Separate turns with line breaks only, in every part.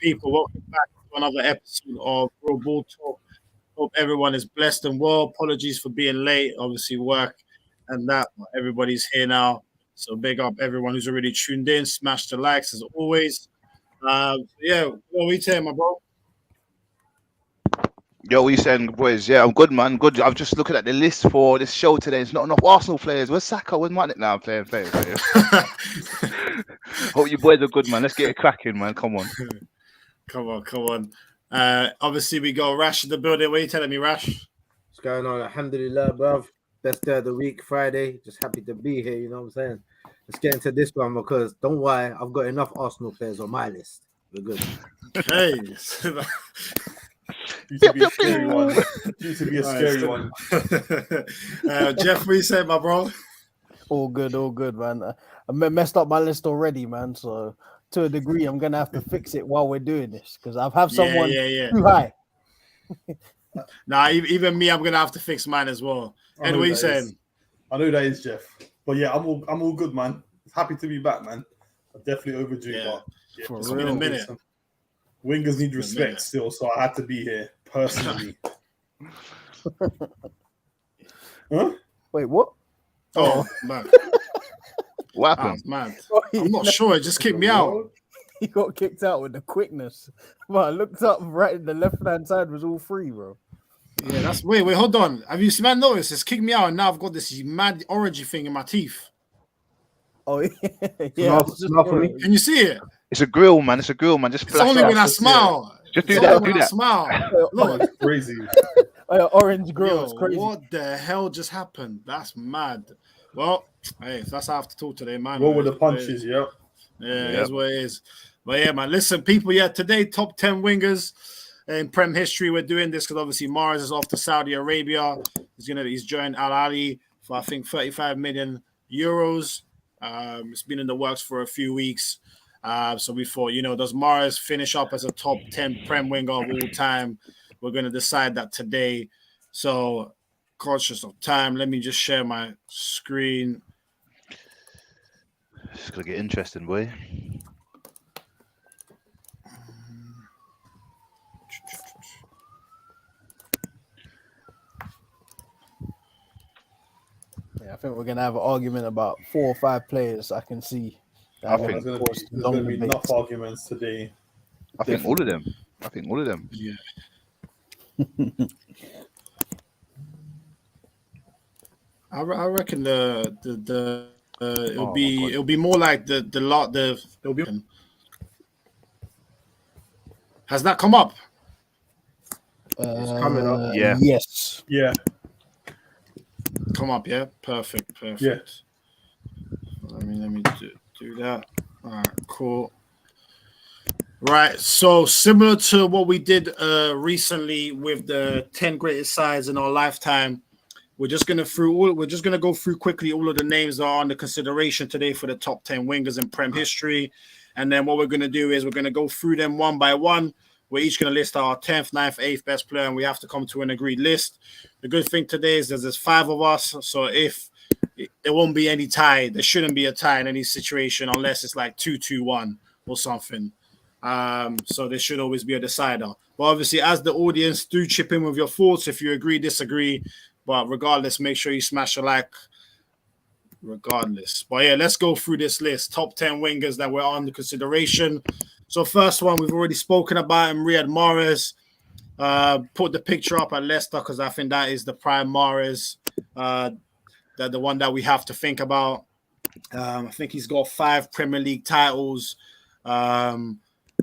people? Welcome back to another episode of Real Ball Talk. Hope everyone is blessed and well. Apologies for being late, obviously work and that. But everybody's here now, so big up everyone who's already tuned in. Smash the likes as always. Yeah, what are we saying, my bro?
Yo, what you saying, boys? Yeah, I'm good, man. Good. I'm just looking at the list for this show today. It's not enough Arsenal players. Where's Saka? Where's Matic? Now playing. Hope you boys are good, man. Let's get it cracking, man. Come on.
Come on. Obviously we got Rash in the building. What are you telling me, Rash?
What's going on? Alhamdulillah, bruv. Best day of the week, Friday. Just happy to be here, you know what I'm saying? Let's get into this one because don't worry, I've got enough Arsenal players on my list. We're good.
Hey.
Used to be a scary one.
Jeff, what you saying, my bro?
All good, man. I messed up my list already, man. So to a degree, I'm gonna have to fix it while we're doing this because I've had someone too high.
Nah, even me, I'm gonna have to fix mine as well. And what you saying?
I know that is Jeff, but yeah, I'm all good, man. Happy to be back, man. I'm definitely overdue, but
for it's been a minute.
Wingers need respect still, so I had to be here personally. Huh?
Wait, what?
Oh man.
What happened?
Man. I'm not sure. It just kicked me out.
He got kicked out with the quickness. But I looked up right in the left-hand side was all free, bro.
Yeah, that's wait, hold on. Have you noticed? It's kicked me out and now I've got this mad orangey thing in my teeth.
Oh yeah.
Can you see it?
It's a grill, man. Just
it's only when I smile.
Just do that.
I smile. Look,
it's crazy.
Orange grill. It's crazy.
What the hell just happened? That's mad. Well, hey, that's how I have to talk today, man.
Roll with the punches,
yeah. Yeah, that's what it is. But yeah, man, listen, people, today, top 10 wingers in Prem history. We're doing this because obviously Mahrez is off to Saudi Arabia. He's joined Al Ahly for, I think, 35 million euros. It's been in the works for a few weeks. So we thought, does Mahrez finish up as a top 10 Prem winger of all time? We're going to decide that today. So, cautious of time, let me just share my screen.
It's going to get interesting, boy.
Yeah, I think we're going to have an argument about 4 or 5 players I can see.
I think there's going to be enough arguments today.
I think all of them.
Yeah. I reckon it'll be more like it'll be. Has that come up?
It's coming up.
Yeah.
Yes.
Yeah.
Come up, yeah. Perfect.
Yeah.
Let me do that. All right, cool. Right, so similar to what we did recently with the 10 greatest sides in our lifetime, we're just gonna go through quickly all of the names that are under consideration today for the top 10 wingers in Prem history, and then what we're gonna do is we're gonna go through them one by one. We're each gonna list our 10th, 9th, 8th best player, and we have to come to an agreed list. The good thing today is there's 5 of us, so if there won't be any tie, there shouldn't be a tie in any situation unless it's like 2-2-1 or something. So there should always be a decider. But obviously, as the audience, do chip in with your thoughts if you agree, disagree. But regardless, make sure you smash a like. Regardless. But yeah, let's go through this list. Top 10 wingers that were under consideration. So first one, we've already spoken about him, Riyad Mahrez. Put the picture up at Leicester because I think that is the prime Mahrez. The one that we have to think about. I think he's got 5 Premier League titles.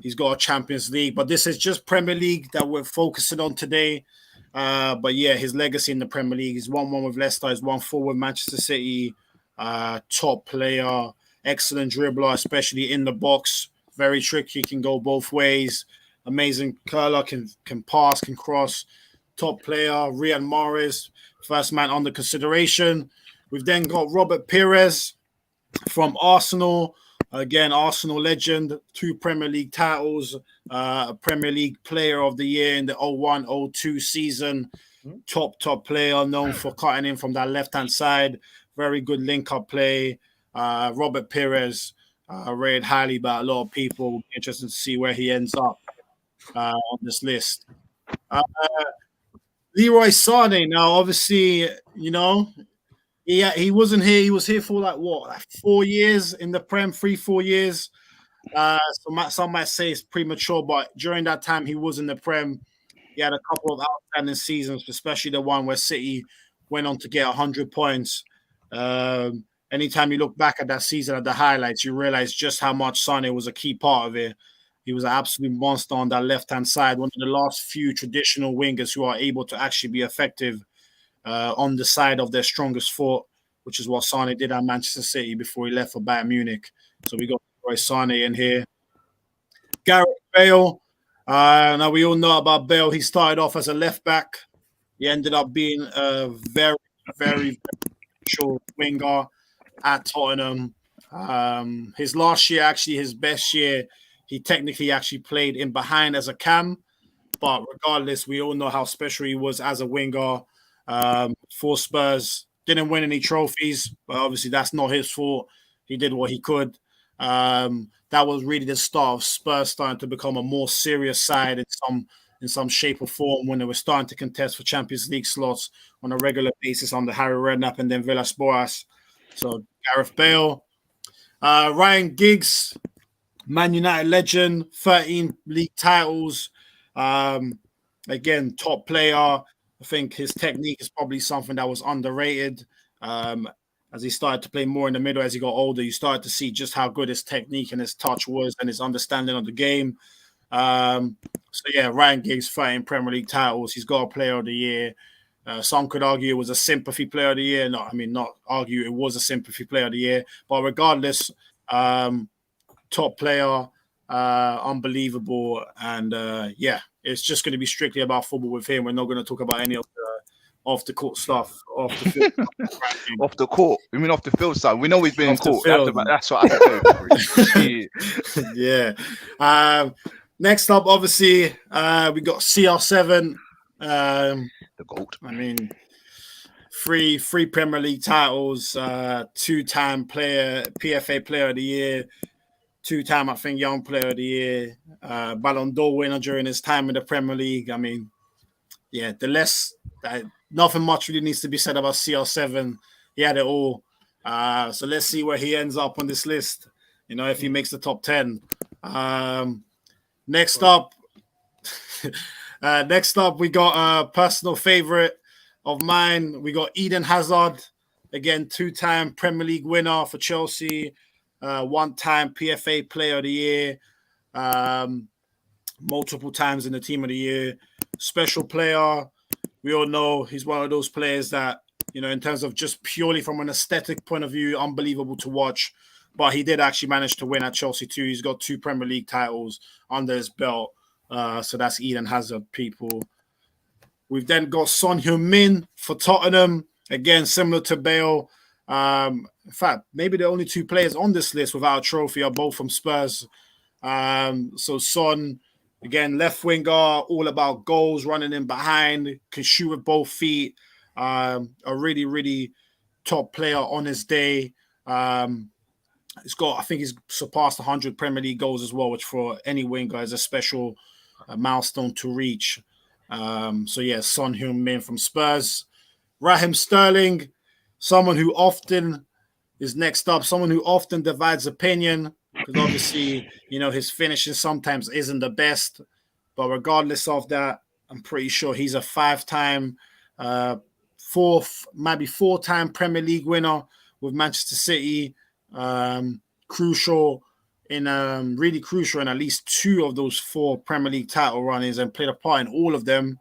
He's got a Champions League, but this is just Premier League that we're focusing on today. But yeah, his legacy in the Premier League. He's 1-1 with Leicester. He's 1-4 with Manchester City. Top player, excellent dribbler, especially in the box. Very tricky, can go both ways. Amazing curler, can pass, can cross. Top player, Riyad Mahrez, first man under consideration. We've then got Robert Pires from Arsenal. Again, Arsenal legend, 2 Premier League titles, Premier League Player of the Year in the 01-02 season. Top player, known for cutting in from that left-hand side. Very good link-up play. Robert Pires, rated highly by a lot of people. Interesting to see where he ends up. on this list. Leroy Sané. Now, obviously, he wasn't here. He was here for like 4 years in the Prem, 3-4 years. So some might say it's premature, but during that time he was in the Prem. He had a couple of outstanding seasons, especially the one where City went on to get 100 points. Anytime you look back at that season at the highlights, you realize just how much Sané was a key part of it. He was an absolute monster on that left-hand side, one of the last few traditional wingers who are able to actually be effective on the side of their strongest foot, which is what Sané did at Manchester City before he left for Bayern Munich. So we got Leroy Sané in here. Gareth Bale. Now we all know about Bale. He started off as a left back. He ended up being a very, very short winger at Tottenham. His last year, actually his best year, he technically actually played in behind as a cam. But regardless, we all know how special he was as a winger for Spurs. Didn't win any trophies, but obviously that's not his fault. He did what he could. That was really the start of Spurs starting to become a more serious side in some shape or form when they were starting to contest for Champions League slots on a regular basis under Harry Redknapp and then Villas-Boas. So Gareth Bale. Ryan Giggs, Man United legend, 13 league titles. Again, top player. I think his technique is probably something that was underrated. As he started to play more in the middle as he got older, you started to see just how good his technique and his touch was and his understanding of the game. So yeah, Ryan Giggs fighting Premier League titles. He's got a Player of the Year. Some could argue it was a sympathy Player of the Year. No, I mean, not argue it was a sympathy Player of the Year. But regardless, top player, unbelievable. And yeah, it's just going to be strictly about football with him. We're not going to talk about any of the off-the-court stuff. Off the field.
Off the court? You mean off the field side? We know he's been in court. That's what I have to do.
Yeah. Next up, obviously, we got CR7.
The GOAT.
I mean, three Premier League titles, two-time PFA Player of the Year, two-time, I think, Young Player of the Year, Ballon d'Or winner during his time in the Premier League. I mean, yeah, nothing much really needs to be said about CR7. He had it all. So let's see where he ends up on this list, if he makes the top 10. Next up, we got a personal favorite of mine. We got Eden Hazard, again, two-time Premier League winner for Chelsea, one-time PFA Player of the Year, multiple times in the Team of the Year. Special player. We all know he's one of those players that, in terms of just purely from an aesthetic point of view, unbelievable to watch. But he did actually manage to win at Chelsea too. He's got 2 Premier League titles under his belt. So that's Eden Hazard, people. We've then got Son Heung-min for Tottenham. Again, similar to Bale. In fact, maybe the only 2 players on this list without a trophy are both from Spurs. So Son, again, left winger, all about goals, running in behind, can shoot with both feet. A really, really top player on his day. I think he's surpassed 100 Premier League goals as well, which for any winger is a special milestone to reach. So yeah, Son Heung-min from Spurs. Raheem Sterling, someone who often is next up, someone who often divides opinion, because obviously, his finishing sometimes isn't the best. But regardless of that, I'm pretty sure he's a 5-time, 4-time Premier League winner with Manchester City. Really crucial in at least 2 of those 4 Premier League title runnings and played a part in all of them.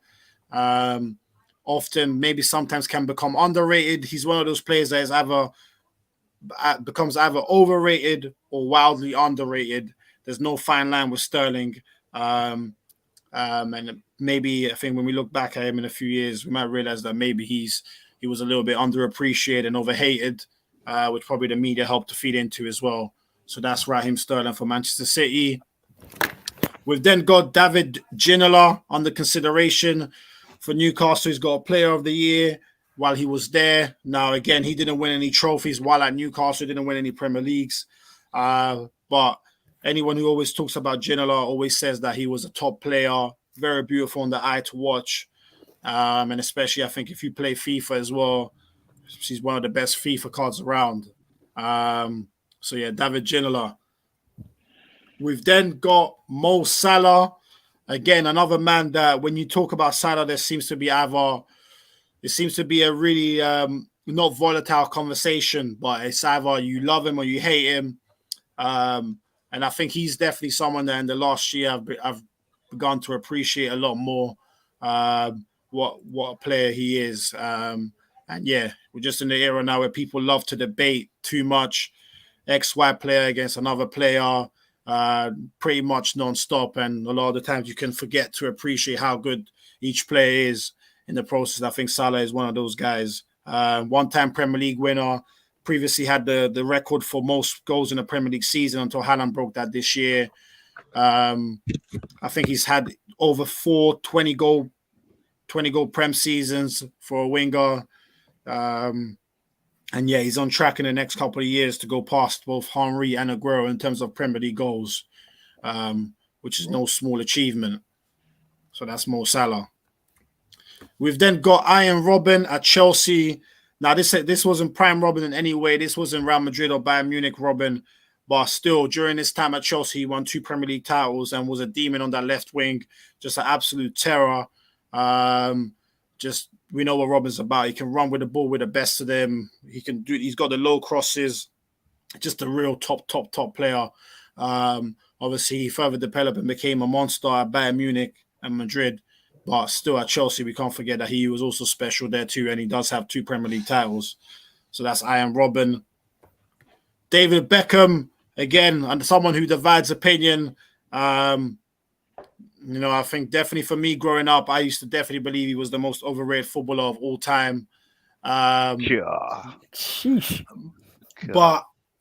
Often, maybe sometimes can become underrated. He's one of those players that is becomes either overrated or wildly underrated. There's no fine line with Sterling. And maybe I think when we look back at him in a few years, we might realize that maybe he was a little bit underappreciated and overhated, which probably the media helped to feed into as well. So that's Raheem Sterling for Manchester City. We've then got David Ginola under consideration for Newcastle. He's got a Player of the Year while he was there. Now, again, he didn't win any trophies while at Newcastle. He didn't win any Premier Leagues. But anyone who always talks about Ginola always says that he was a top player, very beautiful on the eye to watch. And especially, I think if you play FIFA as well, she's one of the best FIFA cards around. So yeah, David Ginola. We've then got Mo Salah. Again, another man that when you talk about Salah, there seems to be a really not volatile conversation, but it's either you love him or you hate him. And I think he's definitely someone that in the last year I've begun to appreciate a lot more what a player he is. And yeah, we're just in the era now where people love to debate too much. XY player against another player, pretty much non-stop. And a lot of the times you can forget to appreciate how good each player is in the process. I think Salah is one of those guys. One-time Premier League winner. Previously had the record for most goals in a Premier League season until Haaland broke that this year. I think he's had over 4 20-goal Prem seasons for a winger. And yeah, he's on track in the next couple of years to go past both Henry and Aguero in terms of Premier League goals, which is no small achievement. So that's Mo Salah. We've then got Arjen Robben at Chelsea. Now, this wasn't prime Robben in any way. This wasn't Real Madrid or Bayern Munich Robben. But still, during his time at Chelsea, he won 2 Premier League titles and was a demon on that left wing. Just an absolute terror. We know what Robben's about. He can run with the ball with the best of them. He's got the low crosses. Just a real top player. Obviously, he further developed and became a monster at Bayern Munich and Madrid. But still at Chelsea, we can't forget that he was also special there too, and he does have 2 Premier League titles. So that's Arjen Robben. David Beckham, again, and someone who divides opinion. I think definitely for me growing up, I used to definitely believe he was the most overrated footballer of all time. But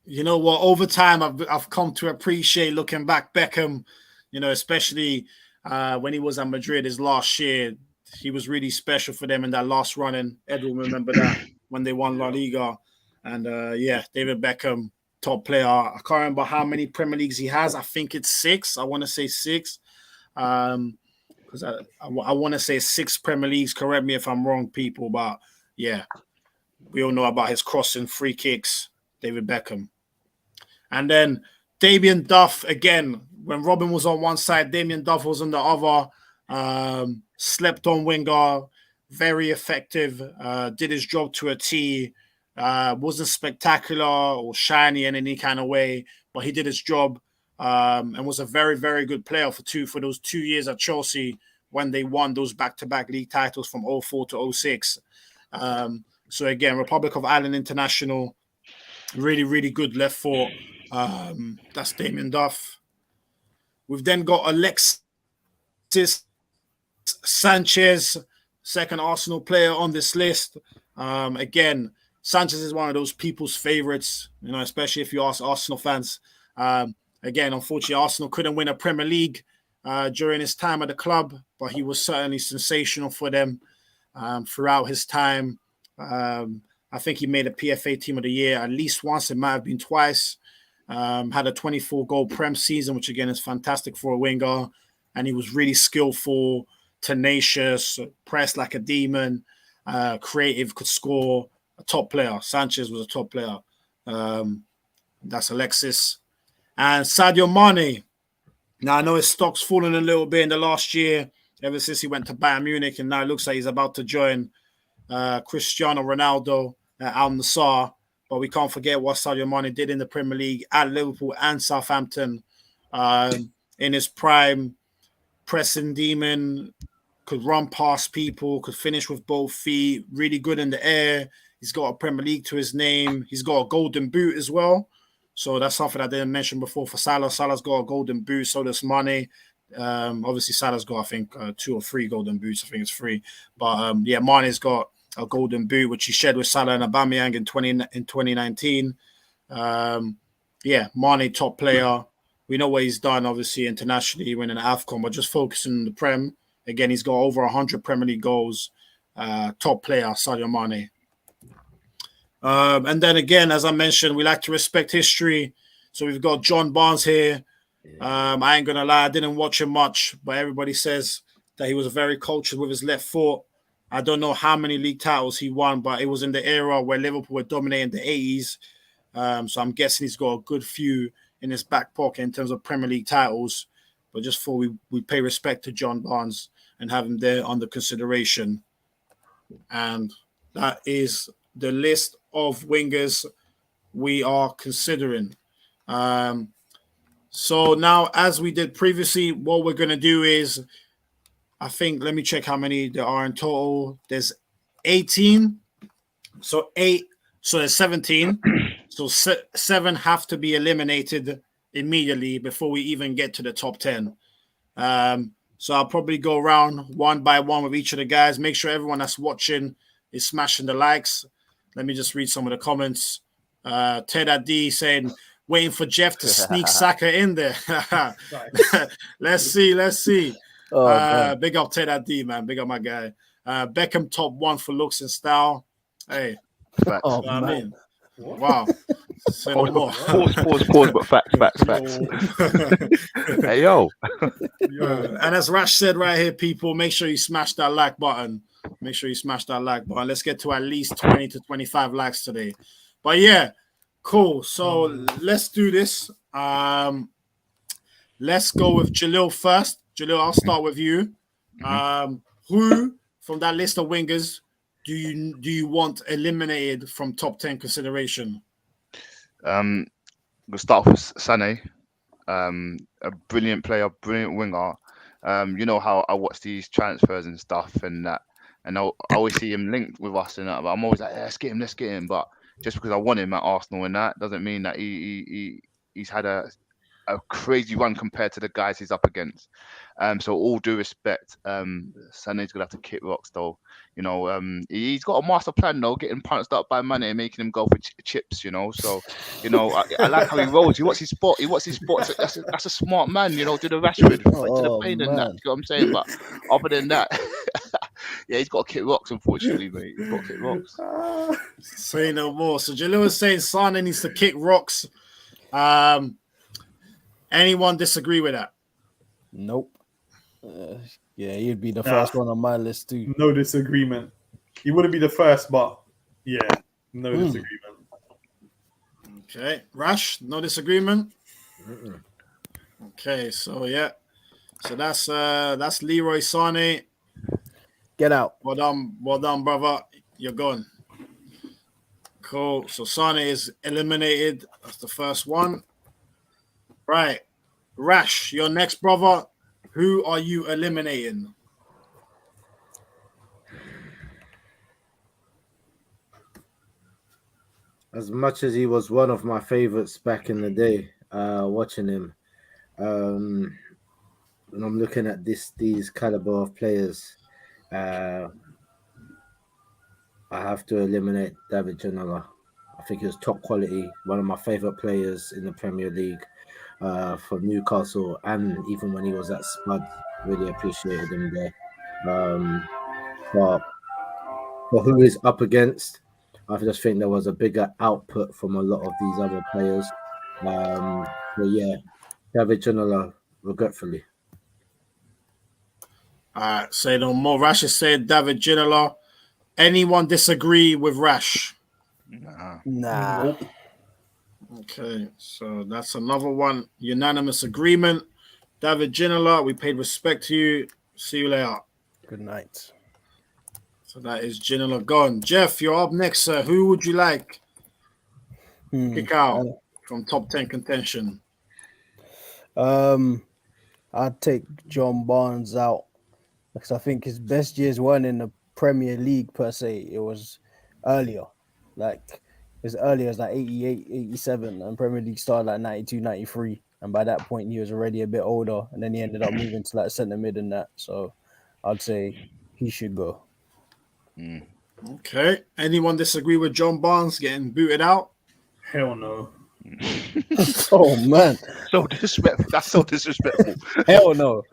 you know what? Over time, I've come to appreciate looking back Beckham. Especially when he was at Madrid his last year, he was really special for them in that last run. And Ed will remember that when they won La Liga. And David Beckham, top player. I can't remember how many Premier Leagues he has. I think it's 6. I want to say 6. Because I want to say 6 Premier Leagues. Correct me if I'm wrong, people. But yeah, we all know about his crossing free kicks, David Beckham. And then Damien Duff, again, when Robben was on one side, Damien Duff was on the other. Slept on winger, very effective, did his job to a T. Wasn't spectacular or shiny in any kind of way, but he did his job and was a very, very good player for those 2 years at Chelsea when they won those back-to-back league titles from 04 to 06. So again, Republic of Ireland international, really, really good left foot. That's Damien Duff. We've then got Alexis Sanchez, second Arsenal player on this list. Again, Sanchez is one of those people's favorites, especially if you ask Arsenal fans. Again, unfortunately, Arsenal couldn't win a Premier League during his time at the club, but he was certainly sensational for them throughout his time. I think he made a PFA Team of the Year at least once. It might have been twice. Had a 24-goal Prem season, which again is fantastic for a winger. And he was really skillful, tenacious, pressed like a demon, creative, could score. A top player. Sanchez was a top player. That's Alexis. And Sadio Mane. Now, I know his stock's fallen a little bit in the last year, ever since he went to Bayern Munich, and now it looks like he's about to join Cristiano Ronaldo at Al Nassr. But we can't forget what Sadio Mane did in the Premier League at Liverpool and Southampton. In his prime, pressing demon, could run past people, could finish with both feet, really good in the air. He's got a Premier League to his name. He's got a golden boot as well. So that's something I didn't mention before for Salah. Salah's got a golden boot, so does Mane. Obviously, Salah's got, I think, 2 or 3 golden boots. I think it's 3. But Mane's got a golden boot, which he shared with Salah and Aubameyang in 2019. Mane, top player. We know what he's done, obviously, internationally, winning an AFCON, but just focusing on the Prem. Again, he's got over 100 Premier League goals. Top player, Sadio Mane. And then again, as I mentioned, we like to respect history. So we've got John Barnes here. I ain't gonna lie, I didn't watch him much, but everybody says that he was very cultured with his left foot. I don't know how many league titles he won, but it was in the era where Liverpool were dominating the 80s. So I'm guessing he's got a good few in his back pocket in terms of Premier League titles. But just before we pay respect to John Barnes and have him there under consideration. And that is the list of wingers we are considering. So now, as we did previously, what we're going to do is, I think, let me check how many there are in total. There's 18. So there's 17. So 7 have to be eliminated immediately before we even get to the top 10. So I'll probably go around one by one with each of the guys. Make sure everyone that's watching is smashing the likes. Let me just read some of the comments. Ted Adi saying, waiting for Jeff to sneak Saka in there. Let's see. Big up Ted Adi, man. Big up my guy. Beckham top 1 for looks and style. Hey.
Facts.
I mean, wow. Say no more.
Pause, but facts. Hey, yo.
And as Rash said right here, people, make sure you smash that like button. Let's get to at least 20 to 25 likes today. But yeah, cool. So let's do this. Let's go with Jalil first. Jalil, I'll start with you. Who from that list of wingers do you want eliminated from top 10 consideration?
We'll start off with Sané. A brilliant player, brilliant winger. You know how I watch these transfers and stuff and that, and I always see him linked with us and that, but I'm always like, let's get him. But just because I want him at Arsenal and that doesn't mean that he's had a crazy run compared to the guys he's up against. So all due respect, Sané's gonna have to kick rocks though. You know, he's got a master plan though, getting punched up by Mane and making him go for chips. You know, so you know I like how he rolls. He wants his spot. That's a smart man. You know, do the Rashford to the pain and that. You know what I'm saying? But other than that, yeah, he's got to kick rocks. Unfortunately, mate, he's got to kick rocks.
Say no more. So Jalil is saying Sané needs to kick rocks. Anyone disagree with that?
Nope. Yeah, he'd be the first one on my list too.
No disagreement. He wouldn't be the first, but yeah, no disagreement.
Okay, Rash, no disagreement. Okay, so yeah, so that's Leroy Sané.
Get out.
Well done, brother. You're gone. Cool. So Sané is eliminated. That's the first one. Right. Rash, your next brother. Who are you eliminating?
As much as he was one of my favorites back in the day, watching him, when I'm looking at these caliber of players, I have to eliminate David Ginola. I think he was top quality, one of my favorite players in the Premier League. For Newcastle, and even when he was at Spud, really appreciated him there. But for who he's up against, I just think there was a bigger output from a lot of these other players. But yeah, David Ginola, regretfully.
All right, say no more. Rash has said David Ginola. Anyone disagree with Rash?
Nah.
Nope.
Okay, so that's another one. Unanimous agreement. David Ginola, we paid respect to you. See you later.
Good night.
So that is Ginola gone. Jeff, you're up next, sir. Who would you like pick out from top 10 contention?
I'd take John Barnes out because I think his best years weren't in the Premier League per se. It was earlier, like as early as like 88, 87, and Premier League started like 92, 93. And by that point, he was already a bit older, and then he ended up moving to like centre mid and that. So I'd say he should go.
Okay. Anyone disagree with John Barnes getting booted out?
Hell no.
Oh man,
So disrespectful. That's so disrespectful.
hell no.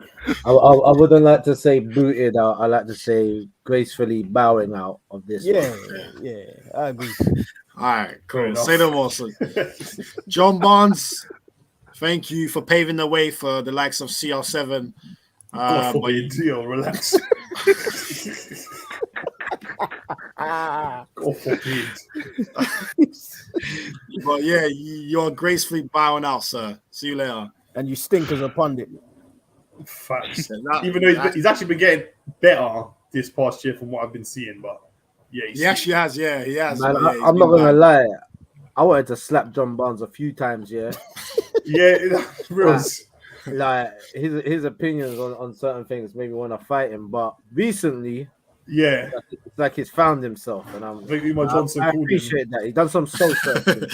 I wouldn't like to say booted out. I like to say gracefully bowing out of this.
Yeah,
one.
yeah, I agree.
All right, cool.
Fair enough.
Say no more. So John Barnes, Thank you for paving the way for the likes of CR7.
God forbid, yo, relax. God forbid.
But yeah, you're gracefully bowing out, sir. See you later.
And you stink as a pundit.
Facts.
That-
Even though he's actually been getting better this past year from what I've been seeing, but yeah,
He actually has, yeah, he has.
Man,
but yeah, he's
I'm
been
not gonna
bad.
lie. I wanted to slap John Barnes a few times, yeah.
yeah, real.
Like his opinions on certain things made me want to fight him. But recently,
Yeah,
it's like he's found himself, and
I think Umar Johnson
I
called him.
appreciate that. He done some soul searching.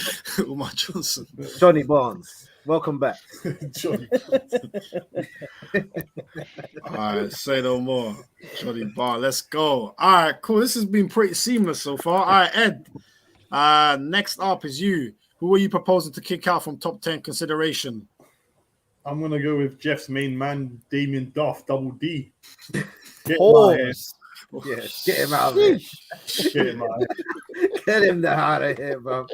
Umar Johnson.
Johnny Barnes, welcome back.
Johnny.
All right, say no more. Johnny Bar, let's go. All right, cool. This has been pretty seamless so far. All right, Ed. Next up is you. Who are you proposing to kick out from top 10 consideration?
I'm gonna go with Jeff's main man, Damien Duff, Double D. Get him out of here.
Yeah, get him out of here.
Get him out of here.
Get him the out of here, bro.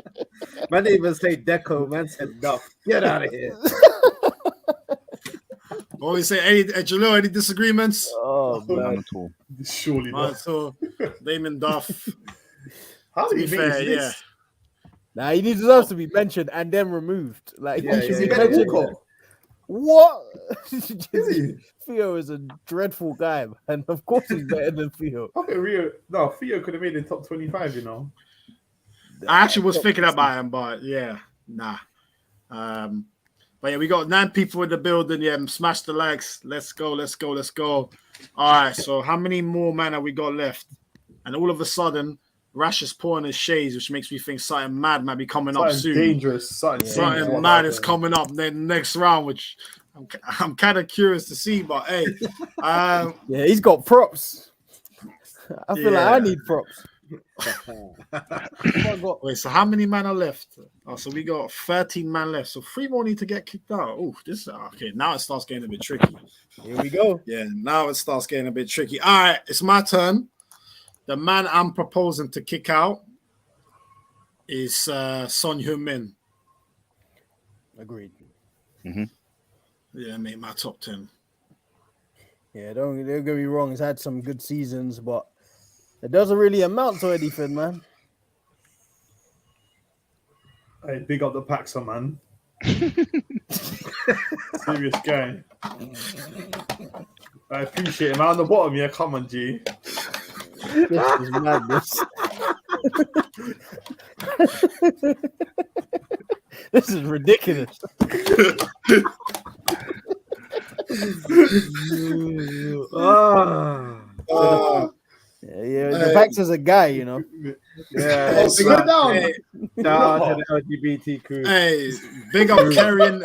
Man didn't even say Deco, man said Duff. Get out of here.
What we say? Jalil, any disagreements?
Oh,
None
man.
at all.
Surely
All right,
not.
so Damon Duff.
How
To
did
be
he make
fair,
this
yeah.
list?
Nah, he deserves to be mentioned and then removed. Like,
Yeah,
he should
yeah,
be
yeah,
mentioned.
yeah.
What?
Is he?
Theo is a dreadful guy, and of course he's better than Theo.
Theo could have made it in top 25, you know.
I actually was thinking about him, but yeah, nah. But yeah, we got 9 people in the building. Yeah, smash the likes. Let's go, let's go, let's go. All right, so how many more man have we got left? And all of a sudden, Rash is pouring his shades, which makes me think something mad might be coming up soon.
Dangerous. Something
Something mad is coming up next round, which I'm kind of curious to see. But hey,
Yeah, he's got props. I feel like I need props.
wait, so how many man are left? Oh, so we got 13 man left. So 3 more need to get kicked out. Oh, this okay. Now it starts getting a bit tricky.
Here we go.
Yeah, now it starts getting a bit tricky. All right, it's my turn. The man I'm proposing to kick out is Son Heung-min.
Agreed.
Yeah, mate, my top 10.
Yeah, don't get me wrong. He's had some good seasons, but it doesn't really amount to anything, man.
Hey, big up the Paxer, man. Serious guy. I appreciate him. On the bottom, yeah, come on, G.
This is madness. This is ridiculous. Yeah, the Pax is a guy, you know.
Yeah,
Oh, slow down.
Hey,
shout out to the LGBT crew.
hey, big up carrying.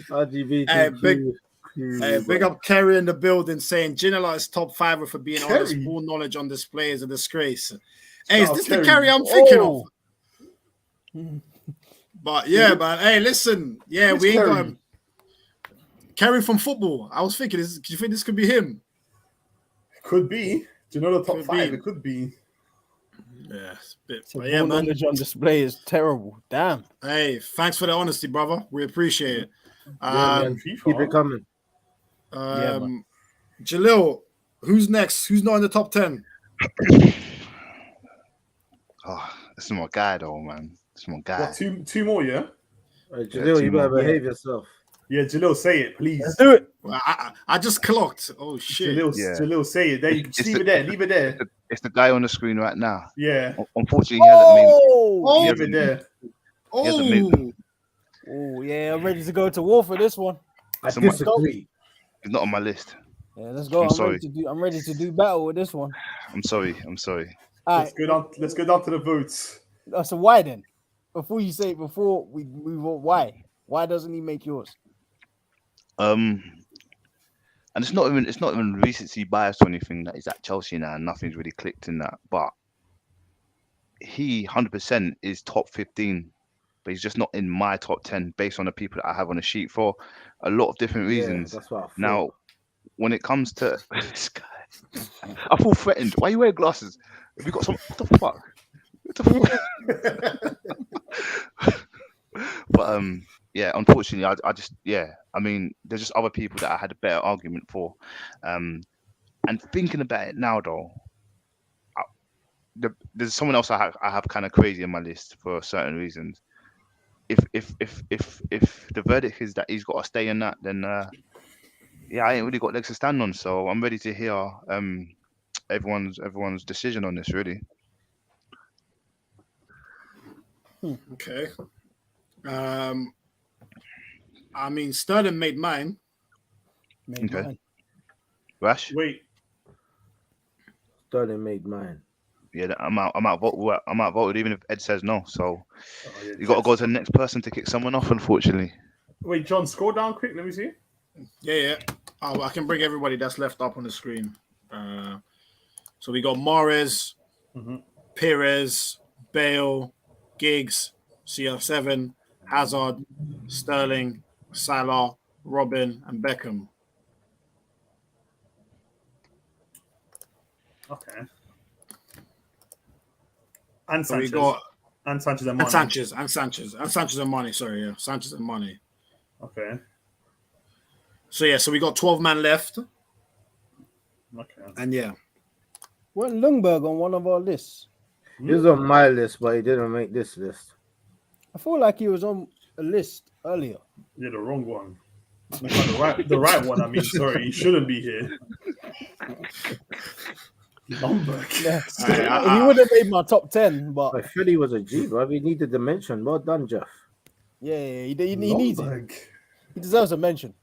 LGBT
Hey,
crew.
Hey, big up Kerry in the building saying Ginola is top 5 for being honest.
Kerry?
All knowledge on display is a disgrace. Hey, is
Shout
this
out
the
Kerry.
Kerry I'm thinking
Oh.
of? But yeah, man. Hey, listen. Yeah,
Who's
we ain't got
Kerry?
him. Kerry from football. I was thinking, do you think this could be him?
Could be. Do you know the top
Could
5?
be.
It could be.
Yeah, it's a bit.
So
But yeah, man.
knowledge on display is terrible. Damn.
Hey, thanks for the honesty, brother. We appreciate it.
Yeah, man.
FIFA.
Keep it coming.
Jalil, who's next? Who's not in the top 10?
Oh, this is my guy, though, man. This is my guy.
What, two more, yeah?
Hey, Jalil, you better behave yourself.
Yeah, Jalil, say it, please.
Let's do it.
Well, I just clocked. Oh shit.
Jalil, say it. There, you
It's
just leave
the-
it there. Leave it there.
It's the guy on the screen right now.
Yeah.
Unfortunately, he hasn't made.
Oh,
He
Leave it there.
hasn't made-
oh, yeah, I'm ready to go to war for this one.
I
So my-
disagree.
He's not on my list.
Yeah, let's go.
I'm sorry.
I'm ready to do battle with this one.
I'm sorry.
All
Let's
right.
go down to the votes.
So why then? Before we move on, why? Why doesn't he make yours?
And it's not even recency bias or anything that he's at Chelsea now and nothing's really clicked in that. But he 100% is top 15, but he's just not in my top 10 based on the people that I have on the sheet for a lot of different reasons.
Yeah, that's what I thought.
Now, when it comes to this guy, I feel threatened. Why are you wearing glasses? Have you got some? What the fuck? What the fuck? But yeah, unfortunately, I just I mean, there's just other people that I had a better argument for. And thinking about it now, though, there's someone else I have kind of crazy in my list for certain reasons. If the verdict is that he's got to stay in that, then I ain't really got legs to stand on. So I'm ready to hear everyone's decision on this, really.
Okay. I mean, Sterling made mine.
Okay. Rash?
Wait.
Sterling made mine.
Yeah, I'm outvoted even if Ed says no. So you got to go to the next person to kick someone off, unfortunately.
Wait, John, scroll down quick. Let me see.
Yeah. I can bring everybody that's left up on the screen. So we got Mahrez, Perez, Bale, Giggs, CR7, Hazard, Sterling, Salah, Robin, and Beckham.
Okay. And
So
Sanchez.
we got
and Sanchez and Mane.
Sanchez and Mane. Sorry, yeah, Sanchez and Mane.
Okay.
So we got 12 man left,
Okay.
and yeah,
Wasn't Lundberg on one of our lists?
He was on my list, but he didn't make this list.
I feel like he was on a list earlier.
You're the wrong one. The right one, I mean, sorry. He shouldn't be here. Lundberg.
Yeah. He would have made my top 10, but
I feel he was a G, bro. He needed the mention. Well done, Jeff.
he needs it.
Lundberg.
He deserves a mention.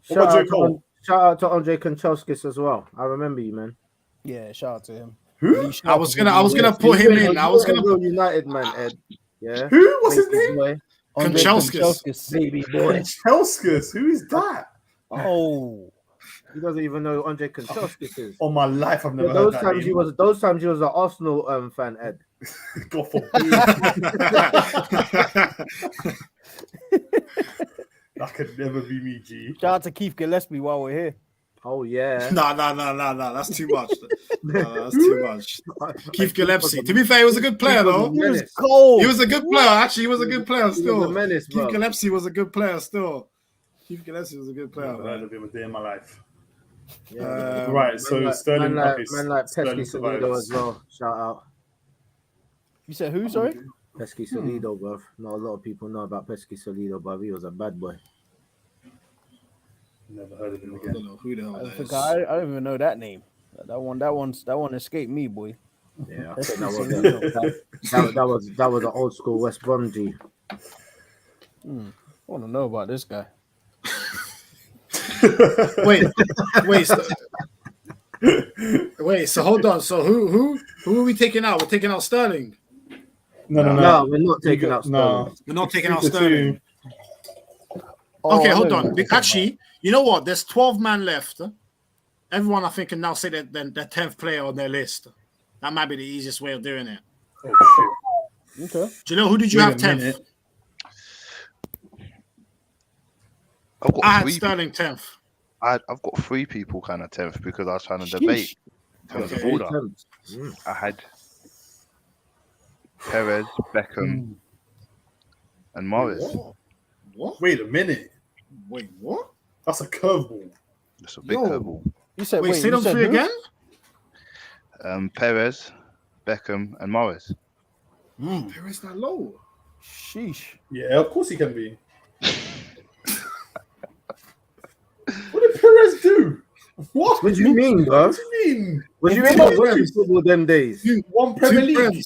What about Joe
Shout out to Andre Kanchelskis as well. I remember you, man.
Yeah, shout out to him.
Who?
I was gonna put him in. I was gonna
put United man, Ed. Yeah.
Who? What's his name?
Andre
Kanchelskis.
Baby boy.
Kanchelskis. Who is that?
Oh,
He doesn't even know who Andre Kanchelskis is.
On my life, I've never heard
Those
that
times
name.
those times he was an Arsenal fan, Ed.
God forbid. That could never be me, G.
shout out to Keith Gillespie while we're here.
Oh yeah.
No. That's too much. No, that's too much. Keith Gillespie. To be fair, he was a good player though.
He was cold.
He was a good player. Actually, he was a good player
He was a
still.
menace, bro.
Keith Gillespie was a good player still. Keith Gillespie was a good player.
Never heard of him a day in my life.
Yeah.
Right, so Sterling.
Man
okay,
like
Sterling
Pesky Solido
survives.
as well. Shout out.
You said who? Sorry.
Pesky Solido, bro. Not a lot of people know about Pesky Solido, but he was a bad boy.
Never heard of him
I
again.
don't know who the hell
I
that
think
is.
I don't even know that name. That one escaped me, boy.
Yeah, I
Pesky
think
Solido.
that was an old school West Brom G.
I want to know about this guy.
Wait. So hold on. So who are we taking out? We're taking out Sterling.
No, we're not taking out Sterling.
No.
We're not taking out
Keep the
Sterling.
Oh,
Okay,
I
hold
know
on.
who you're talking
Actually, you know what? There's 12 man left. Everyone, I think, can now say that the 10th player on their list. That might be the easiest way of doing it.
Oh, shit.
about. Okay.
Do you know who did you
Wait
have
a
10th?
minute.
I've got
I had
three.
Sterling 10th.
I've got three people kind of 10th because I was trying to debate in terms of
Okay.
order. I had Perez, Beckham, and Mahrez.
What?
Wait a minute.
Wait, what?
That's a curveball.
That's a big
Yo.
curveball.
You said
Wait, say
you
those
said
three
who?
again?
Perez, Beckham, and Mahrez.
Where is that low?
Sheesh.
Yeah, of course he can be. What did Perez do? What?
What do you mean, bro?
What do you mean?
What do you
Two
mean?
Prem.
Football them days.
One Premier League.
Prems.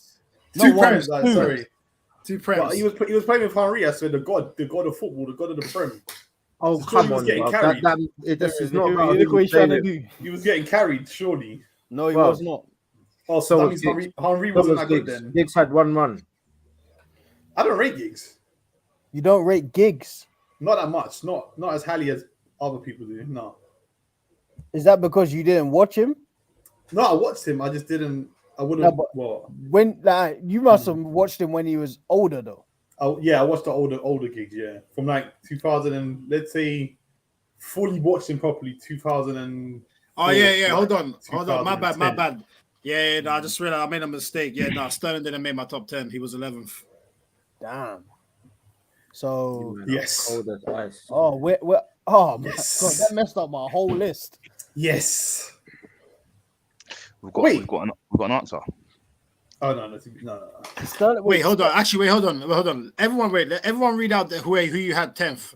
Two
No,
Prems.
one,
Like, sorry.
Two
But
Prems.
he was playing with Henry. I said the god of football, the god of the Prem.
Oh,
Surely
come
he was
on,
getting
bro.
carried.
This is not about
Look
who
what
you
he's trying
play
to
with.
do.
He was getting carried, surely.
No, he
Well,
was not.
Oh, so
So
that
was
means Henry
So
wasn't
was
that good
Giggs.
then.
Giggs had one run.
I don't rate Giggs.
You don't rate Giggs.
Not that much. Not as highly as other people do. No.
Is that because you didn't watch him?
No, I watched him. I just didn't. I wouldn't.
No, but-
well,
When you must have watched him when he was older, though.
yeah, I watched the older gigs. Yeah, from like 2000 and let's say fully watched him properly 2000 and.
Oh, yeah. Hold on. My
2010.
bad. Yeah, no, I just realized I made a mistake. Yeah, no, Sterling didn't make my top 10. He was 11th.
Damn. So
Yes.
Cold as ice.
oh oh my
Yes.
god, that messed up my whole list.
Yes.
We've got an answer.
Oh no.
Sterling,
Wait, hold on. Actually, hold on. Everyone read out who you had 10th.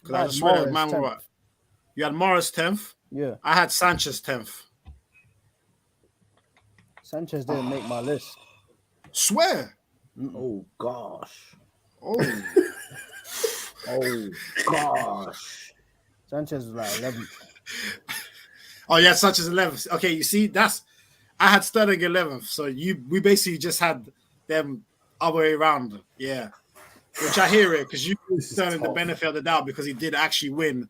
Because I just read that mine were right. You had Morris 10th.
Yeah.
I had Sanchez 10th.
Sanchez didn't make my list.
Swear.
Oh gosh.
Oh.
Oh gosh.
Sanchez was like 11th.
Oh yeah, Sanchez 11th. Okay, you see, I had Sterling 11th. So we basically just had them other way around. Yeah. Which I hear it because you gave Sterling the benefit of the doubt because he did actually win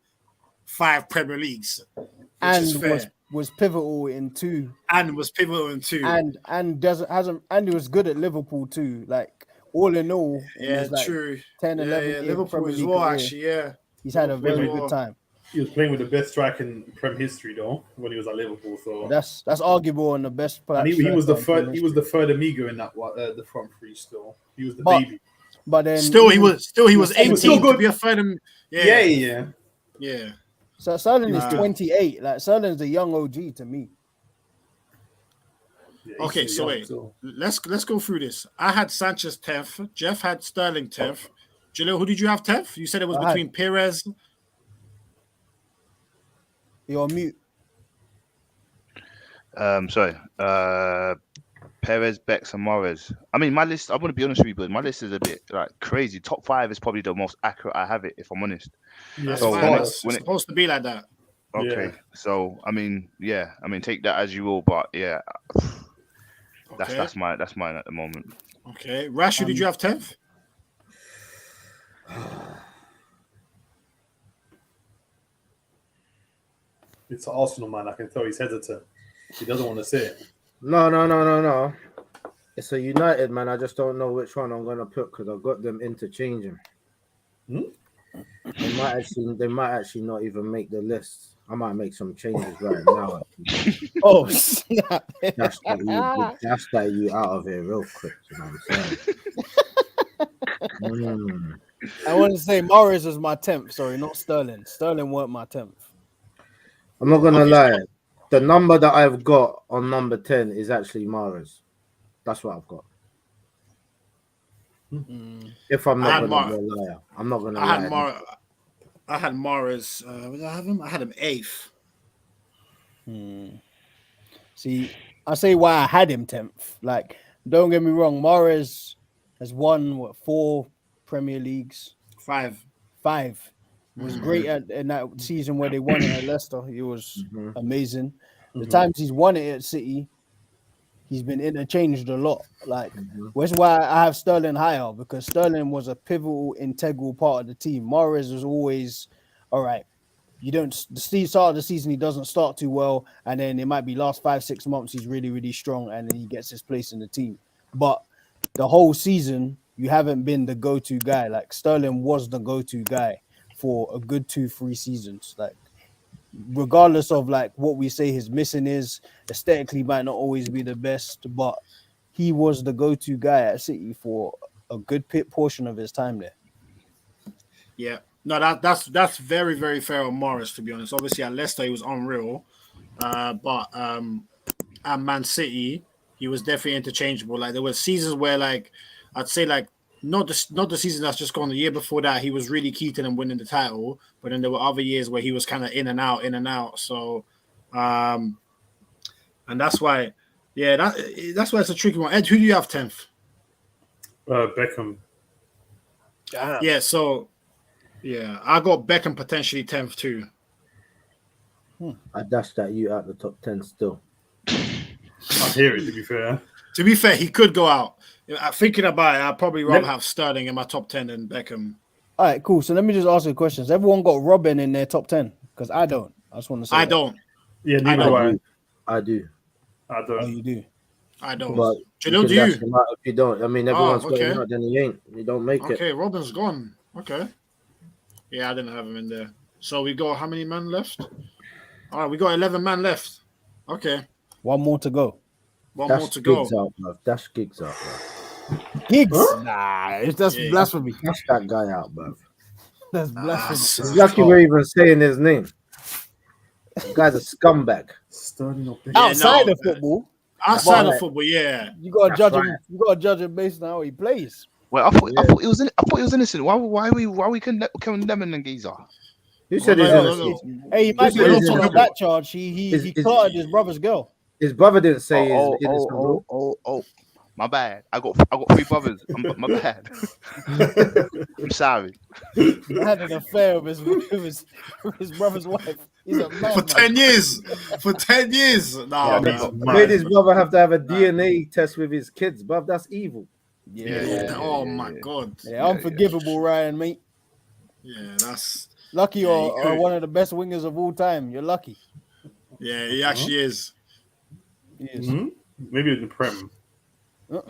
5 Premier Leagues. Which is fair.
Was pivotal in 2.
And was pivotal in 2.
And he was good at Liverpool too. Like all in all,
yeah,
like
true.
10, 11
yeah, Liverpool
Premier
as
League
well,
career.
actually, yeah.
He's had a very
Liverpool.
good time.
He was playing with the best striker in Prem history though when he was at Liverpool. So
That's arguable and the best player.
and he was the third. He was the third amigo in that the front three. Still, he was the baby.
But then
he was 18
still good.
to be a third. Yeah.
So Sterling is 28. Like Sterling's the young OG to me.
Yeah,
Okay, so
young,
wait.
so.
Let's go through this. I had Sanchez 10th. Jeff had Sterling 10th. Jalil, who did you have 10th? You said it was between Perez.
You're on mute.
Sorry. Perez, Bex, and Mahrez. I mean, my list. I want to be honest with you, but my list is a bit like crazy. Top 5 is probably the most accurate I have it, if I'm honest.
Yeah,
That's
So
fine.
when
It's
it-
supposed to be like that.
Okay,
Yeah.
so I mean, yeah, I mean, take that as you will, but yeah,
Okay.
that's mine at the moment.
Okay. Rash, who did you have 10th?
It's an Arsenal man. I can tell he's hesitant. He doesn't want to say it.
No. It's a United man. I just don't know which one I'm gonna put because I've got them interchanging. They might actually not even make the list. I might make some changes right now.
Oh snap!
Dash that you out of here real quick. You know what I'm saying?
I want to say Mahrez was my 10th. Sorry, not Sterling. Sterling weren't my 10th.
I'm not gonna lie. The number that I've got on number 10 is actually Mahrez. That's what I've got. If I'm not gonna be a liar, I'm not gonna lie.
I had Mahrez. Did I have him? I had him 8th.
See, I say why I had him 10th. Like, don't get me wrong, Mahrez has won 4 Premier Leagues.
5.
5. Was great in that season where they won it at Leicester. He was amazing. The times he's won it at City, he's been interchanged a lot. Like, that's why I have Sterling higher, because Sterling was a pivotal, integral part of the team. Mahrez was always, all right, the start of the season, he doesn't start too well, and then it might be last 5-6 months, he's really, really strong, and then he gets his place in the team. But the whole season, you haven't been the go-to guy. Like, Sterling was the go-to guy for a good 2-3 seasons. Like, regardless of like what we say his missing is, aesthetically might not always be the best, but he was the go-to guy at City for a good portion of his time there.
Yeah, no, that's very, very fair on Morris, to be honest. Obviously at Leicester he was unreal, but at Man City he was definitely interchangeable. Like there were seasons where like I'd say like not the season that's just gone. The year before that, he was really key to them winning the title. But then there were other years where he was kind of in and out. So, and that's why, that's why it's a tricky one. Ed, who do you have 10th?
Beckham.
Yeah. So, yeah, I got Beckham potentially 10th too.
I dashed that you out the top 10 still.
I hear it. To be fair.
To be fair, he could go out. Thinking about it, I'd probably rather have Sterling in my top 10 than Beckham.
All right, cool. So let me just ask you questions. Everyone got Robin in their top 10? Because I don't. I just want to say
I don't.
Yeah, neither do I.
I do.
I don't.
Oh, you do?
I don't.
But
Jalil, do you?
If you don't, I mean, everyone's
okay.
going out, then he ain't. You don't make it.
Okay, Robin's gone. Okay. Yeah, I didn't have him in there. So we got how many men left? All right, we got 11 men left. Okay.
One more to go.
One more to go.
Dash gigs out, bro.
Giggs?
Huh?
Nah, that's
Yeah.
blasphemy.
Cash that guy out, bro.
That's blasphemy.
It's lucky we're even saying his name. The guy's a scumbag.
Sterling or
Outside of football,
Outside
Right.
of football, yeah.
you gotta
That's
judge
right.
him. You gotta judge him based on how he plays.
Well, I thought he was innocent. Why we condemning the geezer?
Who said
Well,
he's
no,
innocent?
no, no.
Hey, he might be
This is-
innocent on that charge. He
is-
clotted his brother's girl.
His brother didn't say he's innocent. bro.
Oh. My bad. I got 3 brothers. My bad. I'm sorry.
He had an affair with his brother's wife. He's a
For
madman.
10 years. For 10 years. Nah,
Yeah,
man.
Made his brother have to have a DNA test with his kids, bruv. That's evil.
Yeah.
Oh my God.
Yeah, unforgivable, Ryan, mate.
Yeah, that's.
Lucky
Yeah,
or
he could.
one of the best wingers of all time. You're lucky.
Yeah, he actually is.
He is.
Mhm. Maybe in the Prem.
Uh,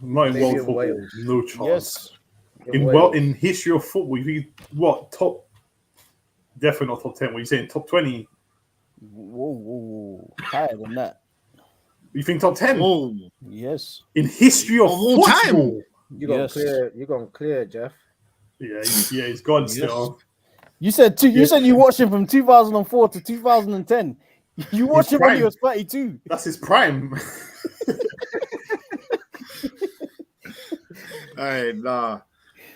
Not in
Maybe
world
in
football.
Wales.
No chance.
Yes.
In history of football, you think what top? Definitely not top 10. What are you saying? Top 20?
Whoa. Higher than that.
You think top 10
Oh,
Yes.
in history of
all time?
football?
Yes.
You're gonna clear, Jeff.
Yeah, he's gone
Yes.
still.
You said you watched him from 2004 to 2010. You watched him when he
prime.
was 32.
That's his prime.
hey, nah.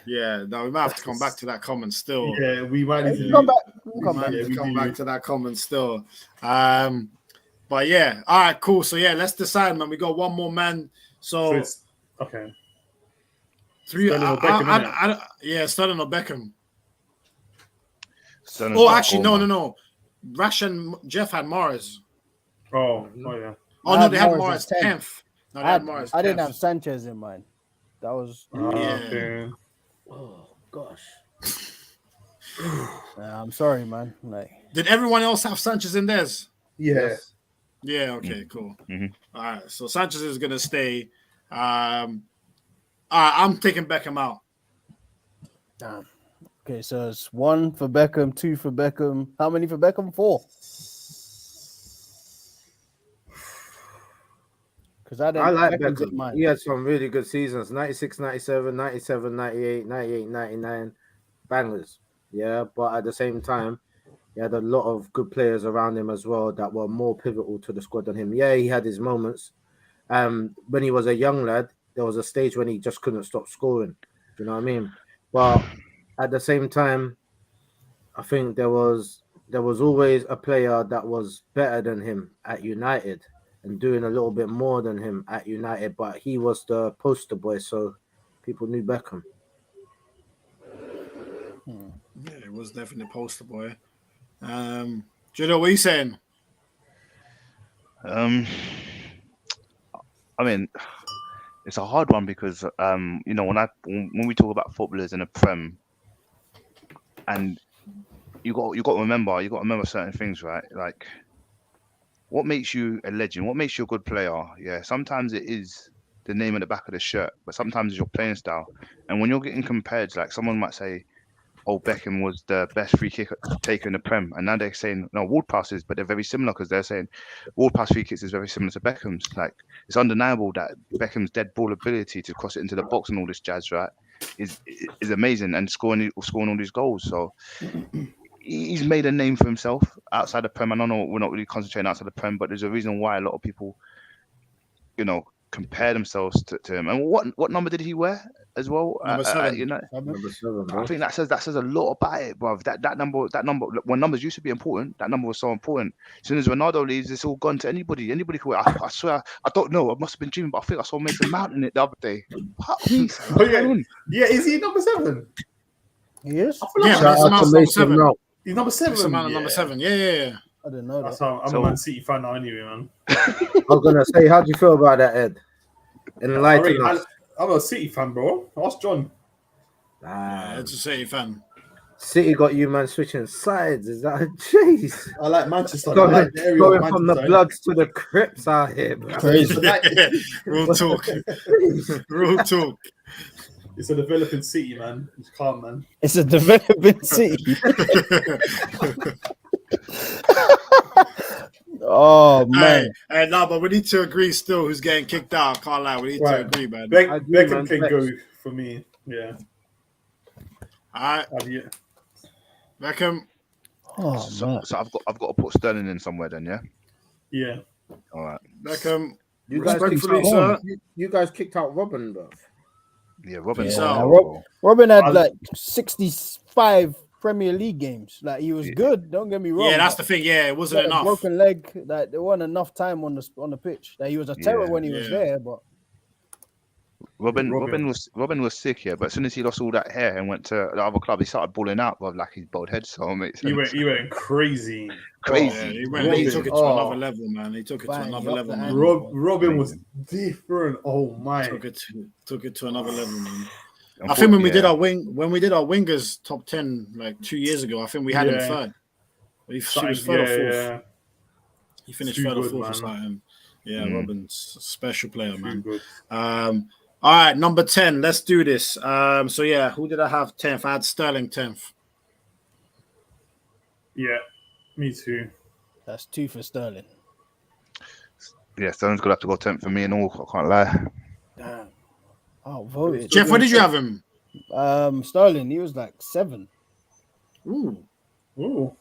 Yeah, no, we might have to come back to that comment still.
Yeah, we might need to
Come back.
We
Come
might
back.
need to
we
come
do.
back to that comment still. But yeah, all right, cool. So yeah, let's decide, man. We got one more man.
So
So
it's okay.
3.
Sterling or Beckham,
Yeah, Sterling or Beckham.
Sterling's
Oh,
not
actually,
cold, man.
no. Rash and Jeff had Mahrez.
Oh yeah.
Oh
I
no,
had
they had
Mahrez
Mahrez
as 10th.
10th. No, they had Mahrez
I didn't
10th.
have Sanchez in mind. That was.
Yeah.
Okay.
Oh gosh.
I'm sorry, man. Like,
Did everyone else have Sanchez in theirs?
Yeah.
Yeah. Okay. Cool.
Mhm.
All right. So Sanchez is gonna stay. I'm taking Beckham out.
damn. Okay, so it's 1 for Beckham, 2 for Beckham. How many for Beckham? 4. Because I
like
Beckham's in
Beckham.
mine.
He had some really good seasons. 96, 97, 97, 98, 98, 99. Bangers. Yeah, but at the same time, he had a lot of good players around him as well that were more pivotal to the squad than him. Yeah, he had his moments. When he was a young lad, there was a stage when he just couldn't stop scoring. Do you know what I mean? But at the same time, I think there was always a player that was better than him at United and doing a little bit more than him at United, but he was the poster boy, so people knew Beckham.
Yeah, it was definitely a poster boy. Judo, what are you saying?
I mean, it's a hard one because when we talk about footballers in a Prem, and you got to remember certain things, right? Like, what makes you a legend? What makes you a good player? Yeah, sometimes it is the name at the back of the shirt, but sometimes it's your playing style. And when you're getting compared, like someone might say, "Oh, Beckham was the best free kick taker in the Prem," and now they're saying no, Ward passes, but they're very similar because they're saying Ward pass free kicks is very similar to Beckham's. Like, it's undeniable that Beckham's dead ball ability to cross it into the box and all this jazz, right, is amazing, and scoring all these goals. So he's made a name for himself outside the Prem. I don't know, we're not really concentrating outside the Prem, but there's a reason why a lot of people, compare themselves to him. And what number did he wear as well?
Number 7.
United?
Number 7, bro.
I think that says a lot about it, bruv. That number, when numbers used to be important, that number was so important. As soon as Ronaldo leaves, it's all gone to anybody. Anybody could wear. I swear, I don't know. I must have been dreaming, but I think I saw Mason Mount in it the other day. What's going on?
Yeah, is he number 7?
He is?
I feel like
Yeah,
Shout out to
number
Mason
7.
Mount.
he's number 7.
Mason Mount at number 7. Yeah.
I didn't know
That's
that.
how I'm
So-
a Man City fan now, anyway, man.
I was gonna say, how do you feel about that, Ed? Enlighten us.
I'm a City fan, bro. Ask John.
Yeah, it's a City fan.
City got you, man, switching sides. Is that jeez?
I like Manchester. I
Going,
like the area
going
of
from the
Manchester.
Bloods to the Crips out here, bro.
Crazy.
Real talk. Real talk.
It's a developing city, man. It's calm, man.
It's a developing city. Oh man,
Hey, no, but we need to agree still who's getting kicked out. I can't lie. We need to agree, man.
I agree,
Beckham
man.
can
Bex.
go for me. Yeah.
All right,
Yeah.
Beckham.
oh
So,
man.
so I've got to put Sterling in somewhere then, yeah.
Yeah.
All right.
Beckham.
You guys,
Respectfully,
kicked
sir.
out, you guys kicked out Robin, bro.
Yeah, Robin.
Peace
Yeah,
out.
Robin had
I'll-
like 65 Premier League games. Like he was
Yeah.
good. Don't get me wrong.
Yeah, that's
but
the thing. Yeah, it
he
wasn't
had a
enough.
broken leg. Like there wasn't enough time on the pitch. Like he was a terror
Yeah.
when he was
Yeah.
there, but
Robin was sick, yeah. But as soon as he lost all that hair and went to the other club, he started balling out with like his bald head. So it makes
He
sense.
went crazy.
Crazy.
Yeah, he
Robin.
took it to
Oh.
another level, man. He took it to
Bang,
another
up
level,
the
man.
angle.
Robin was different. Oh my.
Took it to another level, man. I think when we did our wingers top 10 like 2 years ago, I think we had him
Yeah.
third. He was
Something-
third or fourth.
yeah.
He finished
Too
third or
good,
fourth or
man.
something. Yeah, Robin's a special player,
Too
man.
good.
All right, number 10. Let's do this. So yeah, who did I have 10th? I had Sterling 10th.
Yeah. Me too.
that's 2 for Sterling.
Yeah, Sterling's gonna have to go 10th for me and all. I can't lie.
Damn. Oh, voted.
Jeff, where did you have him?
Sterling, he was like 7.
Ooh.
Ooh.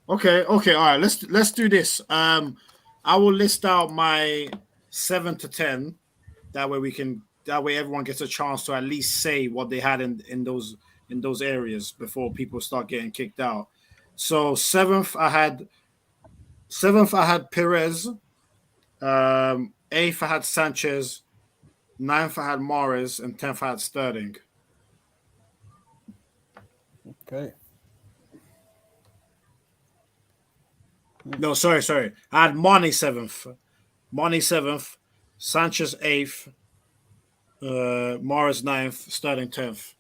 Okay. All right. Let's do this. I will list out my 7 to 10. That way everyone gets a chance to at least say what they had in those areas before people start getting kicked out. So seventh I had Perez. 8th I had Sanchez. 9th I had Mahrez, and 10th I had Sterling.
Okay.
No, sorry. I had Mane 7th. Sanchez 8th. Mahrez 9th. Sterling 10th.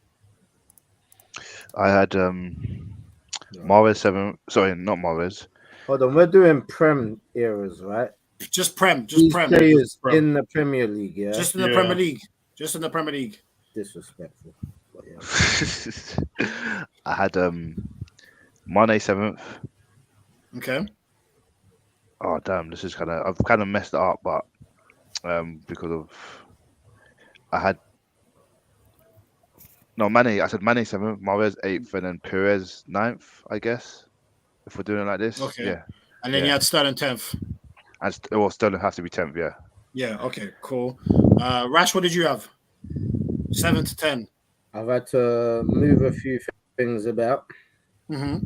I had Mahrez 7th. Sorry, not Mahrez.
Hold on, we're doing Prem eras, right?
Just Prem.
These players
Prem.
in the Premier League, yeah.
Just in the Premier League. Just in the Premier League.
Disrespectful. But yeah.
I had Mane 7th.
Okay.
Oh damn, this is I've kind of messed it up, but because of I said Mane 7th, Mahrez 8th, and then Perez 9th, I guess. If we're doing it like this.
Okay.
Yeah.
And then you had Sterling 10th.
And Sterling has to be 10th, yeah.
Yeah, okay, cool. Rash, what did you have? 7 to 10.
I've had to move a few things about.
Mm-hmm.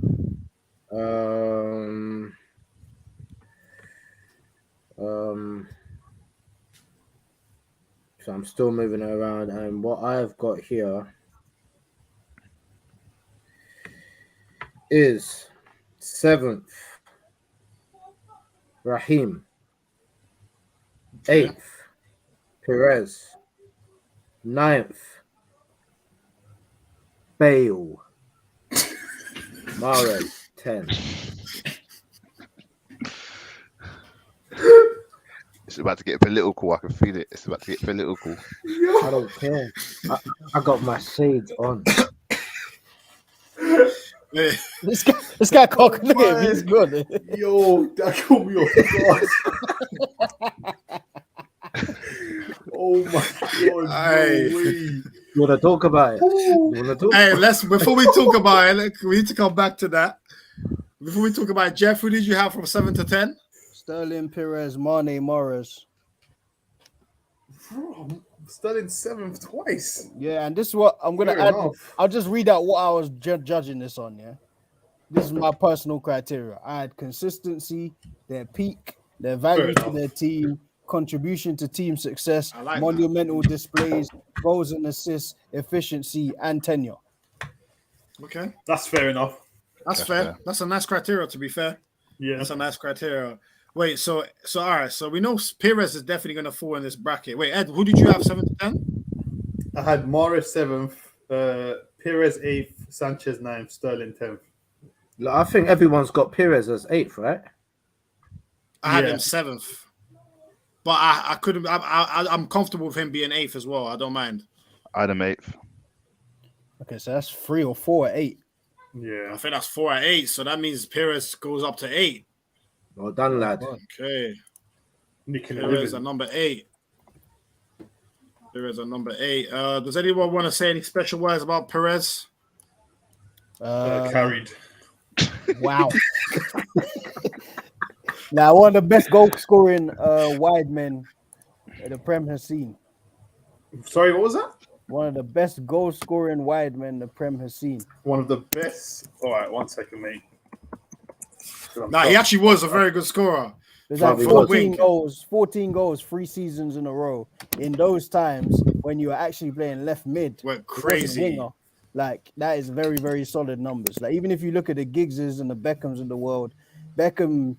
So I'm still moving it around, and what I've got here is 7th Raheem, 8th Perez, 9th Bale, Mahrez 10.
It's about to get political. I can feel it. It's about to get political.
I don't care. I got my shades on.
This guy can't look at him. He's good.
Yo, that caught me off guard. Oh my god.
Aye.
No way.
You want to talk about it? You want to talk?
Hey, before we talk about it, we need to come back to that. Before we talk about it, Jeff, who did you have from 7 to 10?
Sterling, Perez, Mane, Mahrez.
Bro, I'm studying 7th twice.
Yeah, and this is what I'm gonna
Fair
add.
enough.
I'll just read out what I was judging this on. Yeah, this is my personal criteria. I had consistency, their peak, their value to
enough.
their team, contribution to team success,
I like
monumental displays, goals and assists, efficiency, and tenure.
Okay,
That's fair enough.
that's fair. That's a nice criteria, to be fair.
Yeah.
That's a nice criteria. Wait, so all right, so we know Perez is definitely going to fall in this bracket. Wait, Ed, who did you have 7 to 10?
I had Mahrez 7th, Perez 8th, Sanchez 9th, Sterling 10th.
Look, I think everyone's got Perez as 8th, right?
I had
Yeah.
him 7th, but I couldn't. I'm comfortable with him being 8th as well. I don't mind.
I had him 8th.
Okay, so that's 3 or 4 at 8.
I
Yeah.
think that's 4 at 8, so that means Perez goes up to 8.
Well done, lad.
Okay.
Nicking
Perez
the
at number 8. Perez at number 8. Does anyone want to say any special words about Perez?
carried.
Wow. Now, one of the best goal scoring wide men the Prem has seen.
Sorry, what was that?
One of the best goal scoring wide men the Prem has seen.
One of the best. All right, 1 second, mate.
Nah, he actually was a very good scorer.
There's like
Probably
14 goals, 3 seasons in a row. In those times when you were actually playing left mid,
Went
it wasn't
crazy.
winger. Like that is very, very solid numbers. Like even if you look at the Giggses and the Beckhams in the world, Beckham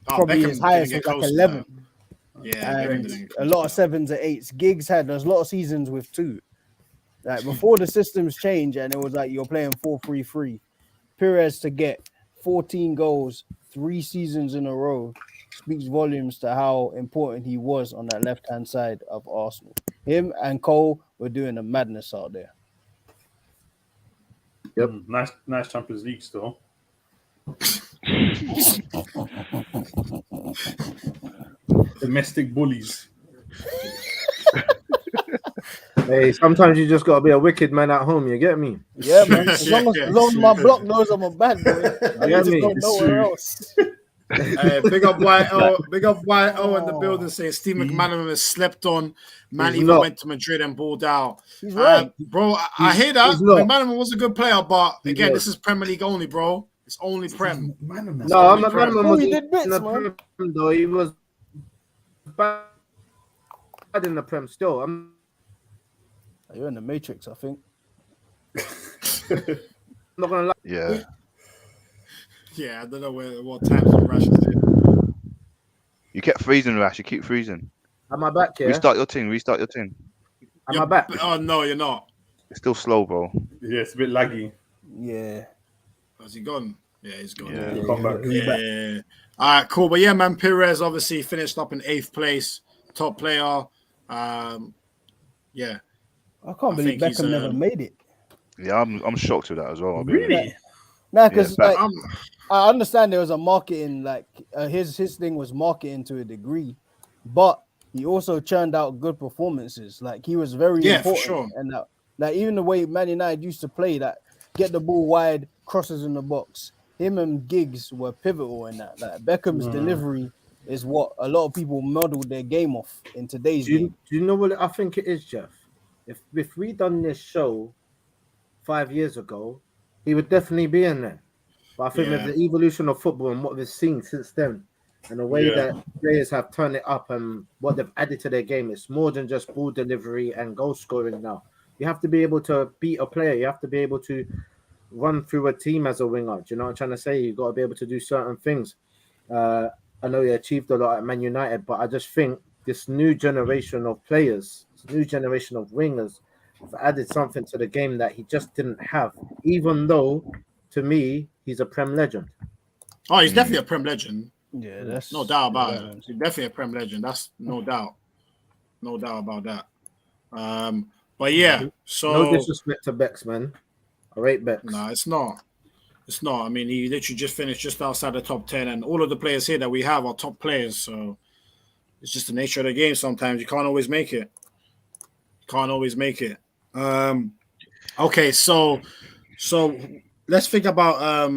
probably
Beckham
his highest
didn't
was
get
like
close to
11.
that. Yeah, Beckham
And
didn't get
a
close
lot
to
of 7s and 8s. Giggs had a lot of seasons with 2. Like before the systems changed and it was like you're playing 4-3-3. Perez to get 14 goals, 3 seasons in a row speaks volumes to how important he was on that left-hand side of Arsenal. Him and Cole were doing a madness out there.
Yep.
Nice Champions League still. Domestic bullies.
Hey, sometimes you just gotta be a wicked man at home. You get me?
Yeah, man. As long as my block knows I'm a bad boy, I
Yeah,
just
me.
don't know where else.
Hey, big up YO in the building saying Steve McManaman has slept on. Man
He's
even
not.
went to Madrid and balled out.
He's right.
Bro, I hear that.
he's not.
McManaman was a good player, but
He
again,
was.
this is Premier League only, bro. It's only Prem.
No,
only
my
Prem.
man
Oh,
was
he did
in
bits,
the
man.
Prem, though. He was bad in the Prem still. I'm
You're in the Matrix, I think.
not gonna lie.
Yeah.
Yeah, I don't know what times of Rash is in.
You kept freezing, Rash. You keep freezing.
Am I back here?
Restart your team.
Am I back?
Oh, no, you're not.
It's still slow, bro.
Yeah, it's a bit laggy.
Yeah.
Has he gone? Yeah, he's gone.
Yeah.
Come back.
Yeah. All right, cool. But yeah, man, Perez obviously finished up in 8th place, top player. Yeah.
I can't believe
think he's,
Beckham never made it.
Yeah, I'm shocked with that as well. I'll be honest.
Really?
Nah, because
Yeah,
like, I understand there was a marketing, like his thing was marketing to a degree, but he also churned out good performances. Like he was very
Yeah, for
important.
sure.
And that, like even the way Man United used to play, that get the ball wide, crosses in the box. Him and Giggs were pivotal in that. Like Beckham's delivery is what a lot of people modeled their game off in today's game.
Do you know what I think it is, Jeff? If we done this show 5 years ago, he would definitely be in there. But I think with the evolution of football and what we've seen since then, and the way that players have turned it up and what they've added to their game, it's more than just ball delivery and goal scoring now. You have to be able to beat a player. You have to be able to run through a team as a winger. Do you know what I'm trying to say? You've got to be able to do certain things. I know he achieved a lot at Man United, but I just think this new generation of players, this new generation of wingers, have added something to the game that he just didn't have, even though, to me, he's a Prem legend.
Oh, he's definitely a Prem legend.
Yeah, that's
No doubt about it. He's definitely a Prem legend. That's no doubt. No doubt about that. But yeah, so
No disrespect to Bex, man. I rate Bex.
no, it's not. It's not. I mean, he literally just finished just outside the top 10, and all of the players here that we have are top players. So it's just the nature of the game. Sometimes you can't always make it. Okay, so let's think about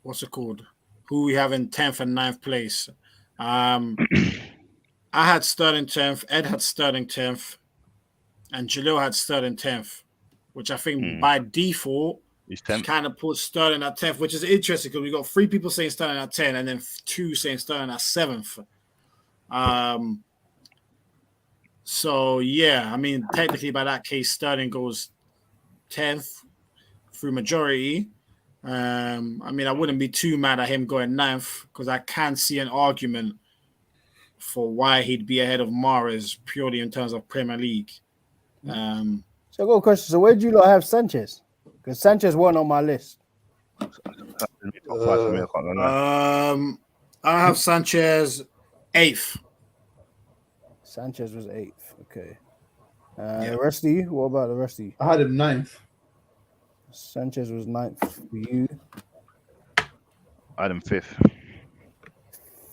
what's it called? Who we have in 10th and 9th place. I had Sterling 10th, Ed had Sterling 10th, and Jalil had Sterling 10th, which I think by default
He's 10th.
kind of puts Sterling at 10th, which is interesting because we got 3 people saying Sterling at 10 and then 2 saying Sterling at 7th. So yeah, I mean, technically by that case, Sterling goes 10th through majority. I mean, I wouldn't be too mad at him going 9th because I can see an argument for why he'd be ahead of Mahrez purely in terms of Premier League.
So I got a question. So where do you lot have Sanchez? Because Sanchez wasn't on my list.
Top 5 for me, I can't lie.
I have Sanchez 8th.
Sanchez was 8th. Okay. The rest of you? What about the rest of you?
I had him 9th.
Sanchez was 9th for you.
I had him 5th.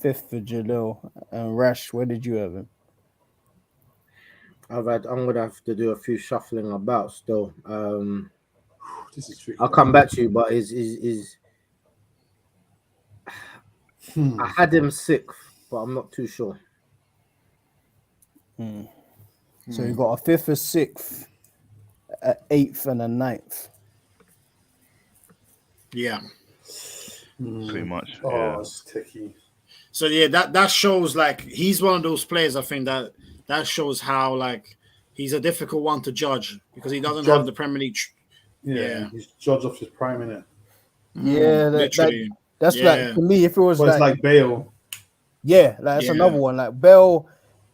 5th for Jalil. And Rash, where did you have him?
I'm gonna have to do a few shuffling about still.
This is tricky.
I'll come back to you, but is I had him 6th, but I'm not too sure.
So you got a 5th, a 6th, a 8th, and a 9th.
Yeah.
Pretty much.
Oh,
Yeah.
it's tricky.
So yeah, that shows like he's one of those players. I think that shows how like he's a difficult one to judge because he doesn't have the Premier League.
Yeah, he's judged off his prime, innit?
Yeah,
literally.
That's like, to me, if it was
But it's like Bale.
yeah, like that's another one. Like Bale,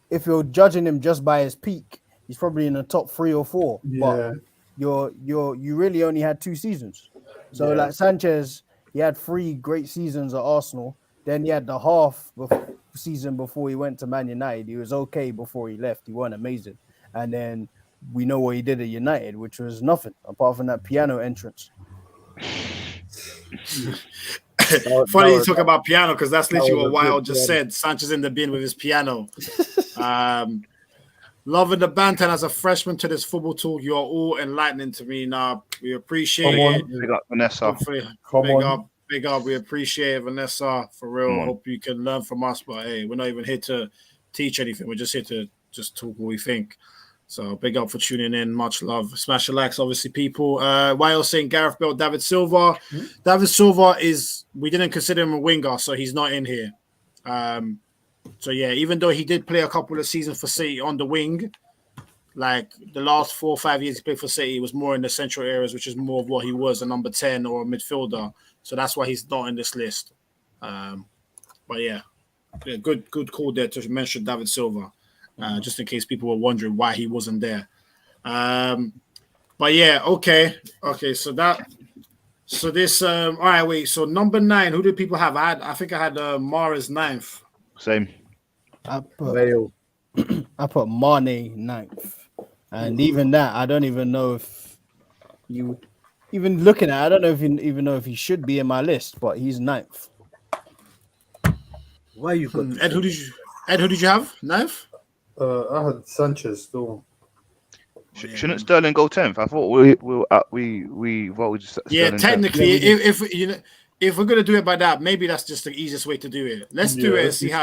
if you're judging him just by his peak, he's probably in the top 3 or 4.
Yeah.
But you really only had 2 seasons. So like Sanchez, he had 3 great seasons at Arsenal. Then he had the half season before he went to Man United. He was okay before he left. He wasn't amazing. And then we know what he did at United, which was nothing apart from that piano entrance.
Funny you talk about piano because that's literally what Wild just said. Sanchez in the bin with his piano. Loving the banter as a freshman to this football talk. You are all enlightening to me now. We appreciate it.
Big up Vanessa.
Big up. We appreciate it, Vanessa. For real. Hope you can learn from us. But hey, we're not even here to teach anything. We're just here to just talk what we think. So big up for tuning in. Much love. Smash the likes, obviously, people. Wild saying Gareth Bale, David Silva. David Silva we didn't consider him a winger, so he's not in here. So yeah, even though he did play a couple of seasons for City on the wing, like the last 4 or 5 years he played for City, he was more in the central areas, which is more of what he was, a number 10 or a midfielder. So that's why he's not in this list. But yeah, good call there to mention David Silva, just in case people were wondering why he wasn't there. But yeah, okay. So this, all right, wait. So number 9, who did people have? I think I had Mahrez 9th.
Same.
I put Mane 9th. And even that, I don't even know if you even looking at it, I don't know if you even know if he should be in my list, but he's 9th.
Why you got
Ed? Who did you have? 9th?
I had Sanchez still.
Shouldn't Sterling go 10th? I thought we voted Sterling
technically,
10th.
if we're gonna do it by that, maybe that's just the easiest way to do it. Let's do it and see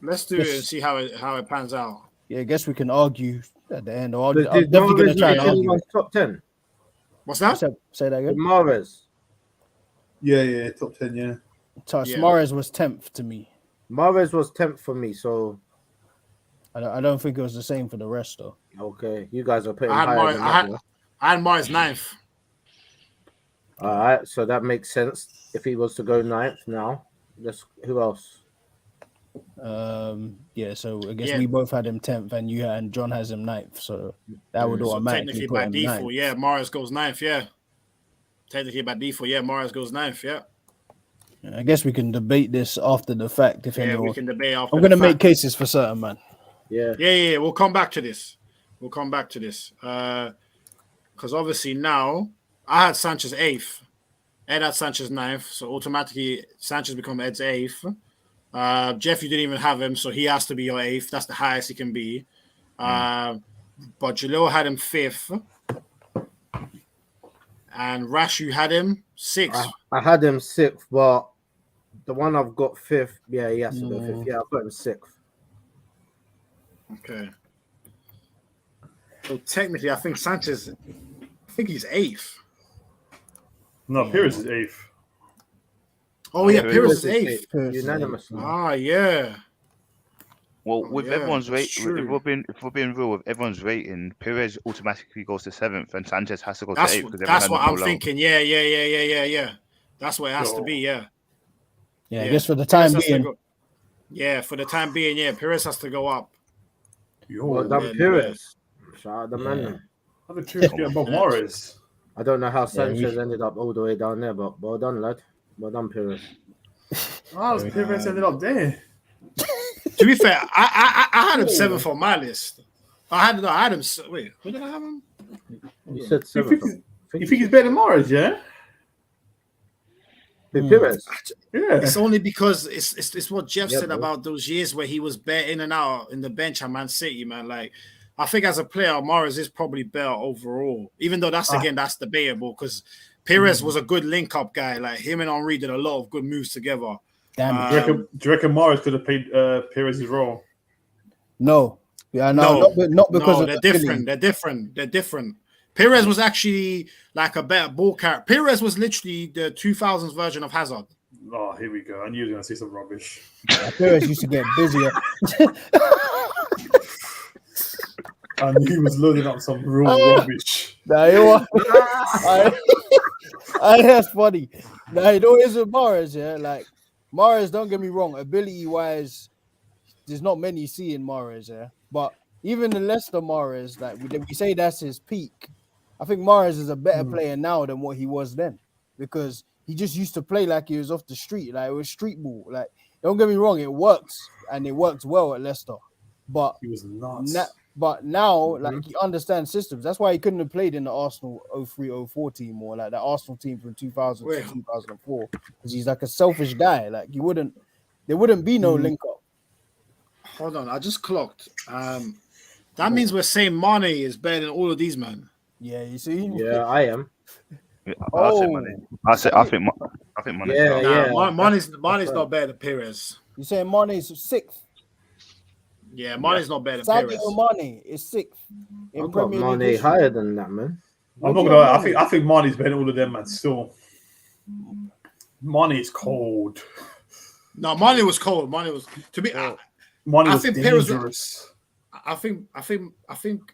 let's do it and see how it pans out.
Yeah, I guess we can argue at the end. I'm
Did
definitely gonna try and
Mahrez
argue.
make top 10?
What's that?
Say that again.
Mahrez.
Yeah, top 10, yeah.
Mahrez was 10th to me.
Mahrez was 10th for me, so
I don't think it was the same for the rest though.
okay. You guys are putting
I had Mahrez 9th.
All right, so that makes sense. If he was to go 9th now, who else?
Yeah, so I guess we both had him 10th, and John has him 9th, so that would automatically
technically
put
by
him
default,
9th.
yeah, Mahrez goes 9th, yeah. Technically by default, yeah, Mahrez goes 9th, yeah.
I guess we can debate this after the fact. If anyone,
we can debate after.
I'm going to make cases for certain, man.
Yeah.
We'll come back to this. Because obviously now I had Sanchez 8th. Ed had Sanchez 9th, so automatically Sanchez become Ed's 8th. Jeff, you didn't even have him, so he has to be your 8th. That's the highest he can be. But Jalil had him 5th. And Rash, you had him 6th.
I had him 6th, but the one I've got 5th, he has to go 5th. Yeah, I've got him 6th.
Okay. So technically, I think Sanchez, he's 8th.
No, Pires is 8th.
Oh, yeah, Pires is 8th.
Unanimously.
Yeah.
Well, with everyone's rate,
true.
if we're being real with everyone's rating, Pires automatically goes to 7th, and Sanchez has to go to
That's
8th.
That's what I'm thinking. Yeah. That's what it has to be. Yeah.
Yeah, I guess for the time being.
For the time being, Pires has to go up.
Well done, Pires. Shout out the man.
How did Pires get above Mahrez?
I don't know how Sanchez ended up all the way down there, but well done, lad. Well done, Pires.
How's Pires ended up there?
To be fair, I had him 7th on my list. I had him. Wait, who did I have him?
You said
You
7th.
think he's better than Mahrez, yeah?
Pires.
Yeah.
It's only because it's what Jeff
Yeah,
said
bro.
about those years where he was bare in and out in the bench at Man City, man. Like, I think as a player, Mahrez is probably better overall. Even though that's debatable because Pires was a good link-up guy. Like him and Henry did a lot of good moves together.
Damn.
Do you reckon Mahrez could have played Pires' role?
No. Yeah, no, not because of
they're
the
different.
ability.
They're different. Pires was actually like a better ball carrier. Pires was literally the 2000s version of Hazard.
Oh, here we go. I knew you were going to say some rubbish.
Pires used to get busier.
I knew he was loading up some real rubbish.
Nah, you know what? That's funny. Nah, you know what it is with Mahrez, yeah? Like, Mahrez, don't get me wrong, ability-wise, there's not many you see in Mahrez, yeah? But even the Leicester Mahrez, like, we say that's his peak. I think Mahrez is a better player now than what he was then because he just used to play like he was off the street. Like, it was street ball. Like, don't get me wrong, it works, and it works well at Leicester. But
He was nuts.
But now, like, he understands systems. That's why he couldn't have played in the Arsenal 03-04 team or like the Arsenal team from 2000 to 2004 because he's like a selfish guy. Like, there wouldn't be no link up.
Hold on, I just clocked. That means we're saying Mane is better than all of these, man.
Yeah, you see?
Yeah, I am.
I say Mane. I think Mane.
Yeah.
Mane's not better than Pires.
You saying Mane's sixth?
Yeah, Mane's not better than
Sadio
Pires.
Mane is sixth in
I've got
Premier
Mane
League history.
higher than that, man.
I'm not gonna lie. I think Mane's better than all of them, man. Still, Mane is cold.
No, Mane was cold. Mane was to be.
Mane was
think Pires-
dangerous.
I think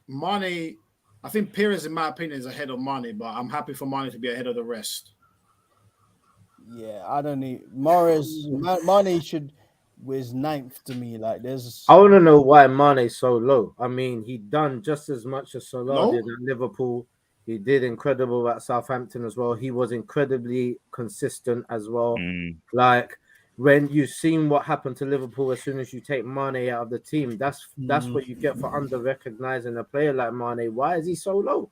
Mane. I think Pires, in my opinion, is ahead of Mane, but I'm happy for Mane to be ahead of the rest.
Yeah, I don't need Mahrez. Mane should was ninth to me. Like, there's.
I want to know why Mane's so low. I mean, he done just as much as Salah did at Liverpool. He did incredible at Southampton as well. He was incredibly consistent as well. Like, when you've seen what happened to Liverpool, as soon as you take Mane out of the team, that's what you get for under-recognizing a player like Mane. Why is he so low?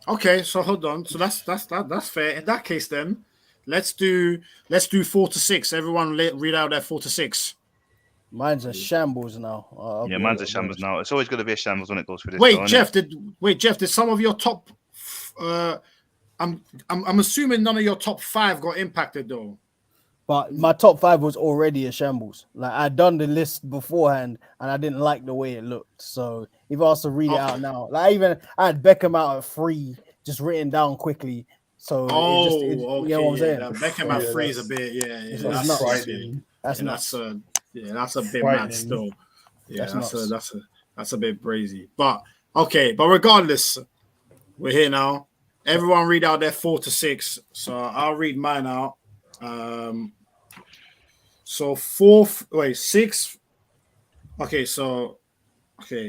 Okay, so hold on. So that's fair. In that case, then let's do 4 to 6. Everyone read out their 4 to 6.
Mine's a shambles now.
Mine's a shambles now. It's always going to be a shambles when it goes for this.
Wait, Jeff, did some of your top? I'm assuming none of your top 5 got impacted though.
But my top 5 was already a shambles. Like, I'd done the list beforehand, and I didn't like the way it looked. So if I was to read it out now, like I had Beckham out at 3, just written down quickly. So
okay,
you know what I'm saying?
Beckham at 3 is a bit,
That's
frightening.
That's a bit mad still. Yeah, that's a bit crazy. But okay, but regardless, we're here now. Everyone read out their 4 to 6. So I'll read mine out. So 6. Okay,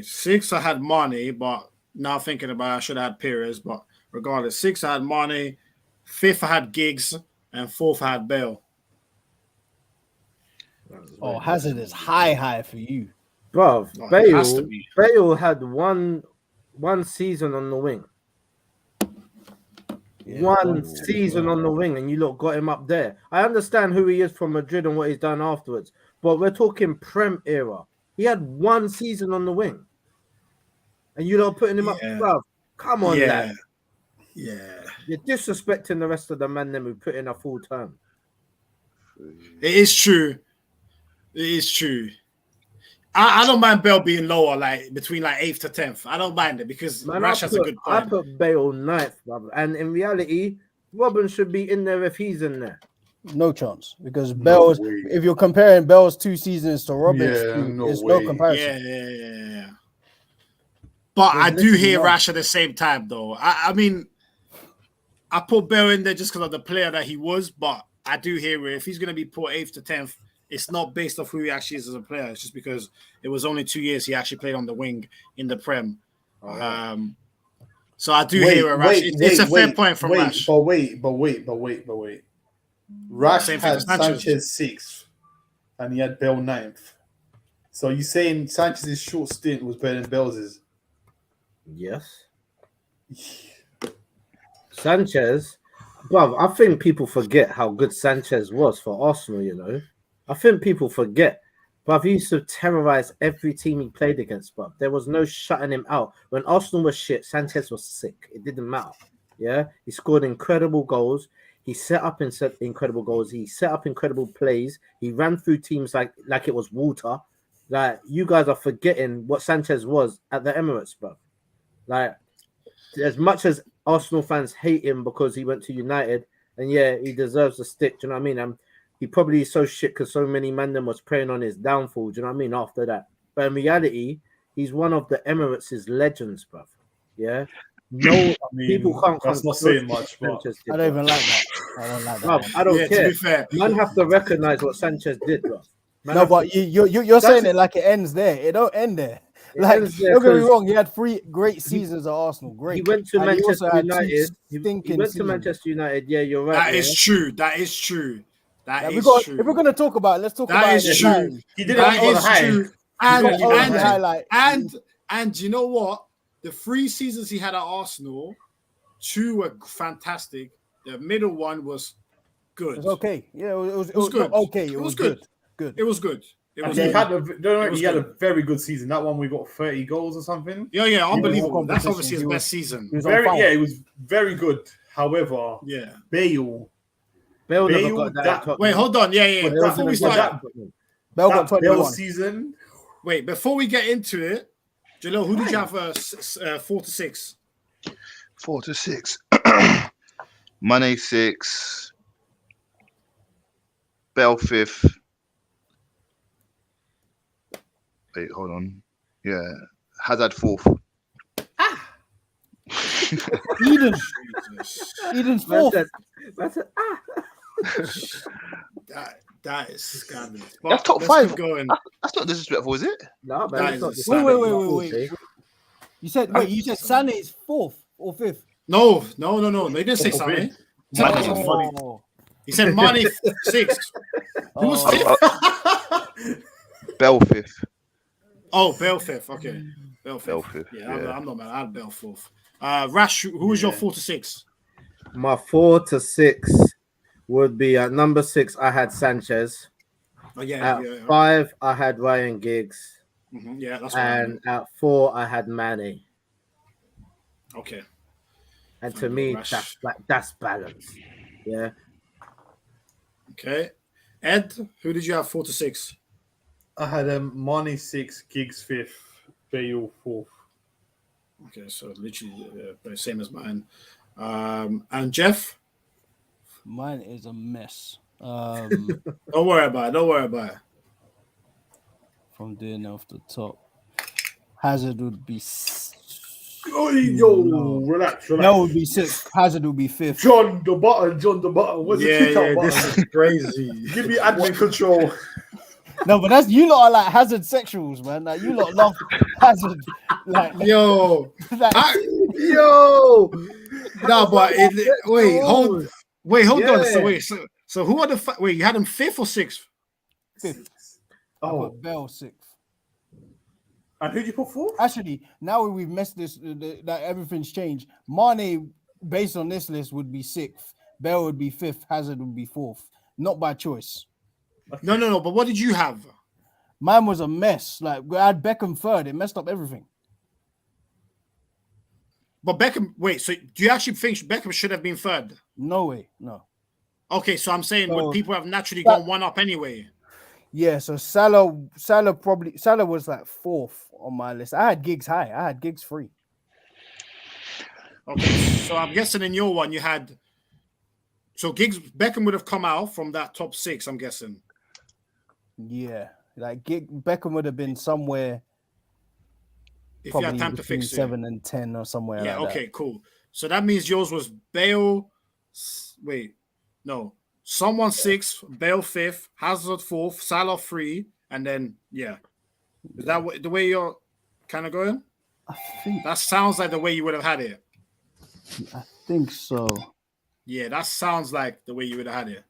6 I had Mane, but now thinking about it, I should have had Pires, but regardless, 6 I had Mane, 5th I had Giggs, and 4th I had Bale.
Oh, Hazard is high for you.
Bro,
it has to be.
Bale had one season on the wing. One season on the wing, and you lot got him up there. I understand who he is from Madrid and what he's done afterwards, but we're talking Prem era. He had one season on the wing, and you lot putting him up, bro. Come on, lad.
Yeah.
You're disrespecting the rest of the men who put in a full term.
It is true. I don't mind Bale being lower, like between like 8th to 10th. I don't mind it because Rash has a good point.
I put Bale 9th, brother. And in reality, Robin should be in there if he's in there.
No chance, because Bell's. If you're comparing Bell's 2 seasons to Robin's, there's no comparison.
Yeah. But I do hear Rash at the same time, though. I mean, I put Bell in there just because of the player that he was, but I do hear it. If he's going to be put 8th to 10th, it's not based off who he actually is as a player. It's just because it was only 2 years he actually played on the wing in the Prem. So I do hear it, Rash. It's a fair point from Rash.
But wait. Rash had Sanchez 6th, and he had Bell 9th. So you saying Sanchez's short stint was better than Bell's?
Yes. Sanchez, Bruv, I think people forget how good Sanchez was for Arsenal, you know. I think people forget. Bruv, he used to terrorize every team he played against, bruv. There was no shutting him out. When Arsenal was shit, Sanchez was sick. It didn't matter. Yeah, he scored incredible goals. He set up incredible goals. He set up incredible plays. He ran through teams like it was water. Like, you guys are forgetting what Sanchez was at the Emirates, bruv. Like, as much as Arsenal fans hate him because he went to United, and yeah, he deserves a stick. Do you know what I mean? He probably is so shit because so many mandem was preying on his downfall. Do you know what I mean? After that, but in reality, he's one of the Emirates' legends, bruv. Yeah, no, people can't.
That's not saying much, but
I don't even like that. I don't like that.
Bruv, I don't care.
To be fair,
Man have to recognize what Sanchez did, bruv.
No, but you're saying it like it ends there. It don't end there. Like, don't get me wrong, he had 3 great seasons at Arsenal. Great.
He went to
And
Manchester United. He
went
to Manchester United. Yeah, you're right.
that is true. That is true. That is true.
If we're gonna talk about it, let's talk about
That is true.
he did it
That
on the
is
high.
true. And you know what? The 3 seasons he had at Arsenal, 2 were fantastic. The middle one was good.
It was okay. Yeah, it was
good.
Not okay. It was good. Good.
It was good. It was
And he
good.
had a very good season. That one we got 30 goals or something.
Yeah, unbelievable. That's
competition.
obviously his best season.
He was on fire.
It was very good. However,
Yeah.
Bale never got that.
Wait, hold on. Yeah.
Bale
Before we
never got
start,
that.
Bell got
Bale
21.
season.
wait, before we get into it, Jalil, who did you have 4 to 6?
4 to 6. Mane 6. Bell 5th. Wait, hold on. Yeah, Hazard 4th.
Eden's 4th.
That is scandalous.
That's top
let's
5.
keep going.
That's not disrespectful, is it?
No,
That
man,
is
it's
the
not
Wait. You said Sané is 4th or 5th.
No. They didn't say something.
Oh.
He said Mane 6th. Who was 5th?
Bell 5th.
Oh, Bale 5th. Okay. Bale 5th.
Bell 5th.
Yeah, I'm not mad. I had Bale 4th. Rash, who was your 4 to 6?
My 4 to 6 would be at number 6. I had Sanchez.
Oh, yeah.
At 5, I had Ryan Giggs,
Yeah, that's
and at 4, I had Manny.
Okay.
And to me,
Rash.
that's balance. Yeah.
Okay. Ed, who did you have 4 to 6?
I had Mane 6, Giggs 5th, Bale 4th.
Okay, so literally the same as mine. And Jeff?
Mine is a mess.
Don't worry about it.
From doing off the top, Hazard would be.
Relax.
That would be 6th. Hazard would be 5th.
John the button. What's the kick out button?
This is crazy.
Give me admin control.
No, but that's you lot are like Hazard sexuals, man. Like you lot love Hazard. Like
Yo.
like,
Yo!
No, but wait, hold on.
Yeah.
So who are the wait? You had him 5th or 6th?
5th.
Oh,
Bell 6th.
and who'd you put 4th?
Actually, now we've messed this, that everything's changed. Mane, based on this list, would be 6th. Bell would be 5th. Hazard would be 4th. Not by choice.
No. But what did you have?
Mine was a mess. Like I had Beckham 3rd. It messed up everything.
But Beckham. Wait. So do you actually think Beckham should have been 3rd?
No way. No.
Okay, so I'm saying
So-
would people have naturally gone 1 up anyway?
Yeah. So Salah was like 4th on my list. I had Giggs high. I had Giggs 3.
Okay, so I'm guessing in your one you had. So Beckham would have come out from that top 6. I'm guessing.
Yeah. Like Beckham would have been somewhere.
If you had time to
between
fix it.
7 and 10 or somewhere.
Yeah.
like
Okay. Cool. So that means yours was Bale. Wait. No. Someone 6th, Bale 5th, Hazard 4th, Salah 3, and then yeah. Is that the way you're kind of going?
I think.
That sounds like the way you would have had it.
I think so.
Yeah, that sounds like the way you would have had it.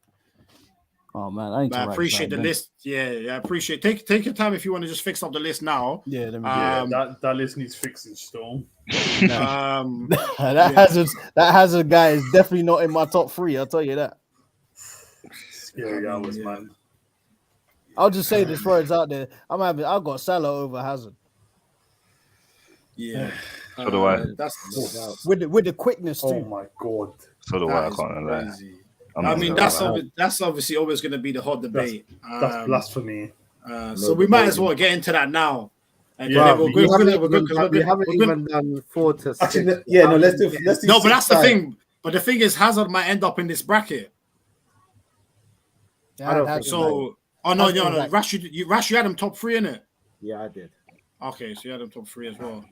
Oh man, I need to
I
write
appreciate the
that
list. Yeah, I appreciate. Take your time if you want to just fix up the list now.
Yeah, let me
that list needs fixing, Storm.
that Hazard guy is definitely not in my top 3. I'll tell you that.
Scary hours, man.
I'll just say this before it's out there. I've got Salah over Hazard.
Yeah.
So do I.
That's
with the quickness too.
Oh my god.
So do I. I
that
can't
is
lie.
crazy. I mean, that's obviously always going to be the hot debate.
That's blasphemy.
So we might as well get into that now. And
we haven't even done 4 to 6.
Actually, yeah, no, let's do.
No, but that's the thing. But the thing is, Hazard might end up in this bracket.
Yeah,
I don't think
So, no. Rash, you had him top 3 in it.
Yeah, I did.
Okay, so you had him top 3 as well.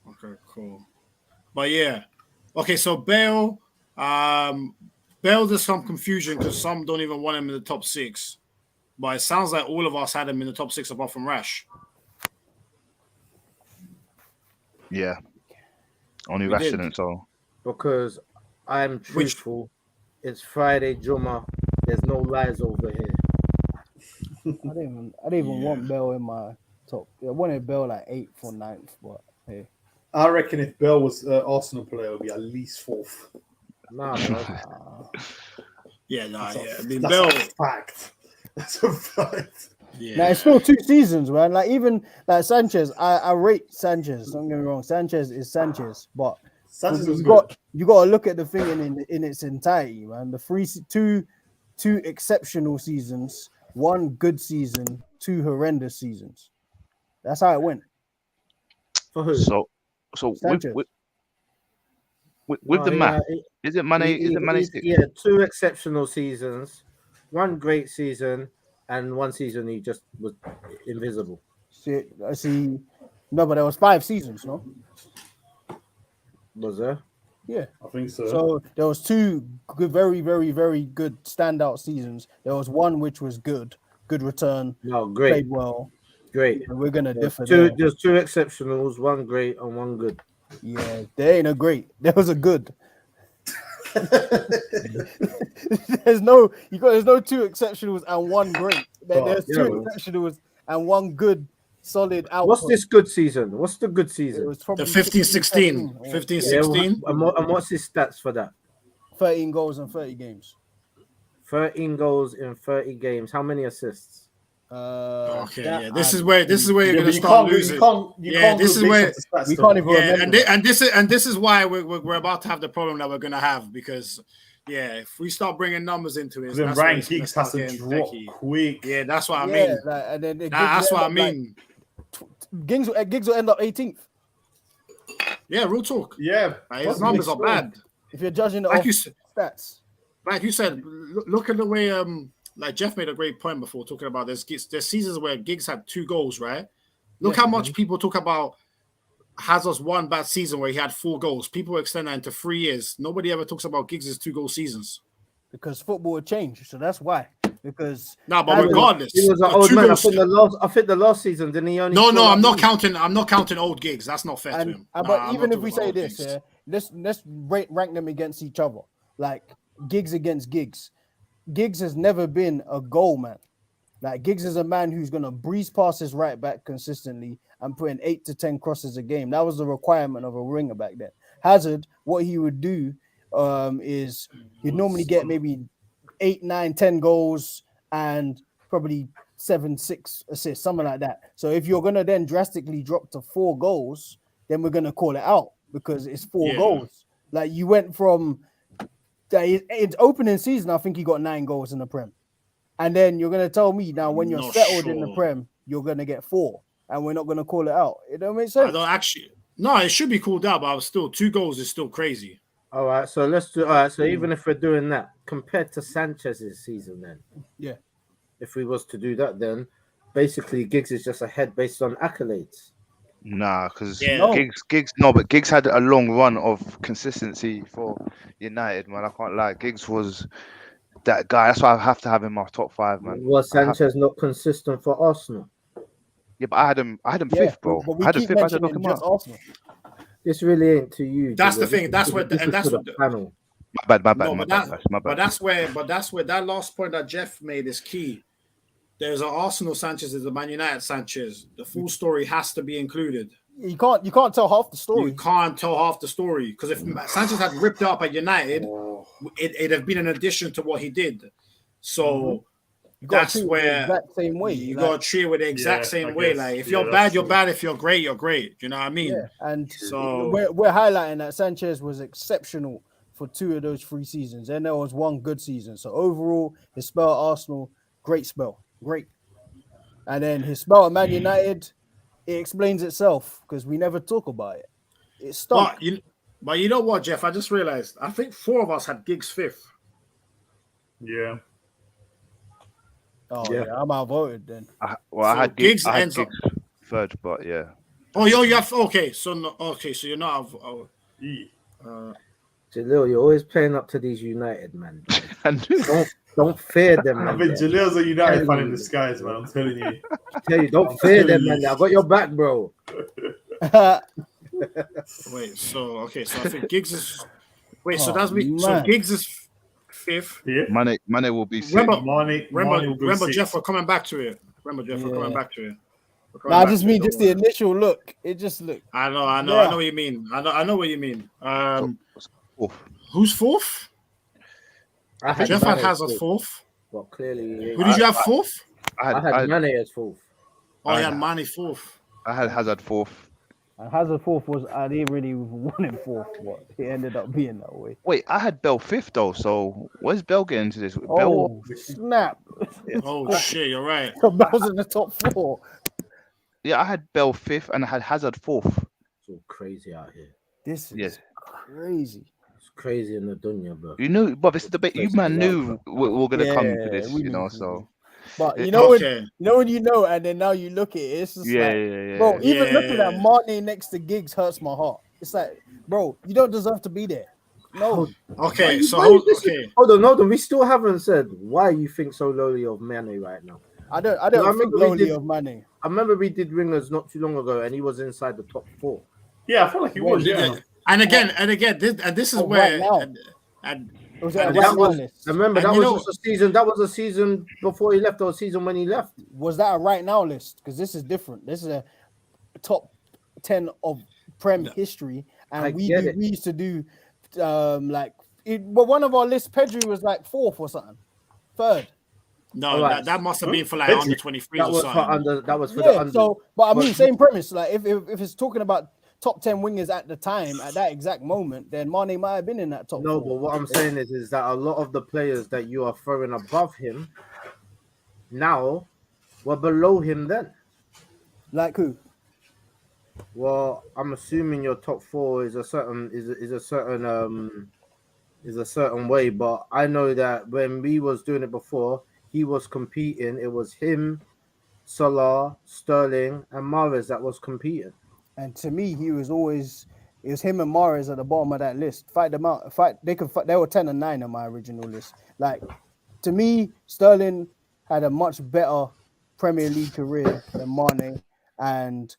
Okay, cool. But yeah, okay. So Bale, there's some confusion because some don't even want him in the top 6. But it sounds like all of us had him in the top 6 apart from Rash.
Yeah. Only Rash didn't, so.
Because I'm truthful. It's Friday, Juma. There's no lies over here.
I didn't even want Bell in my top. I wanted Bell like 8th or 9th, but hey.
I reckon if Bell was Arsenal player, it would be at least 4th.
Nah.
Yeah. I mean,
that's
Bell.
A fact. That's a fact.
Yeah.
Now it's still 2 seasons, man. Like even like Sanchez, I rate Sanchez. Don't get me wrong, Sanchez is Sanchez, but
Sanchez was
you got to look at the thing in its entirety, man. The two exceptional seasons, 1 good season, 2 horrendous seasons. That's how it went.
For who?
So with the math, is it Mane? Is it Mane?
Yeah, 2 exceptional seasons, 1 great season, and 1 season he just was invisible.
See. No, but there was 5 seasons, no?
Was there?
Yeah,
I think so.
So there was 2 good, very, very, very good standout seasons. There was 1 which was good return.
No, great,
played well.
Great.
And we're gonna differ.
There's 2 exceptionals, 1 great and 1 good.
Yeah, there ain't a great. There was a good. There's no 2 exceptionals and 1 great. There's 2 exceptionals and 1 good, solid output.
What's this good season? What's the good season?
It was probably
the 15-16. 15-16.
And what's his stats for that?
13 goals in 30 games.
13 goals in 30 games. How many assists?
This is where you're gonna start losing. This is where
we can't even remember.
And this is why we're about to have the problem that we're gonna have because if we start bringing numbers into it,
then Ryan Giggs has to drop quick.
Yeah, that's what I mean. That's what I mean.
Giggs will end up 18th.
Yeah, real talk.
Yeah,
his numbers are bad.
If you're judging the stats,
like you said, look at the way like Jeff made a great point before talking about there's seasons where Giggs had 2 goals, right? Look how much people talk about Hazard's 1 bad season where he had 4 goals. People extend that into 3 years. Nobody ever talks about Giggs' 2-goal seasons.
Because football would change, so that's why. Because
but regardless,
he was an old man. I think the last season, didn't he only?
No, I'm not counting old Giggs. That's not fair to him.
But even if we say this, let's rank them against each other. Like Giggs against Giggs. Giggs has never been a goal man. Like Giggs is a man who's gonna breeze past his right back consistently and put in 8 to 10 crosses a game. That was the requirement of a winger back then. Hazard, what he would do is he'd normally get maybe 8, 9, 10 goals and probably 7, 6 assists, something like that. So if you're gonna then drastically drop to 4 goals, then we're gonna call it out because it's 4 goals. Like you went from it's opening season, I think he got 9 goals in the Prem. And then you're going to tell me now when you're settled in the Prem, you're going to get 4. And we're not going to call it out. It don't make sense.
I don't actually. No, it should be called out, but still 2 goals is still crazy.
All right, so let's do. All right, so even if we're doing that, compared to Sanchez's season, then if we was to do that, then basically Giggs is just ahead based on accolades.
Nah, because Giggs had a long run of consistency for United, man. I can't lie. Giggs was that guy. That's why I have to have him in my top 5, man.
Was Sanchez not consistent for Arsenal?
Yeah, but I had him 5th, bro.
I had him 5th. I had to look him up. Arsenal.
This really ain't to you.
That's the thing. That's what the panel.
My bad.
No,
My
but
bad.
that's where that last point that Jeff made is key. There's an Arsenal Sanchez, there's a Man United Sanchez. The full story has to be included.
You can't tell half the story.
You can't tell half the story because if Sanchez had ripped it up at United, it'd have been an addition to what he did. So that's where
the exact same way.
You got to treat it with the exact same way. Like if you're bad, you're bad. If you're great, you're great. You know what I mean?
Yeah. And
so
we're highlighting that Sanchez was exceptional for 2 of those 3 seasons, and there was 1 good season. So overall, his spell at Arsenal, great spell, great. And then his spell at Man United, it explains itself because we never talk about it. It stunk.
But you know what, Jeff? I just realized. I think 4 of us had Giggs 5th.
Yeah.
Oh yeah, I'm outvoted then.
I had Giggs ends up 3rd, but yeah.
Oh, you have okay. So you're not.
Jalil, you're always playing up to these United, man. Don't fear them, man.
I mean, Jalil's a United fan in disguise, man. I'm telling you.
Don't fear them, man. I got your back, bro.
Wait, so I think Giggs is. Wait, so that's me. So Giggs is 5th.
Yeah. Mane will be 6th.
Remember, Jeff, we're coming back to it. We're coming back to it.
I just mean just the initial look. It just looked.
I know what you mean. I know what you mean. Who's 4th? Jeff had Hazard 4th.
Well, clearly.
Who did you have 4th?
I had Mane as 4th.
Oh, you had Mane 4th.
I had Hazard 4th.
And Hazard 4th was I didn't really want him 4th, but it ended up being that way.
Wait, I had Bell 5th though. So where's Bell getting into this?
Oh, snap!
Oh shit, you're right.
Bell's in the top 4.
Yeah, I had Bell 5th and I had Hazard 4th.
It's all crazy out here.
This is crazy.
It's crazy in the dunya, bro.
You knew, but this debate. You man knew we're gonna come to this, you know. So,
but you know when you know, and then now you look at it, it's just bro. Even looking at Mane next to Giggs hurts my heart. It's like, bro, you don't deserve to be there. No.
Okay,
hold on. We still haven't said why you think so lowly of Mane right now.
I don't think lowly of Mane.
I remember we did ringers not too long ago, and he was inside the top 4.
Yeah, I feel like he was. Yeah.
And again, this is where.
Remember that was just a season. That was a season before he left, or a season when he left.
Was that a right now list? Because this is different. This is a top 10 of Prem history, and we used to do one of our lists. Pedri was like 4th or something, 3rd.
No, right. that must have been for like under 23 or something.
That was for the under.
So, but I mean, same premise. Like if it's talking about top 10 wingers at the time, at that exact moment, then Mane might have been in that top 4.
But what I'm saying is that a lot of the players that you are throwing above him now were below him then.
Like who?
Well, I'm assuming your top 4 is a certain way, but I know that when we was doing it before, he was competing. It was him, Salah, Sterling, and Mahrez that was competing.
And to me, it was him and Mahrez at the bottom of that list. Fight them out. They were 10 and 9 on my original list. Like, to me, Sterling had a much better Premier League career than Mane. And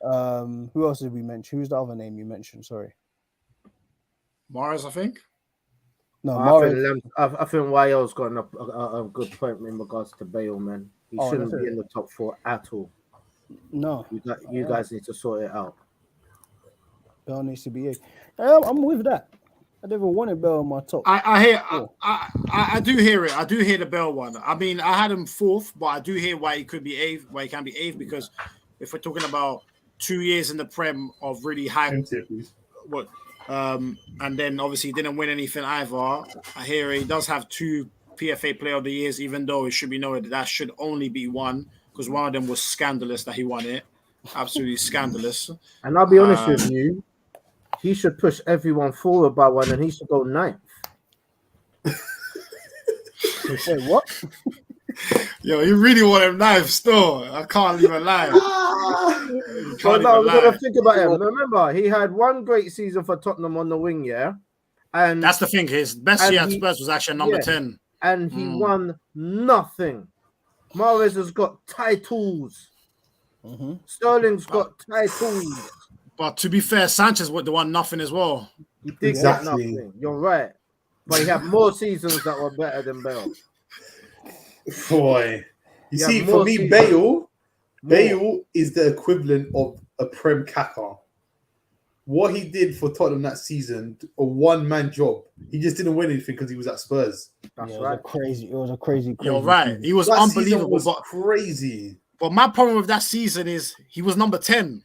who else did we mention? Who's the other name you mentioned? Sorry.
Mahrez, I think.
No,
I think YL's got a good point in regards to Bale, man. He shouldn't be in the top 4 at all.
No.
You guys need to sort it out.
Bale needs to be I'm with that. I never wanted Bale in my top.
I do hear it. I do hear the Bale one. I mean, I had him 4th, but I do hear why he could be 8th, why he can be 8th, because if we're talking about 2 years in the Prem of really high and then obviously he didn't win anything either. I hear he does have 2 PFA Player of the Years, even though it should be noted that should only be 1, because one of them was scandalous that he won it. Absolutely scandalous.
And I'll be honest with you, he should push everyone forward by 1, and he should go 9th.
Wait, what?
Yo, you really want him live still. I can't leave him live.
I'm gonna think about him. Remember, he had 1 great season for Tottenham on the wing, yeah? And
that's the thing, his best year at Spurs was actually number 10.
And he won nothing. Mahrez has got titles.
Mm-hmm.
Sterling's got titles.
But to be fair, Sanchez would the one nothing as well.
He did get nothing. You're right. but he had more seasons that were better than Bale.
Boy, you
Yeah,
see,
more
for me,
seasons.
Bale is the equivalent of a Prem Kaka. What he did for Tottenham that season, a one-man job. He just didn't win anything because he was at Spurs.
That's
Yeah,
right.
It was a crazy.
You're right.
season.
He was
That season
unbelievable.
was
But
crazy.
my problem with that season is he was number 10.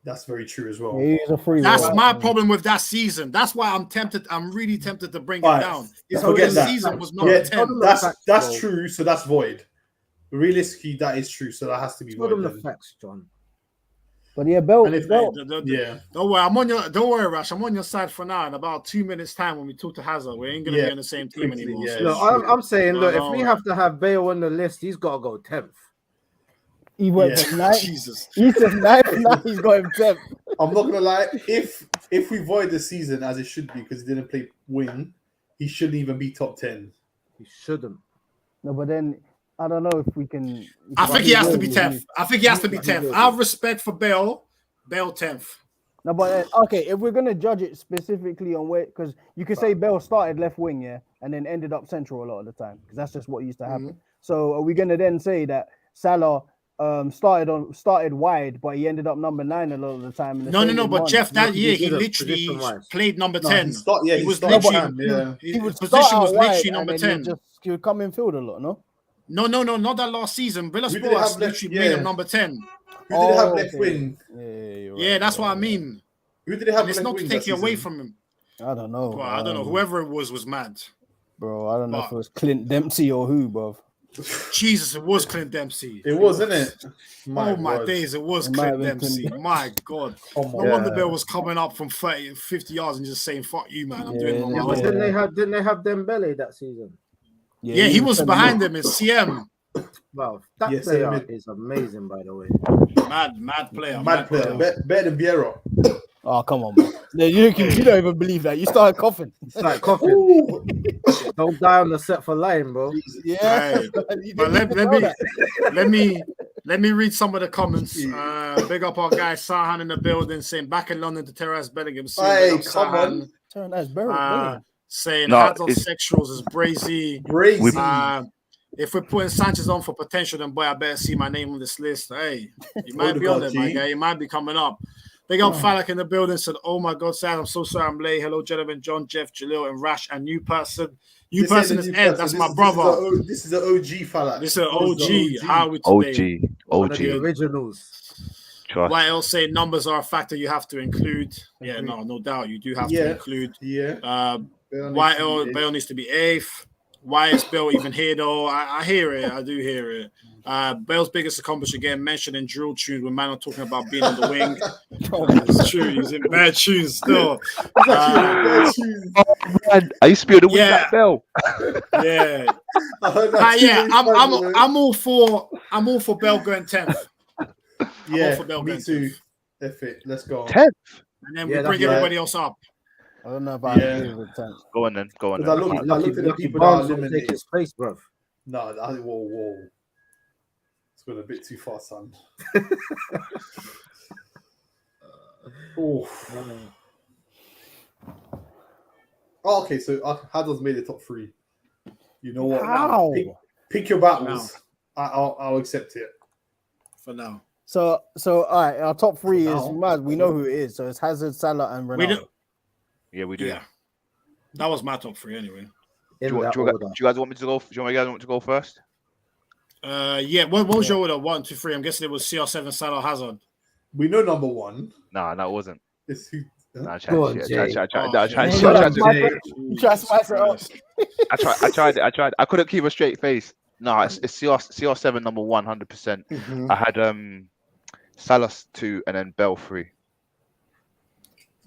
That's very true as well.
Yeah, he was a free.
That's
roll.
my problem with that season. That's why I'm tempted. I'm really tempted to bring it
Right.
down. Is
So
forget
because
that.
season was number
Yeah,
10.
that's true. So that's void. Realistically, that is true. So that has to be
Tell
void.
them the
then.
facts, John.
But yeah, Bale.
And if
Bale
Yeah,
Don't worry, Don't worry, Rash. I'm on your side for now. In about 2 minutes' time, when we talk to Hazard, we ain't gonna
Yeah,
be on the same team
quickly,
anymore.
yeah.
So
Look, I'm saying, look, if we
no.
have to have Bale on the list, he's got to go 10th.
he went
Yeah.
from 9th.
Jesus.
He said 9th. Now he's got him 10th.
I'm not gonna lie. If we void the season as it should be because he didn't play wing, he shouldn't even be top 10.
He shouldn't.
No, but then I don't know if we can.
I think he has to be
will.
10th. I think he has to be 10th. I have respect for Bale. Bale 10th.
No, but okay, if we're gonna judge it specifically on where, because you could say Bale started left wing, yeah, and then ended up central a lot of the time, because that's just what used to happen. So are we gonna then say that Salah started wide, but he ended up number 9 a lot of the time? And the same
No.
with
But
Mane.
Jeff, that
he
year he
didn't,
literally
position-wise.
played number
No,
10.
he started
was
literally.
literally
he would
his
start
position
out
was
wide
literally
and
number
then
10.
he would come in field a lot, no?
No, not that last season. Villa
Who did
Sport
they
has
have left?
literally made him
Yeah.
number 10.
Who did they have
Oh,
left
okay.
wing?
You're
Yeah,
right,
that's
you're
what I
right.
mean.
Who did they have
And it's
left
not to
wing
take
that
it away
season?
from him.
I don't know.
Well, I don't know. Whoever it was mad.
Bro. I don't know if
But-
it was Clint Dempsey or who, bro.
Jesus, it was Clint Dempsey.
It was, isn't it?
My
word.
days, it was
It might
Clint
have been
Dempsey.
Clint
My God.
Come
No
on.
wonder Bill was coming up from 30, 50 yards and just saying, fuck you, man. I'm doing it on
Yeah,
my
but
own.
didn't they have Dembele that season?
Yeah, he was behind him in CM.
Wow, that
Yes,
player
I mean-
is amazing, by the way.
Mad player.
Mad player. Better than Vieira.
Oh, come on, man. No, you don't even believe that. You started coughing.
It's like coughing.
Ooh.
Don't die on the set for lying, bro.
Yeah.
Hey,
You
but
didn't even know that.
let me read some of the comments. Big up our guy Sahan in the building saying back in London to Terrace Bellingham.
Hey,
Big up
come
Sahan.
on.
Turn that's very
Saying
No,
Hazard
it's-
sexuals is brazy.
Crazy.
If we're putting Sanchez on for potential, then boy, I better see my name on this list. Hey, you might be on there, my guy. You might be coming up. Big up Falak in the building said, "Oh my God, Sam, I'm so sorry I'm late. Hello, gentlemen, John, Jeff, Jalil, and Rash, and new person. New person is Ed. That's my brother.
This is an OG fella.
This is an OG. How are we today?
One of the
OG.
originals.
Trust.
Why else say numbers are a factor you have to include? Yeah, no doubt. You do have to include.
Yeah.
Why Bale needs to be 8th. Why is Bale even here though? I hear it. I do hear it. Bale's biggest accomplishment again mentioned in drill tunes when man are talking about being on the wing. It's true. He's in bad shoes still.
Man, I used to be on the wing like Bell.
Yeah. I'm all for Bale going 10th.
Yeah,
for Bale
me
going
too.
10th.
F it. Let's go.
10th.
And then we bring everybody else up.
I don't know if I agree with that.
Go on then. Go on
Because
then.
I looked at the
Lucky
people that are
Barnes will take
eliminated.
his place, bro.
No, whoa. It's going a bit too far, son. Oh, okay. So Hazard's made the top 3. You know what?
How?
Pick your battles. I'll accept it.
For now.
So all right, our top 3 is
now.
mad. We know who it is. So it's Hazard, Salah, and
We
Ronaldo.
do.
Yeah, we do.
Yeah. That was my top 3 anyway.
Do you guys want me to go? Do you guys want me to go first?
Yeah. What was your order? 1, 2, 3. I'm guessing it was CR7, Salah, Hazard.
We know number 1.
Nah, that wasn't.
It's who?
Nah, I
Go on,
tried.
Jay.
You try to spice it up.
I tried. I couldn't keep a straight face. No, it's CR7 number 1, 100%. I had Salah 2 and then Bell 3.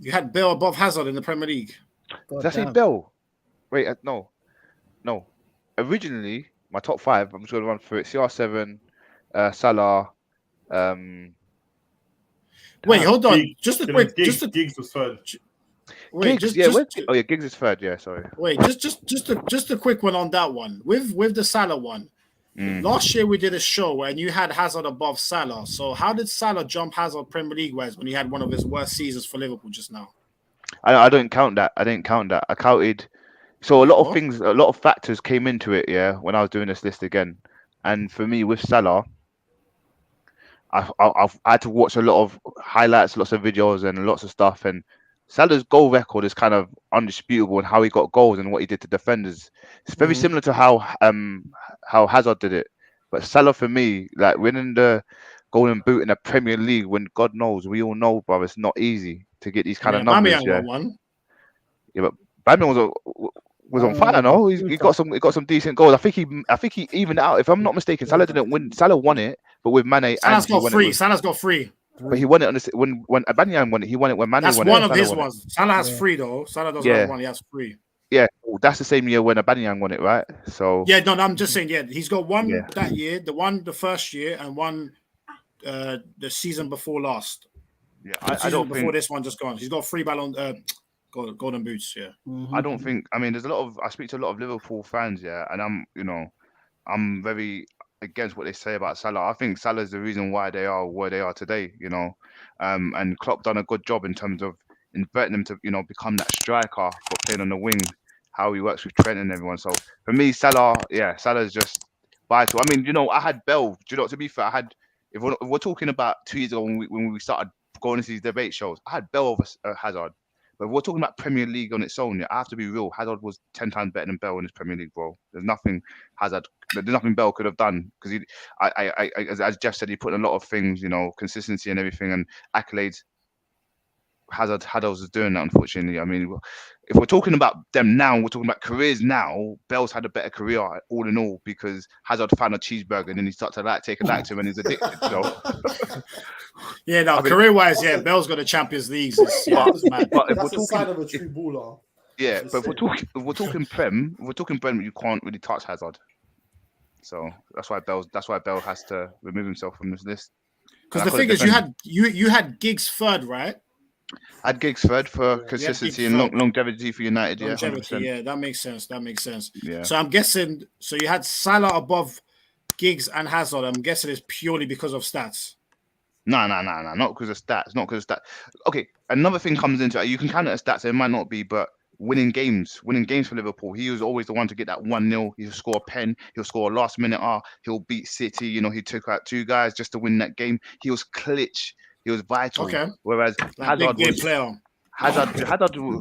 You had Bale above Hazard in the Premier League.
Did I say Bell? Wait, no. Originally, my top 5. I'm just going to run through it. CR7, Salah.
Wait, hold on.
Giggs,
Just a quick.
Giggs was third.
Wait,
Giggs, Giggs is third. Yeah, sorry.
Wait, just a quick one on that one. With the Salah one. Last year we did a show and you had Hazard above Salah. So how did Salah jump Hazard Premier League wise when he had one of his worst seasons for Liverpool just now?
I don't count that. I didn't count that. I counted. So a lot of things, a lot of factors came into it. Yeah, when I was doing this list again, and for me with Salah, I've had to watch a lot of highlights, lots of videos, and lots of stuff. And Salah's goal record is kind of undisputable in how he got goals and what he did to defenders. It's very similar to how Hazard did it. But Salah, for me, like winning the Golden Boot in the Premier League, when God knows, we all know, bro, it's not easy to get these kind of numbers. Yeah, yeah, but Bamian was on fire. No, he got some decent goals. I think he evened it out. If I'm not mistaken, Salah didn't win. Salah won it, but with Mane.
Salah's got free.
But he won it on this when Aubameyang won it. He won it when Mane won it.
That's one of his ones. Salah has free though. Salah doesn't have one. He has free.
Yeah, that's the same year when Aubameyang won it, right? So
yeah, no, I'm just saying. Yeah, he's got one that year, the first year, and one the season before last.
Yeah,
I don't before this one just gone. He's got free golden boots. Yeah,
I don't think. I mean, there's a lot of. I speak to a lot of Liverpool fans. Yeah, and I'm very against what they say about Salah. I think Salah is the reason why they are where they are today. And Klopp done a good job in terms of inverting them to become that striker, but playing on the wing, how he works with Trent and everyone. So for me, Salah is just vital. I mean, I had Bell. To be fair, I had. If we're talking about 2 years ago when we started going into these debate shows, I had Bell over Hazard. But if we're talking about Premier League on its own, I have to be real. Hazard was 10 times better than Bell in this Premier League, bro. There's nothing Bell could have done because as Jeff said, he put in a lot of things, consistency and everything and accolades. Hazard was doing that, unfortunately. I mean, if we're talking about them now, we're talking about careers now. Bell's had a better career, all in all, because Hazard found a cheeseburger and then he started to take a like to him and he's addicted.
Yeah, no, career-wise, Bell's got the Champions Leagues.
But if that's a sign of a true baller.
Yeah, but if we're talking Prem, you can't really touch Hazard. So that's why Bell has to remove himself from this list.
Because the thing is, you had Giggs third, right?
I had Giggs third for consistency and longevity for United.
Longevity, yeah, that makes sense.
Yeah.
So I'm guessing. So you had Salah above Giggs and Hazard. I'm guessing it's purely because of stats.
No, not because of stats. Okay, another thing comes into it. You can count it as stats. It might not be, but winning games for Liverpool. He was always the one to get that 1-0. He'll score a pen. He'll score a last minute. He'll beat City. He took out 2 guys just to win that game. He was clutch. He was vital.
Okay.
Whereas Hazard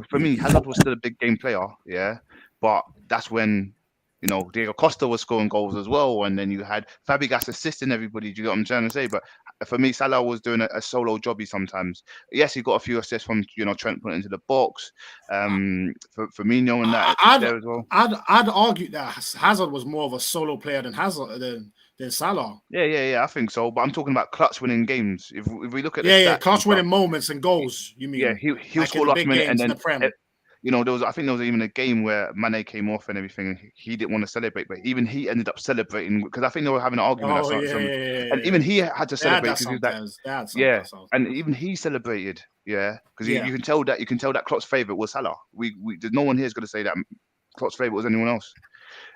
for me, Hazard was still a big game player. Yeah, but that's when Diego Costa was scoring goals as well, and then you had Fabregas assisting everybody. Do you get what I'm trying to say? But for me, Salah was doing a solo jobby sometimes. Yes, he got a few assists from Trent putting into the box. For Firmino and that there as well.
I'd argue that Hazard was more of a solo player than Salah.
Yeah, I think so. But I'm talking about clutch winning games. If we look at
clutch winning moments and goals. You mean?
Yeah, he'll score last minute and then. I think there was even a game where Mane came off and everything. He didn't want to celebrate, but even he ended up celebrating because I think they were having an argument. And even he had to celebrate because he was that. And even he celebrated, because you can tell that Klopp's favorite was Salah. There's no one here is going to say that Klopp's favorite was anyone else.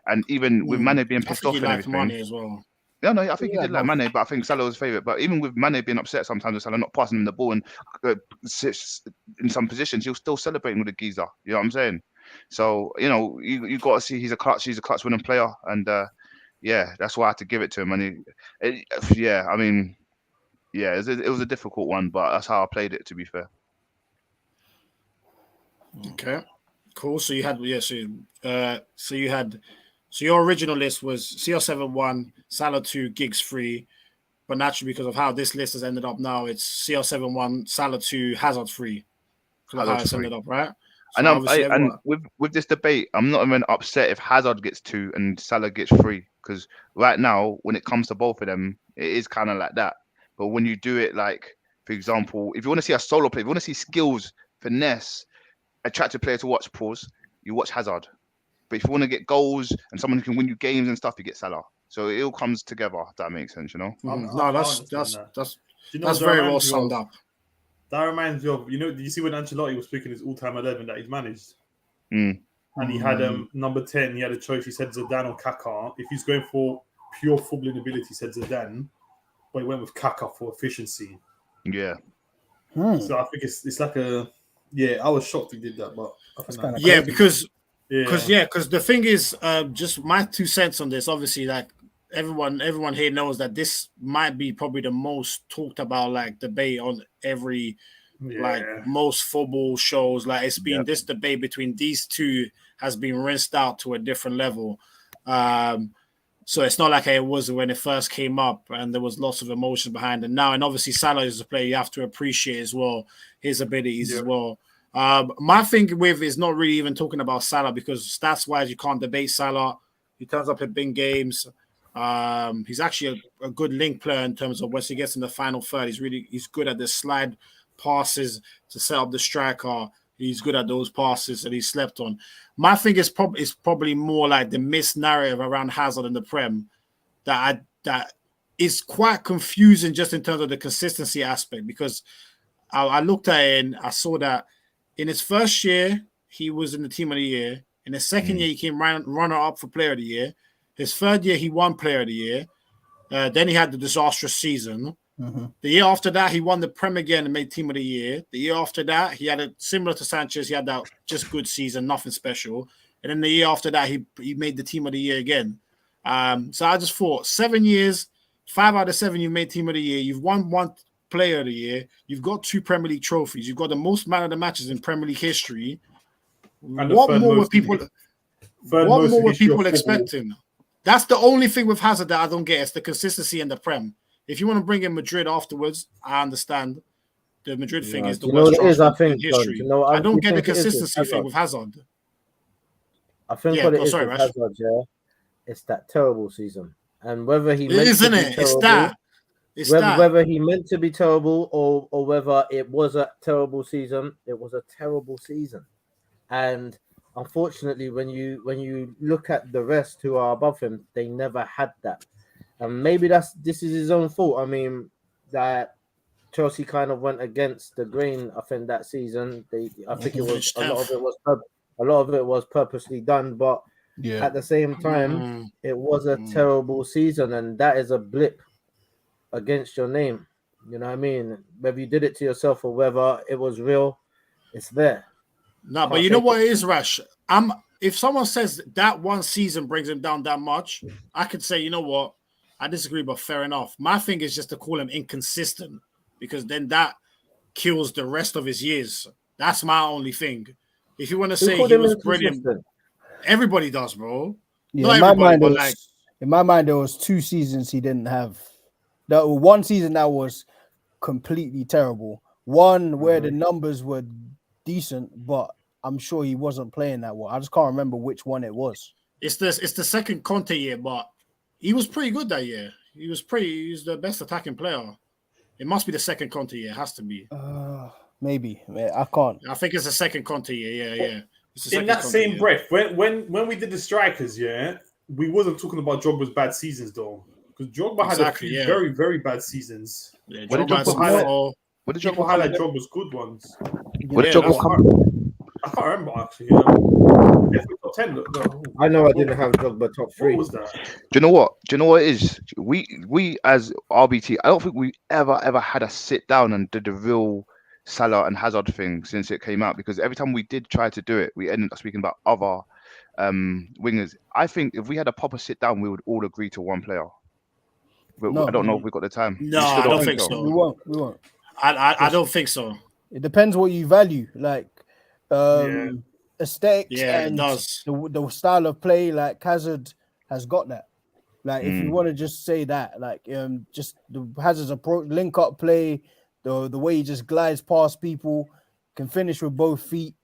And even with Mane being pissed off and everything,
Mane as well.
No, I think he did like Mane, but I think Salah was favourite. But even with Mane being upset sometimes with Salah not passing him the ball and sits in some positions, he'll still celebrating with the geezer. You know what I'm saying? So, you got to see he's a clutch winning player. And, that's why I had to give it to him. And it was a difficult one, but that's how I played it, to be fair.
Okay, cool. So you had, So your original list was CR7 1, Salah 2, Giggs 3, but naturally because of how this list has ended up now, it's CR7 1, Salah 2, Hazard 3. How it's ended up, right? So
and with this debate, I'm not even upset if Hazard gets 2 and Salah gets 3, because right now, when it comes to both of them, it is kind of like that. But when you do it, like, for example, if you want to see a solo play, if you want to see skills, finesse, attractive player to watch, you watch Hazard. But if you want to get goals and someone who can win you games and stuff, you get Salah. So it all comes together. If that makes sense,
No, that's very well summed up.
That reminds me of, did you see when Ancelotti was picking his all-time 11 that he's managed?
And
he had number 10. He had a choice. He said Zidane or Kaká. If he's going for pure footballing ability, he said Zidane, but he went with Kaká for efficiency.
Yeah.
So I think it's like Yeah, I was shocked he did that, but I
That's
think
kinda
Yeah,
crazy.
because the thing is, just my 2 cents on this. Obviously, like everyone here knows that this might be probably the most talked about like debate on every like most football shows. Like it's been this debate between these two has been rinsed out to a different level. So it's not like it was when it first came up and there was lots of emotion behind it now. And obviously Salah is a player you have to appreciate as well, his abilities as well. My thing with is not really even talking about Salah because stats-wise you can't debate Salah. He turns up at big games. He's actually a good link player in terms of once he gets in the final third, he's good at the slide passes to set up the striker. He's good at those passes that he slept on. My thing is probably more like the missed narrative around Hazard in the Prem that is quite confusing just in terms of the consistency aspect because I looked at it and I saw that in his first year he was in the team of the year. In his second year he came runner up for player of the year. His third year he won player of the year. Then he had the disastrous season.
Mm-hmm.
The year after that, he won the Prem again and made team of the year. The year after that, he had a similar to Sanchez. He had that just good season, nothing special. And then the year after that, he made the team of the year again. So I just thought 7 years, 5 out of 7, you made team of the year. You've won one player of the year. You've got 2 Premier League trophies. You've got the most man of the matches in Premier League history. What more were people expecting? That's the only thing with Hazard that I don't get. It's the consistency in the Prem. If you want to bring in Madrid afterwards, I understand. The Madrid thing is the worst transfer in history. I don't get the consistency thing with Hazard.
I think what it is with Hazard, it's that terrible season. And whether he meant
isn't
to
it?
be terrible, whether he meant to be terrible or whether it was a terrible season, it was a terrible season. And unfortunately, when you look at the rest who are above him, they never had that. And maybe this is his own fault. I mean, that Chelsea kind of went against the grain. I think that season, I think it was a lot of it was purposely done. But at the same time, it was a terrible season, and that is a blip against your name. You know what I mean? Whether you did it to yourself or whether it was real, it's there.
No, but you know what it is, Rash? If someone says that one season brings him down that much, I could say, you know what? I disagree, but fair enough. My thing is just to call him inconsistent because then that kills the rest of his years. That's my only thing. If you want to say he was brilliant, everybody does, bro.
Yeah,
not everybody, but like
in my mind, there was 2 seasons he didn't have. That one season that was completely terrible. One where the numbers were decent, but I'm sure he wasn't playing that well. I just can't remember which one it was.
It's the second Conte year, but he was pretty good that year. He was the best attacking player. It must be the second Conte year. It has to be.
Maybe. I can't.
I think it's the second Conte year. Yeah.
In that same breath, when we did the strikers, we wasn't talking about Drogba's bad seasons though, because Drogba had a few very, very bad seasons.
Yeah,
what did Drogba highlight Drogba's good ones?
What did Drogba come?
I can't remember actually. Top 10.
I know I didn't have Drogba top 3.
What was that?
Do you know what? It is? We as RBT, I don't think we ever had a sit down and did the real Salah and Hazard thing since it came out, because every time we did try to do it, we ended up speaking about other wingers. I think if we had a proper sit down, we would all agree to one player. But I don't know if we got the time.
No, I don't think so.
We won't.
I don't think so.
It depends what you value, like aesthetics and the style of play. Like Hazard has got that. Like if you want to just say that, like just the Hazard's approach, link up play, the way he just glides past people, can finish with both feet,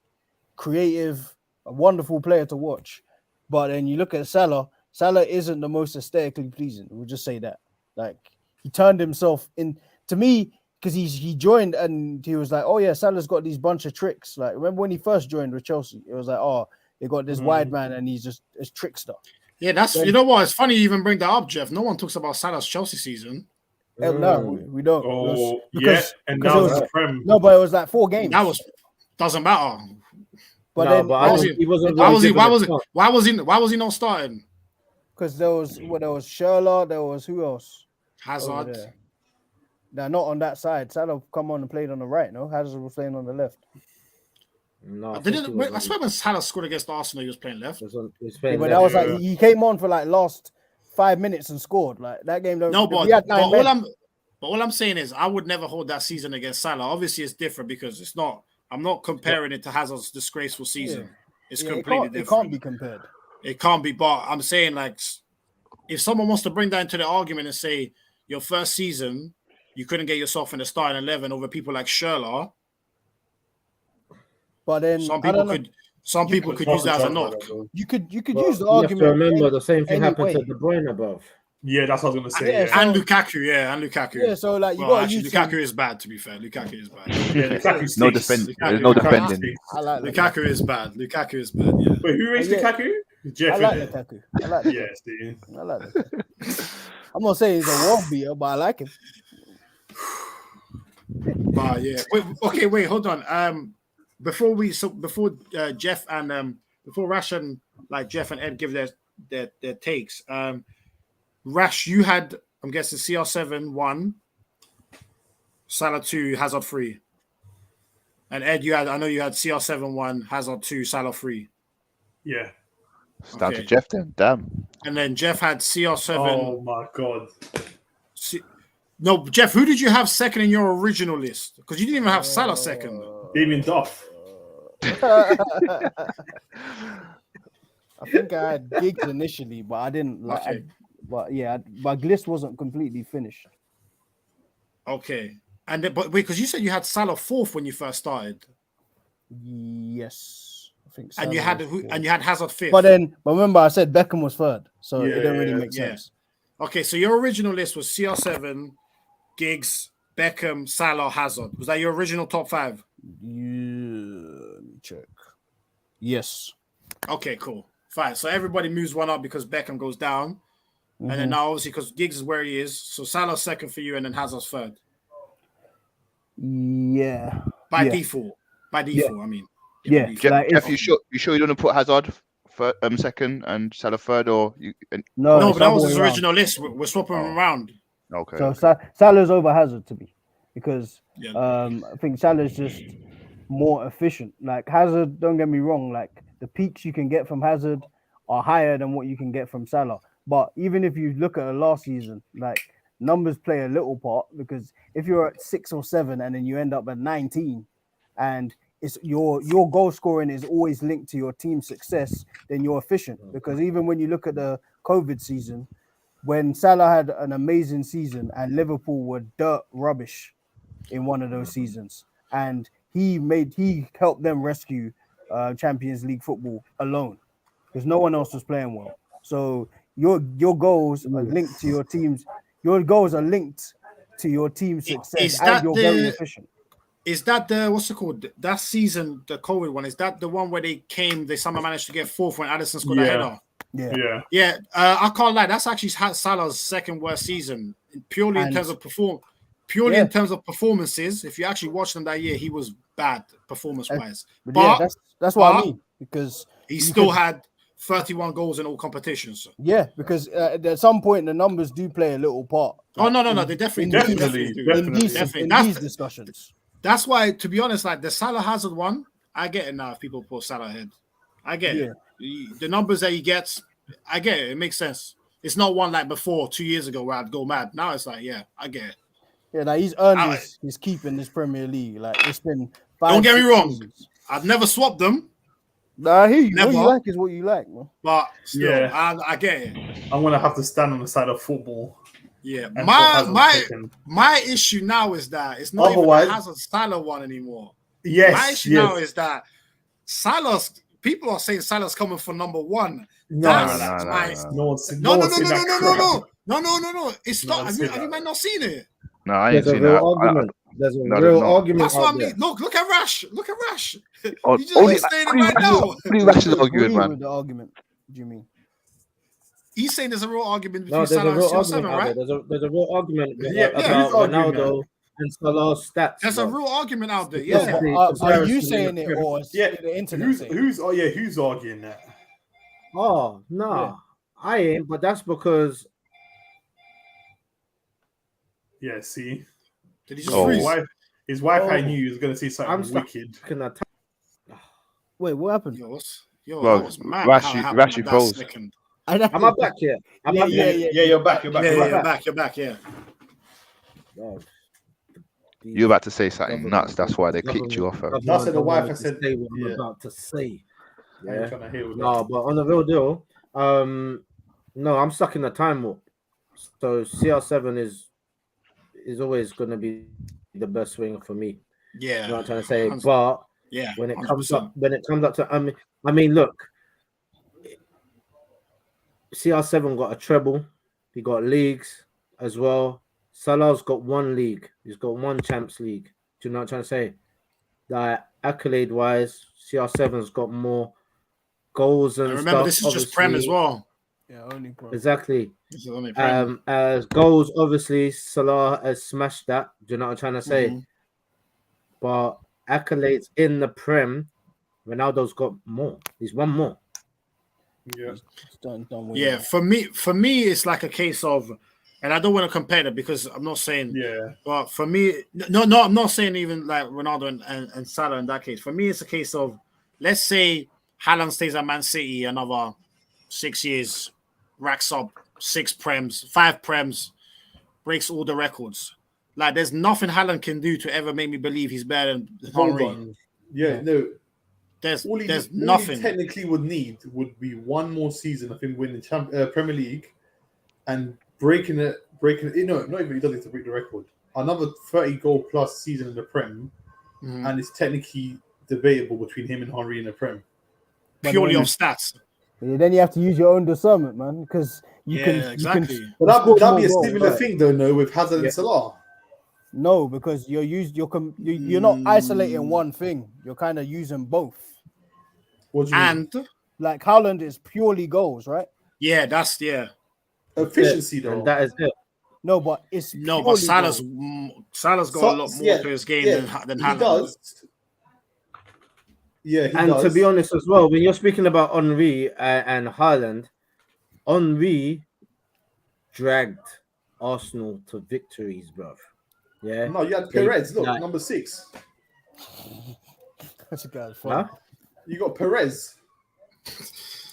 creative, a wonderful player to watch. But then you look at Salah isn't the most aesthetically pleasing. We'll just say that. Like he turned himself in to me because he joined and he was like, oh yeah, Salah's got these bunch of tricks. Like remember when he first joined with Chelsea, it was like, oh, they got this wide man and he's just a trickster.
Yeah, that's you know what? It's funny you even bring that up, Jeff. No one talks about Salah's Chelsea season.
No, we don't.
Oh,
because
and now it's Prem.
No, but it was like 4 games.
That doesn't matter.
But
no,
then
but
why was he not starting?
Because there was Schürrle, there was who else?
Hazard.
Now not on that side. Salah come on and played on the right. No, Hazard was playing on the left.
No, I
Didn't
think he was
I swear when Salah scored against Arsenal, he was playing left.
he was
Yeah,
playing
but
left.
that was like he came on for like last 5 minutes and scored. Like that game.
No,
we had 9 men.
all I'm saying is I would never hold that season against Salah. Obviously, it's different because it's not. I'm not comparing it to Hazard's disgraceful season.
Yeah.
It's
Yeah,
completely different.
It can't be compared.
It can't be. But I'm saying like, if someone wants to bring that into the argument and say your first season you couldn't get yourself in the starting 11 over people like Schürrle,
But then
some people could use that as a knock.
You could
But
use the
you have to
argument.
remember the same thing happened to
anyway.
De Bruyne above.
Yeah, that's what I was gonna say.
Yeah,
Yeah,
And Lukaku.
Yeah, so like you
Well,
got to
actually,
use
Lukaku is bad. To be fair, Lukaku is bad.
Lukaku
No
stinks.
defend.
Lukaku-
There's no
Lukaku
defending.
I like
Lukaku is bad. Lukaku is bad. Yeah.
Wait, who raised
Yeah.
Lukaku? Jeff.
I like
innit?
Lukaku. I like Lukaku.
Yeah, see.
I like Lukaku. I'm not saying he's a world beater, but I like him.
But yeah. Wait, hold on. Before Jeff and before Rash and like Jeff and Ed give their takes. Rash, you had, I'm guessing, CR7 1, Salah 2, Hazard 3. And Ed, I know you had CR7 1, Hazard 2, Salah 3.
Yeah.
It's down to
Okay.
Jeff then. Damn.
And then Jeff had CR7.
Oh my god.
No, Jeff, who did you have second in your original list? Because you didn't even have Salah second.
Damien Duff.
I think I had gigs initially, but I didn't like.
Okay.
But yeah, my list wasn't completely finished.
Okay. And then, but wait, because you said you had Salah fourth when you first started.
Yes, I think.
And you
Salah
had
was fourth.
and you had Hazard fifth.
But remember, I said Beckham was third, so it didn't really make
yeah.
sense.
Okay, so your original list was CR7, Giggs, Beckham, Salah, Hazard. Was that your original top 5?
Yeah, let me check. Yes.
Okay, cool. Fine. So everybody moves one up because Beckham goes down. And then now, obviously, because Giggs is where he is. So Salah's second for you, and then Hazard's third.
Yeah.
By default. I mean.
Yeah.
By default.
Jeff,
Like,
Jeff, you sure you don't want to put Hazard second and Salah third, or you?
No,
it's
but that
other
was
way
his
around.
original list. We're swapping them around.
Okay.
So Salah's over Hazard to me because
Yeah.
I think Salah's just more efficient. Like Hazard, don't get me wrong, like the peaks you can get from Hazard are higher than what you can get from Salah. But even if you look at the last season, like numbers play a little part because if you're at 6 or 7 and then you end up at 19 and it's your goal scoring is always linked to your team's success, then you're efficient. Because even when you look at the COVID season, when Salah had an amazing season and Liverpool were dirt rubbish in one of those seasons, and he helped them rescue Champions League football alone because no one else was playing well. So your goals are linked to your team's. Your goals are linked to your team's success, and you're very efficient.
Is that the what's it called? That season, the COVID one, is that the one where they somehow managed to get fourth when Addison scored a header?
Yeah.
I can't lie. That's actually Salah's second worst season, purely in terms of performances. If you actually watched them that year, he was bad performance-wise.
But that's what I mean because
he still had 31 goals in all competitions.
Yeah, because at some point the numbers do play a little part.
Oh no, they definitely do.
In these discussions.
That's why, to be honest, like the Salah Hazard one, I get it now. If people put Salah ahead, I get it. The numbers that he gets, I get it. It makes sense. It's not one like before 2 years ago where I'd go mad. Now it's like, yeah, I get it.
Yeah, like he's earned his keep in this Premier League. Like it's been 5.
Don't get me wrong.
Seasons.
I've never swapped them.
Nah, I hear you.
Never.
What you like is what you like, man.
But still, I get it.
I'm gonna have to stand on the side of football.
Yeah, my issue now is that it's not even the Hazard Salah one anymore.
Yes,
my issue now is that Salah's people are saying Salah's coming for number 1.
No.
It's not. Have you not seen it?
No, I ain't seen that.
There's a real argument.
That's what I mean. Look at Rash.
Oh,
You just saying it right now.
Only Rash is arguing, man.
With the argument, do you mean?
He's saying there's a real argument between
There's a
Salah
real
and CR7,
argument,
right?
There's a real argument
who's
about Ronaldo and Salah's stats.
There's a real argument out there.
Yeah.
Yeah.
Are you saying it or the internet?
Who's arguing that?
Oh no, I ain't. But that's because.
Yeah. See.
Did he just freeze?
His wife knew he was going to say something wicked.
Wait, what happened?
Bro,
that was mad.
Rashi froze.
Second.
Am I back here?
Yeah, you're back. You're back.
Yeah.
Oh,
You're about to say something nuts. That's why they kicked you off.
That's what the wife said.
Say what I'm
Yeah.
about to say.
I ain't
Yeah.
trying to hear all that.
No, but on the real deal, no, I'm stuck in the time warp. So CR7 is always going to be the best winger for me.
Yeah.
You know what I'm trying to say? But
yeah,
when it
100%.
comes up to, I mean, look, CR7 got a treble. He got leagues as well. Salah's got one league. He's got one Champions League. Do you know what I'm trying to say? That accolade wise, CR7's got more goals and
remember,
stuff.
this is just Prem as well.
Yeah, only Prem.
Exactly.
This is only Prem.
As goals, obviously, Salah has smashed that. Do you know what I'm trying to say?
Mhm.
But accolades in the Prem, Ronaldo's got more. He's one more.
Yeah.
Done with
Yeah,
that.
for me, it's like a case of, and I don't want to compare it because I'm not saying,
Yeah.
but for me, no, I'm not saying even like Ronaldo and Salah in that case. For me, it's a case of, let's say Haaland stays at Man City another 6 years, racks up 5 Prems, breaks all the records. Like, there's nothing Haaland can do to ever make me believe he's better than
Hold
Henry.
on. Yeah, no.
There's
All he
nothing.
technically would need would be one more season of him winning Premier League and breaking it. No, not even he doesn't have to break the record. Another 30 goal plus season in the Prem, and it's technically debatable between him and Henry in the Prem.
Purely off stats.
Yeah, then you have to use your own discernment, man, because you can.
Exactly.
You can
But
score
that'd be a
more
similar
goals.
thing, though, no, with Hazard and Salah.
No, because you're not isolating one thing. You're kind of using both.
What do you mean?
And
Like Haaland is purely goals, right?
yeah,
Efficiency, though.
And that is it.
No, but it's
no, but
purely
Salah's
goals.
got a lot more to his game than
he
Haaland.
does. Yeah, he
And
does.
to be honest as well, when you're speaking about Henry and Haaland, Henry dragged Arsenal to victories, bruv. Yeah.
No, you had Perez. Look,
Like-
number 6.
That's a guy's fun.
Huh?
You got Perez.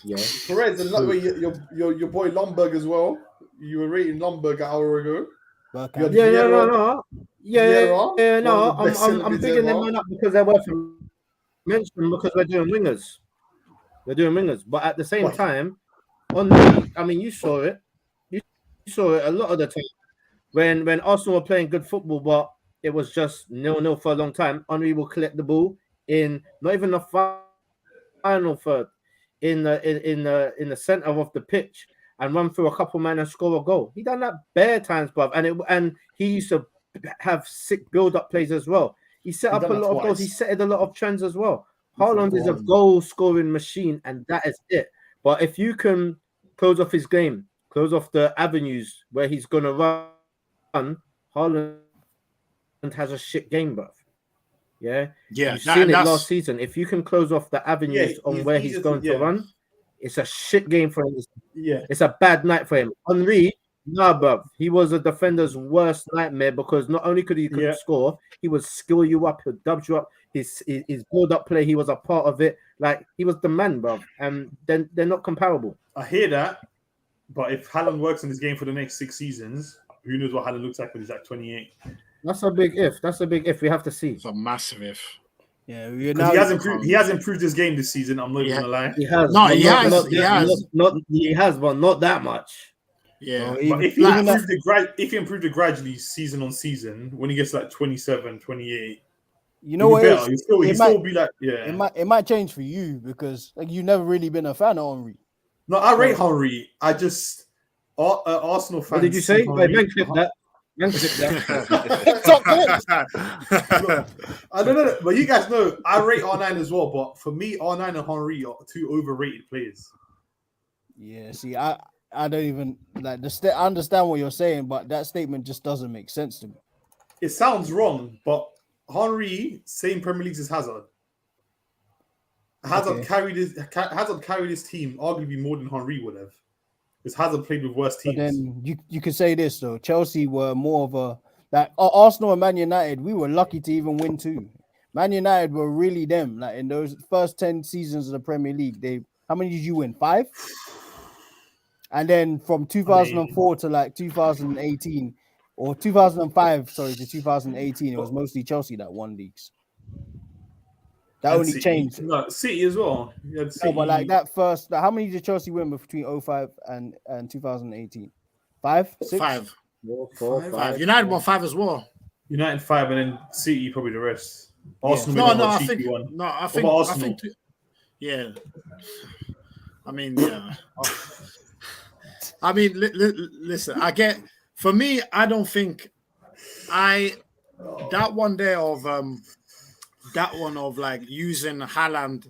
Yeah.
Perez, and your boy Lomberg as well. You were rating Lomberg an hour ago.
Burke
You had
out.
Yeah,
Vieira.
no. Yeah,
Vieira,
no.
one of the best
I'm
centre-mids
bigging them
ever.
up because they're worth mention because we're doing wingers. But at the same time, I mean, you saw it. You saw it a lot of the time when Arsenal were playing good football, but it was just 0-0 for a long time. Henry will collect the ball in not even the final third, in the center of the pitch and run through a couple men and score a goal. He done that bare times, bruv, and he used to have sick build-up plays as well. He set
He
up a
done that
lot of goals.
twice.
He set a lot of trends as well.
He's
Haaland is a goal-scoring machine, and that is it. But if you can close off his game, close off the avenues where he's gonna run, Haaland has a shit game, bruv. Yeah, you've seen it last season. If you can close off the avenues on where he's going to run, it's a shit game for him. It's a bad night for him. Henry, nah, bruv. He was a defender's worst nightmare because not only could he score, he would skill you up, he'll dub you up. His build-up play, he was a part of it. Like, he was the man, bruv. And then they're not comparable.
I hear that, but if Haaland works on his game for the next 6 seasons, who knows what Haaland looks like when he's like 28?
That's a big if. We have to see.
It's a massive if.
Yeah,
He has improved his game this season. I'm not even gonna lie.
He has.
No,
but
he has
but not that much.
Yeah.
But if he improved it gradually season on season, when he gets like 27, 28,
you know what?
He'll still be like,
It might change for you because like you've never really been a fan of Henry.
No, I rate Henry. I just Arsenal fans.
What did you say? Wait, Ben, clip that.
I don't know, but you guys know I rate R9 as well. But for me, R9 and Henry are 2 overrated players.
Yeah, see, I don't even like I understand what you're saying, but that statement just doesn't make sense to me.
It sounds wrong, but Henry same Premier League as Hazard. Hazard carried his team arguably more than Henry would have. Because Hazard played with worse teams.
But then you could say this though: Chelsea were more of a like Arsenal and Man United. We were lucky to even win 2. Man United were really them. Like in those first 10 seasons of the Premier League, how many did you win? 5? And then from 2004 to like 2018 or 2005, sorry, to 2018, it was mostly Chelsea that won leagues. That only
City.
changed.
No, City as well.
No, but like that first, how many did Chelsea win between 05 and 2018? 5? 6?
5.
4, 5.
United won 5 as well.
United 5, and then City probably the rest. Arsenal.
I think. Yeah. I mean, yeah. I mean, listen. I get. For me, I don't think that one of like using Haaland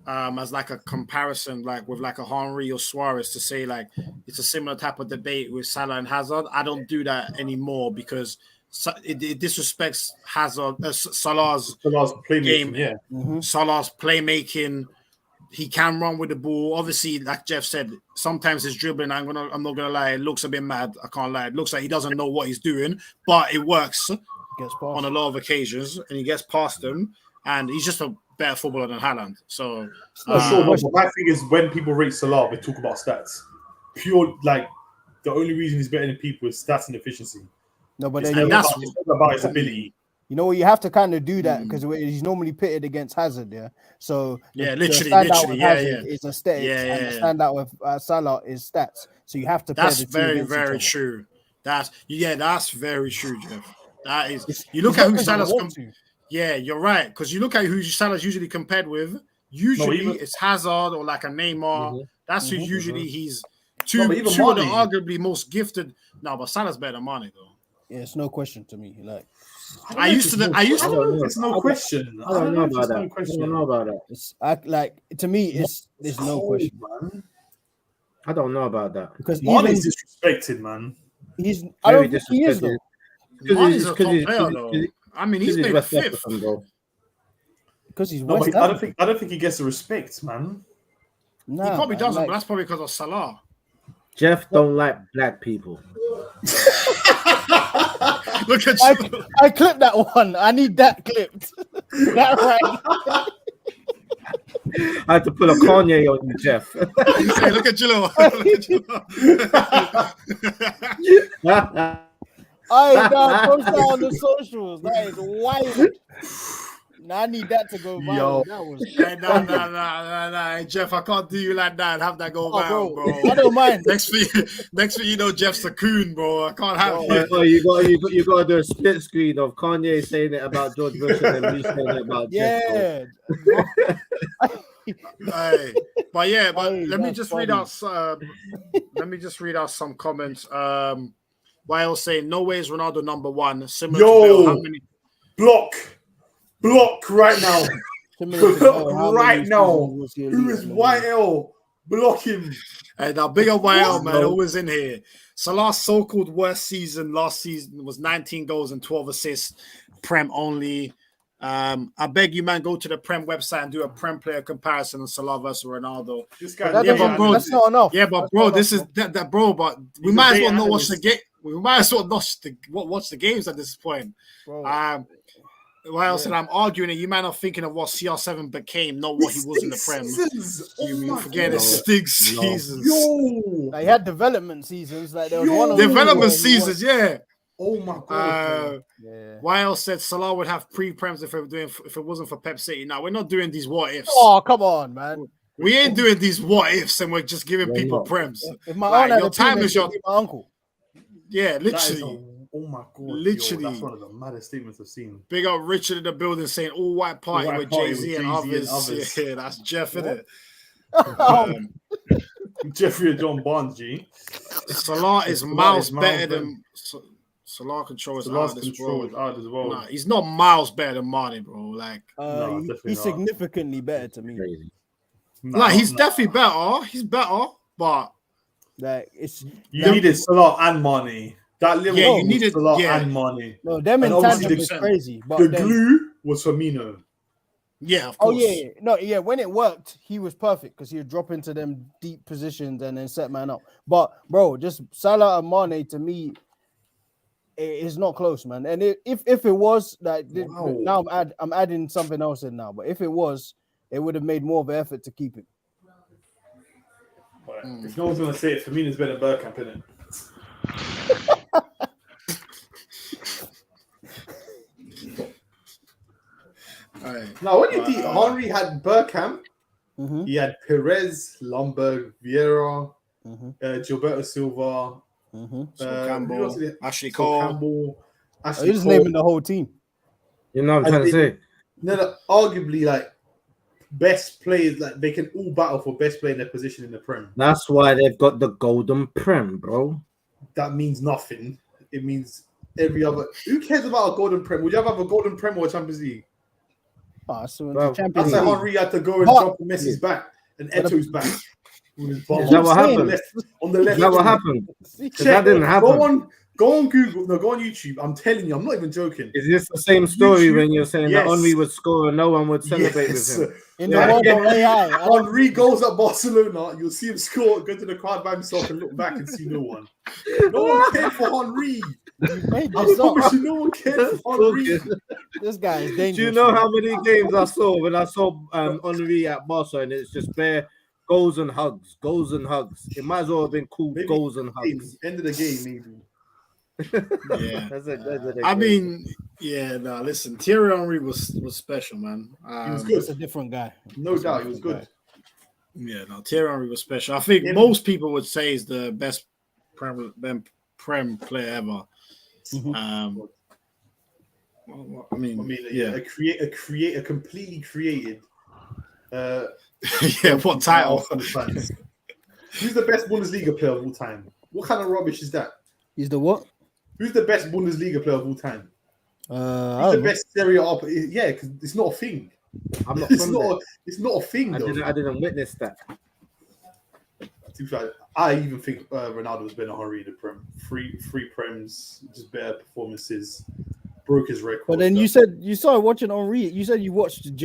as like a comparison, like with like a Henry or Suarez, to say like it's a similar type of debate with Salah and Hazard. I don't do that anymore because it disrespects Salah's
playmaking.
game.
Yeah,
Salah's playmaking. He can run with the ball. Obviously, like Jeff said, sometimes his dribbling, I'm not gonna lie, it looks a bit mad. I can't lie. It looks like he doesn't know what he's doing, but it works on a lot of occasions, and he gets past them, and he's just a better footballer than Haaland. So
my thing is when people rate Salah, they talk about stats. Pure, like the only reason he's better than people is stats and efficiency.
No, but
it's not about his ability.
You know, you have to kind of do that because he's normally pitted against Hazard, yeah. So
literally,
it's aesthetics, and the standout with Salah is stats. So you have to.
That's very, very true. That's very true, Jeff. That is. You look at who Salah's. Yeah, you're right. Because you look at who Salah's usually compared with. Usually, it's Hazard or like a Neymar. That's who usually he's two of the arguably most gifted. No, but Salah's better than Mane though.
Yeah, it's no question to me. Like.
It's no question.
I don't know about that.
It's to me, there's no question,
man. I don't know about that
because
Mane is disrespected, man.
I don't think he is though.
Mane is a top player though. I mean, he's made a 5th.
Because he's
West Ham. I don't think he gets the respect, man.
Nah, he probably doesn't, but that's probably because of Salah.
Jeff don't like black people.
Look at you.
I clipped that one. I need that clipped. That right.
I had to pull a Kanye on you, Jeff.
Hey, look at you.
Post that on the socials. That is wild. Now I need that to go viral. That was
nah. Jeff, I can't do you like that. Have that go viral, bro.
I don't mind.
Next thing you know, Jeff's a coon, bro. I can't have it.
Oh, you got to do a split screen of Kanye saying it about George Bush and then me saying it about Jeff.
Hey, but let me just read out. Let me just read out some comments. While saying no way is Ronaldo number 1. Similar to Bale, how many
block right now. Right now. Who is YL? Block him.
Hey, now big up YL, man. Always in here. Salah's so-called worst season last season was 19 goals and 12 assists. Prem only. I beg you, man, go to the Prem website and do a Prem player comparison of Salah versus Ronaldo.
This guy,
bro, that's not enough.
Yeah, but bro, this is that bro. But we might as well not watch the game. We might as well not watch the games at this point.
Bro.
Well, said I'm arguing it. You might not thinking of what CR7 became, not what he was in the Prem. You forget it's Stig's seasons.
He had development seasons. Like there was one
development seasons, yeah.
Oh my god.
YL said Salah would have pre-prems if it wasn't for Pep City. Now we're not doing these what ifs.
Oh, come on, man.
We ain't doing these what ifs and we're just giving people prems.
If my aunt
your time is your
my uncle.
Yeah, literally.
Oh my god!
Literally,
that's one of the maddest statements I've seen.
Big up Richard in the building saying all white party with Jay-Z and others. Yeah, that's Jeff, isn't it?
Jeffrey and John Barnes, G.
Salah is miles better than Salah control is out of this world. Nah, he's not miles better than Mane, bro. Like,
he's significantly better to me.
He's definitely better. He's better, but
like it's
you needed Salah and Mane. That little
you needed
Salah and Mane.
No, them in tandem is crazy. But
the glue was Firmino.
Yeah, of course.
When it worked, he was perfect because he would drop into them deep positions and then set man up. But bro, just Salah and Mane to me, It's not close, man. And if it was like
Wow.
now I'm adding something else in now. But if it was, it would have made more of an effort to keep it.
But if no one's gonna say it, Firmino's better than Bergkamp, innit?
All right.
Now, when you think Henry had Bergkamp,
Mhm.
he had Perez, Lomberg, Vieira,
Mhm.
Gilberto Silva,
Mhm.
So
who else
Campbell,
did he-
Ashley
Sol
Cole.
Campbell,
Are
Ashley
you just
Cole.
naming the whole team?
You know what I'm trying to say?
No, arguably like best players, like they can all battle for best player in their position in the Prem.
That's why they've got the golden prem, bro.
That means nothing. It means every other. Who cares about a golden Prem? Would you have a golden Prem or a Champions League?
Oh, so
Bro,
the Champions
That's
League.
like Henry had to go and
But-
jump on Messi's back and Eto's back. With his bum
Is that what
on the
happened?
left- On the left.
Is that what happened?
Check,
that didn't happen.
Go on Google. No, go on YouTube. I'm telling you, I'm not even joking.
Is this the same story
YouTube,
when you're saying
yes.
that Henry would score and no one would celebrate
Yes.
with him?
In the
Yeah.
world of AI,
Henry goes at Barcelona, you'll see him score, go to the crowd by himself and look back and see no one. No one cared for Henry.
you made
I
this up.
promise you, no one cared for Henry.
This guy is dangerous.
Do you know how many games I saw when I saw Henry at Barca and it's just bare goals and hugs, goals and hugs. It might as well have been called
Maybe
goals and hugs.
End of the game, maybe.
Yeah.
That's it.
I mean, yeah, no, listen, Thierry Henry was special, man.
He was good.
It's a different guy.
No doubt, he was good.
Yeah, no, Thierry Henry was special. I think
Yeah.
most people would say he's the best Prem player ever.
Mhm.
Well, I mean,
A creator completely created.
yeah, what title?
Arsenal fans. Who's the best Bundesliga player of all time? What kind of rubbish is that?
He's the what?
Who's the best Bundesliga player of all time?
I
Who's the
don't know.
best Serie A? Yeah, because it's not a thing.
I'm not
It's
from
not.
there.
It's not a thing
I
though.
didn't witness that.
To be fair, I even think Ronaldo was better than Henry in the Prem. Three Prems, just better performances. Broke his record.
But then you said you started watching Henri. You said you watched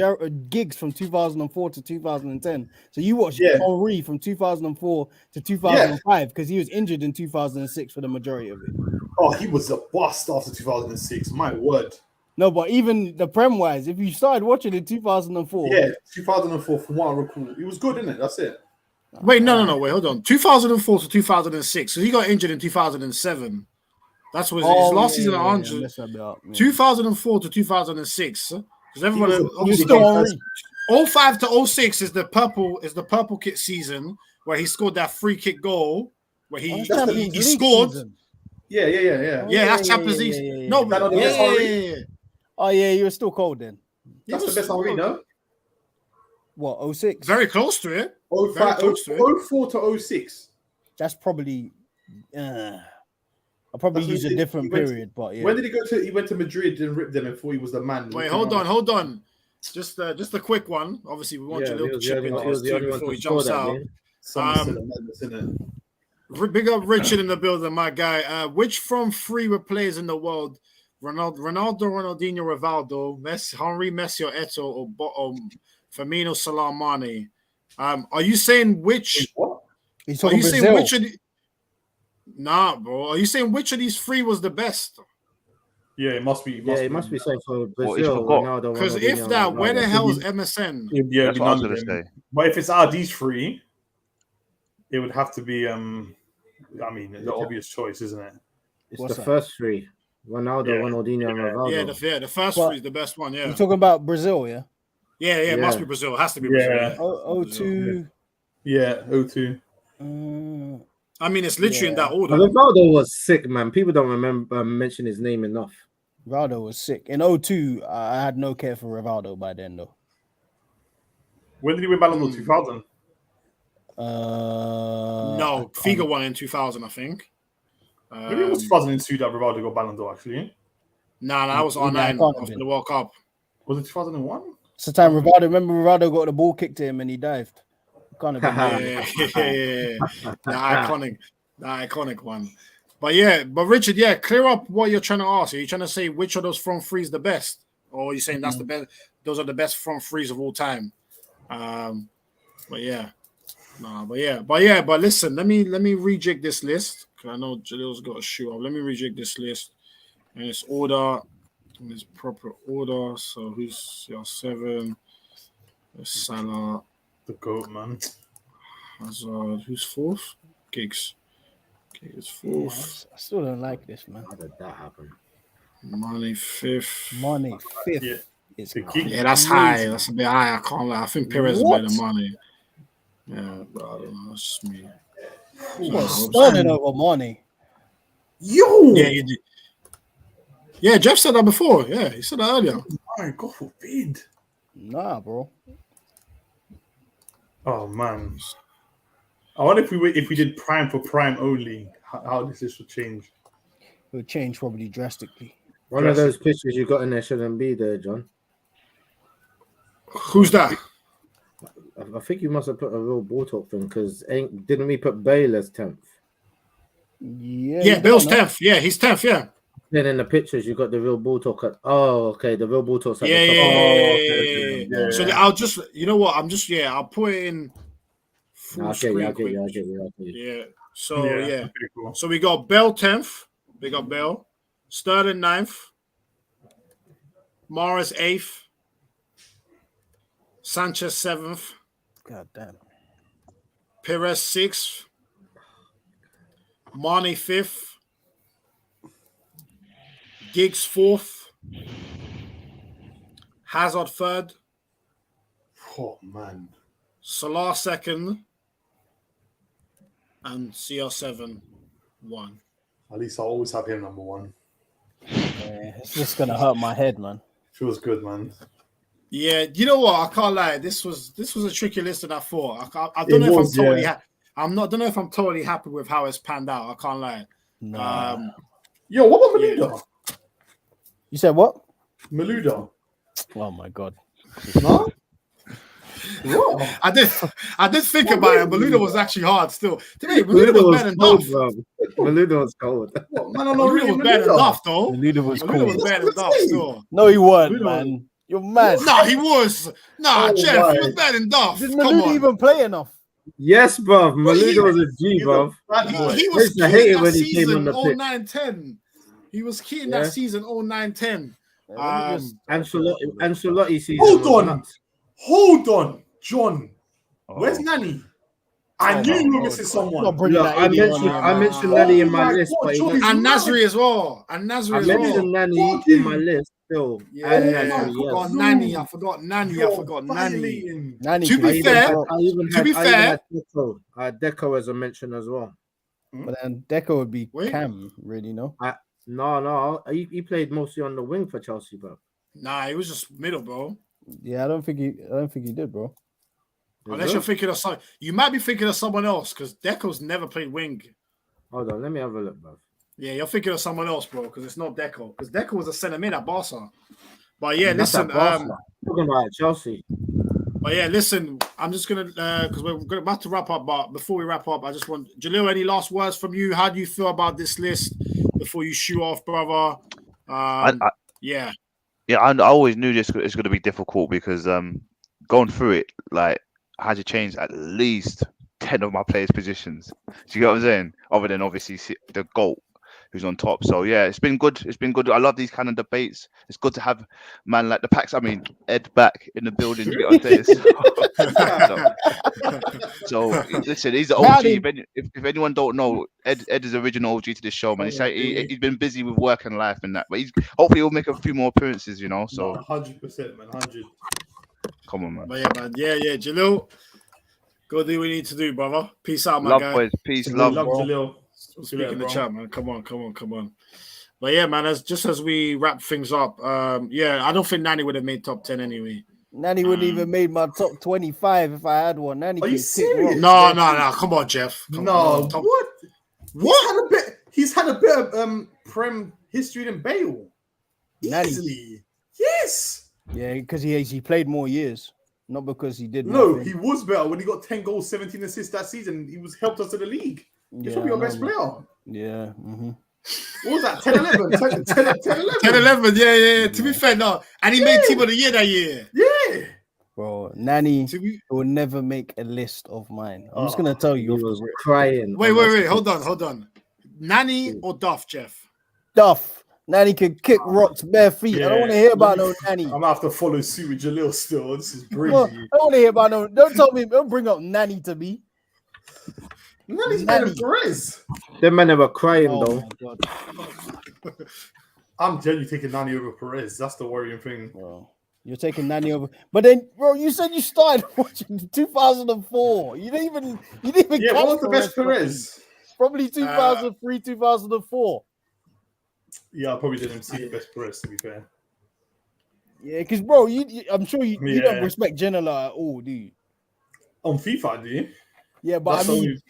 gigs from 2004 to 2010. So you watched Henri from 2004 to 2005 because he was injured in 2006 for the majority of it.
Oh, he was a bust after 2006. My word.
No, but even the Prem wise, if you started watching in 2004,
Yeah, 2004. From what I recall, he was good, isn't it? That's it.
Wait, no, wait, hold on. 2004 to 2006. So he got injured in 2007. That's what his last season at 100. 2004 to 2006. Because everyone
was still Henri.
05 to 06 is the purple kit season where he scored that free kick goal where he scored.
Season.
Yeah.
Yeah, that's Champions League.
Yeah.
No,
That not the best Henry?
Oh yeah, you were still cold then.
That's the best Henry, no?
What, 06?
Very close to it.
05,
close to it.
04 to 06.
That's probably. I'll probably use a different period, but yeah.
When did he go to? He went to Madrid and ripped them and thought he was the man.
Wait, hold on. Just a quick one. Obviously, we want you to chip into this too before he jumps out. Big up Richard in the building, my guy. Which front three were players in the world? Ronaldo, Ronaldinho, Rivaldo, Messi, Henry, Messi, or Eto'o, or Firmino, Salah, Mane. Are you saying which?
What?
He's
Are
talking
you saying
Brazil.
which of the? Nah, bro. Are you saying which of these three was the best?
Yeah, it must be.
It must be saying for
What, he's
Brazil.
forgot?
Ronaldo,
Because
Ronaldinho,
if that, where the
Ronaldo.
hell is MSN?
Yeah,
That's what I was going to say.
But if it's out of these three, it would have to be. I mean, the obvious choice, isn't it?
It's
What's
the
that?
first three: Ronaldo,
Yeah.
Ronaldinho, and Rivaldo.
Yeah, the first
But-
three is the best one. Yeah,
You're talking about Brazil, yeah?
yeah. It must
Yeah.
be Brazil. It has to be
Yeah.
Brazil.
02.
Yeah, 02.
I mean, it's literally in that order.
Rivaldo was sick, man. People don't remember mention his name enough.
Rivaldo was sick. In 02, I had no care for Rivaldo by then, though.
When did he win Ballon d'Or? 2000.
No, Figo won in 2000, I think.
Maybe it was 2002 that Rivaldo got Ballon d'Or, actually.
Nah, that was
Yeah,
R9
it can't have
after
been.
the World Cup.
Was it 2001?
It's the time Rivaldo, remember Rivaldo got the ball kicked to him and he dived. Kind of
Yeah. The iconic one. But Richard, clear up what you're trying to ask. Are you trying to say which of those front three is the best? Or are you saying that's the best? Those are the best front threes of all time. But listen, let me rejig this list because I know Jalil's got a shoe up. Let me rejig this list. in its order, in its proper order. So who's your 7? Salah,
The GOAT, man.
Hazard. Who's 4th? Giggs. Giggs 4th.
I still don't like this, man.
How did that happen?
Mane 5th.
Mane 5th.
Yeah.
It's
The kick-
Yeah, that's high. That's a bit high. I can't lie. I think Perez is
What?
better than Mane. Yeah, but I don't know. That's just me.
What, Sterling over Mane.
Yo!
Yeah, you did. Yeah, Jeff said that before. Yeah, he said that earlier.
My God forbid.
Nah, bro.
Oh man. I wonder if we did prime for prime only, how this list would change.
It would change probably drastically.
One of those pictures you got in there shouldn't be there, John.
Who's that?
I think you must have put a real ball talk thing because didn't we put Bale as 10th?
Yeah.
Yeah,
you
Bill's
don't know.
10th. Yeah, he's 10th. Yeah.
Then in the pictures you got the real ball talk at the real ball talk's at
Yeah,
the
yeah,
top.
yeah.
yeah.
So I'll just, you know what? I'll put it in full
I get
screen.
you.
Yeah. So yeah.
Pretty cool.
So we got Bell 10th. We got Bell. Sterling 9th. Mahrez 8th. Sanchez 7th.
God damn.
Perez 6th. Mane 5th. Giggs 4th. Hazard 3rd.
Oh man.
Salah 2nd. And CR7 1.
At least I always have him number 1.
Yeah, it's just gonna hurt my head, man.
Feels good, man.
Yeah, you know what? I can't lie. This was a tricky list than I thought. I don't know if I'm totally don't know if I'm totally happy with how it's panned out. I can't lie.
Nah.
Yo, what about Maluda?
You said what?
Maluda.
Oh my god.
No? What?
I did think about it, but Luna was actually hard still. To me,
Maluda
Luna was
was
better than
cold,
Duff.
bro. Maluda was cold.
Man, I'm not
Luna
reading
was better than
Maluda.
Duff, though.
Luda was
Luna
cool.
was better than Duff still.
No, he weren't,
Luda
man. You're mad.
No, he was. Nah,
Oh,
Jeff,
my.
he was better than Duff.
Did
Come
Maluda
on.
even play enough?
Yes, bro.
he-
Maluda was a G,
He's a
bro.
bad
He
boy.
was
I
key
hate
in
it when
that
he came on
season
the pitch.
09-10. He was key in
Yeah.
that season 09-10.
Yeah, let me just-
Ancelotti season.
Hold
was
on.
nuts.
Hold on, John. Where's
Oh.
Nani? I
Oh,
knew
my
you were
God.
missing
Not
someone.
bringing
Look,
that
I
idiot on
mentioned
here,
I
man.
mentioned Nani in
Oh
my
my
list,
God,
but he
John,
went-
And
mad.
Nasri as well. And
I
Nasri as well.
mentioned Nani
Fuck
in
you.
my list still.
Yeah,
And
I
Nasri,
forgot
yes.
Nani. I forgot Nani. I
You're
forgot Nani.
violating.
Nani
To
could
be
be
fair-
dropped.
I even
To be fair-
had Deco. Deco as a mention as well.
But then Deco would be
Wait.
Cam, really, no?
No. He played mostly on the wing for Chelsea, bro.
Nah, he was just middle, bro.
Yeah, I don't think he did, bro.
Unless you're thinking of someone, you might be thinking of someone else because Deco's never played wing.
Hold on, let me have a look, bro.
Yeah, you're thinking of someone else, bro, because it's not Deco. Because Deco was a centre mid at Barca. But yeah,
That's
listen.
at Barca. Talking about Chelsea.
But yeah, listen. I'm just gonna because we're about to wrap up. But before we wrap up, I just want Jalil. Any last words from you? How do you feel about this list before you shoot off, brother? Yeah.
Yeah, I always knew this was going to be difficult because going through it, like, I had to change at least 10 of my players' positions. Do you get what I'm saying? Other than obviously the GOAT who's on top. So yeah, it's been good. It's been good. I love these kind of debates. It's good to have man like the Packs. I mean, Ed back in the building. You get what I'm saying? So listen, he's the OG. If anyone don't know, Ed is the original OG to this show, man. He's been busy with work and life and that, but hopefully he'll make a few more appearances. You know, so
100%, man. 100.
come on, man.
But yeah, man. Yeah. Jalil, go do what you need to do, brother. Peace out, my
Love,
guy.
boys. Peace,
Love
love.
Jalil.
Speak in the chat, man. Come on. But yeah, man, as we wrap things up, yeah, I don't think Nani would have made top 10 anyway.
Nani wouldn't even made my top 25 if I had one. Nani
Are you
can tick
serious?
rocks.
No. Come on, Jeff. Come
No,
on, top-
what? He's had a bit of Prem history than Bale.
Nani.
Easily. Yes.
Yeah, because he played more years, not because he did.
No,
nothing.
he was better when he got 10 goals, 17 assists that season. He was helped us to the league. He's probably our best player.
Yeah.
What was that? 10 11? 10 11?
10, 11, yeah. To be fair, no. And he made team of the year that year.
Yeah.
Bro, Nani
To be...
will never make a list of mine. I'm just gonna tell
He
you.
was crying.
Wait. Hold on. Nani or Duff, Jeff?
Duff. Nanny can kick rocks bare feet. I don't want to hear about no Nanny.
I'm gonna have to follow suit with Jalil still. This is crazy.
I don't want to hear about no. Don't tell me. Don't bring up Nanny to me.
Nanny's better than Perez.
Them men were crying
Oh
though.
my god.
I'm genuinely taking Nanny over Perez. That's the worrying thing.
Bro, you're taking Nanny over. But then, bro, you said you started watching 2004. You didn't even.
Yeah,
catch
what was the best
properly.
Perez?
Probably 2003, 2004.
Yeah, I probably didn't see the best Perez, to be fair.
Yeah, because bro, I'm sure you
Yeah.
don't respect Genola at all, do you?
On FIFA, do you?
Yeah, but
That's
I mean,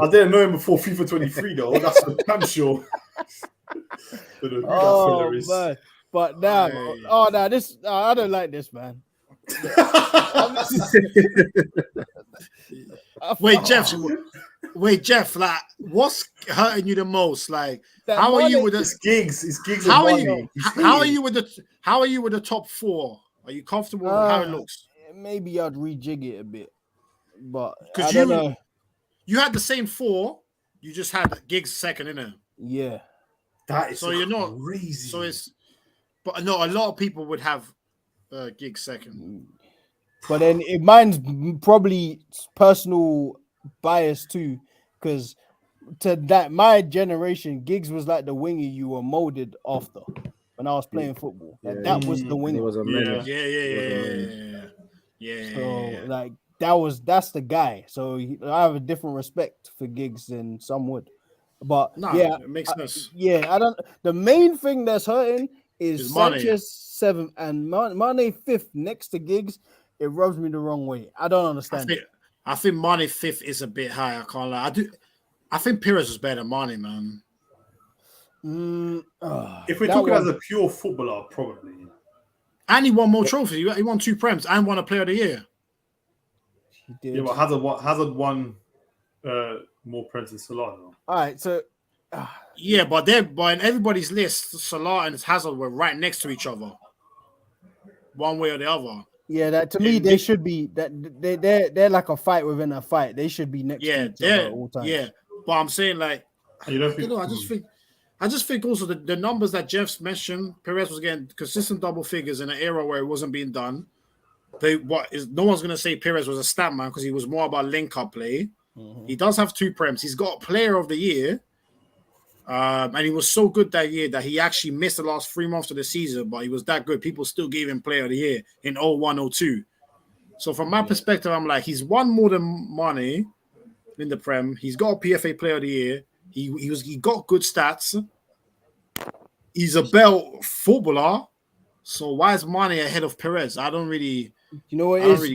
I didn't know him before FIFA 23, though. That's for damn sure. Don't know who that fella is.
man. But now,
Hey.
this I don't like this, man.
Wait, Jeff. Like, what's hurting you the most? Like,
That
how are you
Mane-
with the?
It's gigs. It's gigs.
How are
and
you?
money.
How are you with the? How are you with the top four? Are you comfortable with how it looks?
Maybe I'd rejig it a bit, but I
Because
don't know.
you had the same four. You just had Giggs second, innit?
Yeah,
That is
So you're not
crazy.
So it's, but no, a lot of people would have Giggs second.
but then mine's probably personal bias too, because to that my generation, Giggs was like the winger you were molded after when I was playing football. Like,
Yeah.
that was the
He
winger.
was a menace.
Yeah.
So like that's the guy. So I have a different respect for Giggs than some would. But
No,
yeah,
it makes sense.
I don't. The main thing that's hurting is
Is Mane.
Sanchez 7th and Mane 5th next to Giggs. It rubs me the wrong way. I don't understand.
I think Mane 5th is a bit high. I can't lie. I think Pires was better than Mane, man.
If we're talking as a pure footballer, probably.
And he won more trophies. He won 2 Prems and won a Player of the Year.
he did.
Yeah, but Hazard won more Prem than Salah. Though.
All right, so
Yeah, but in everybody's list, Salah and Hazard were right next to each other, one way or the other.
yeah, that to me they should be that they're like a fight within a fight. They should be next to each other at all times.
Yeah. But I'm saying, like,
You don't
I
think?
don't know, I just think also the numbers that Jeff's mentioned, Perez was getting consistent double figures in an era where it wasn't being done. No one's gonna say Perez was a stat man because he was more about link up play.
Mhm.
He does have 2 Prems. He's got Player of the Year. And he was so good that year that he actually missed the last 3 months of the season, but he was that good. People still gave him Player of the Year in 01-02. So from my perspective, I'm like, he's won more than Mane in the Prem. He's got a PFA Player of the Year. He got good stats. He's a belt footballer. So why is Mane ahead of Perez? I don't really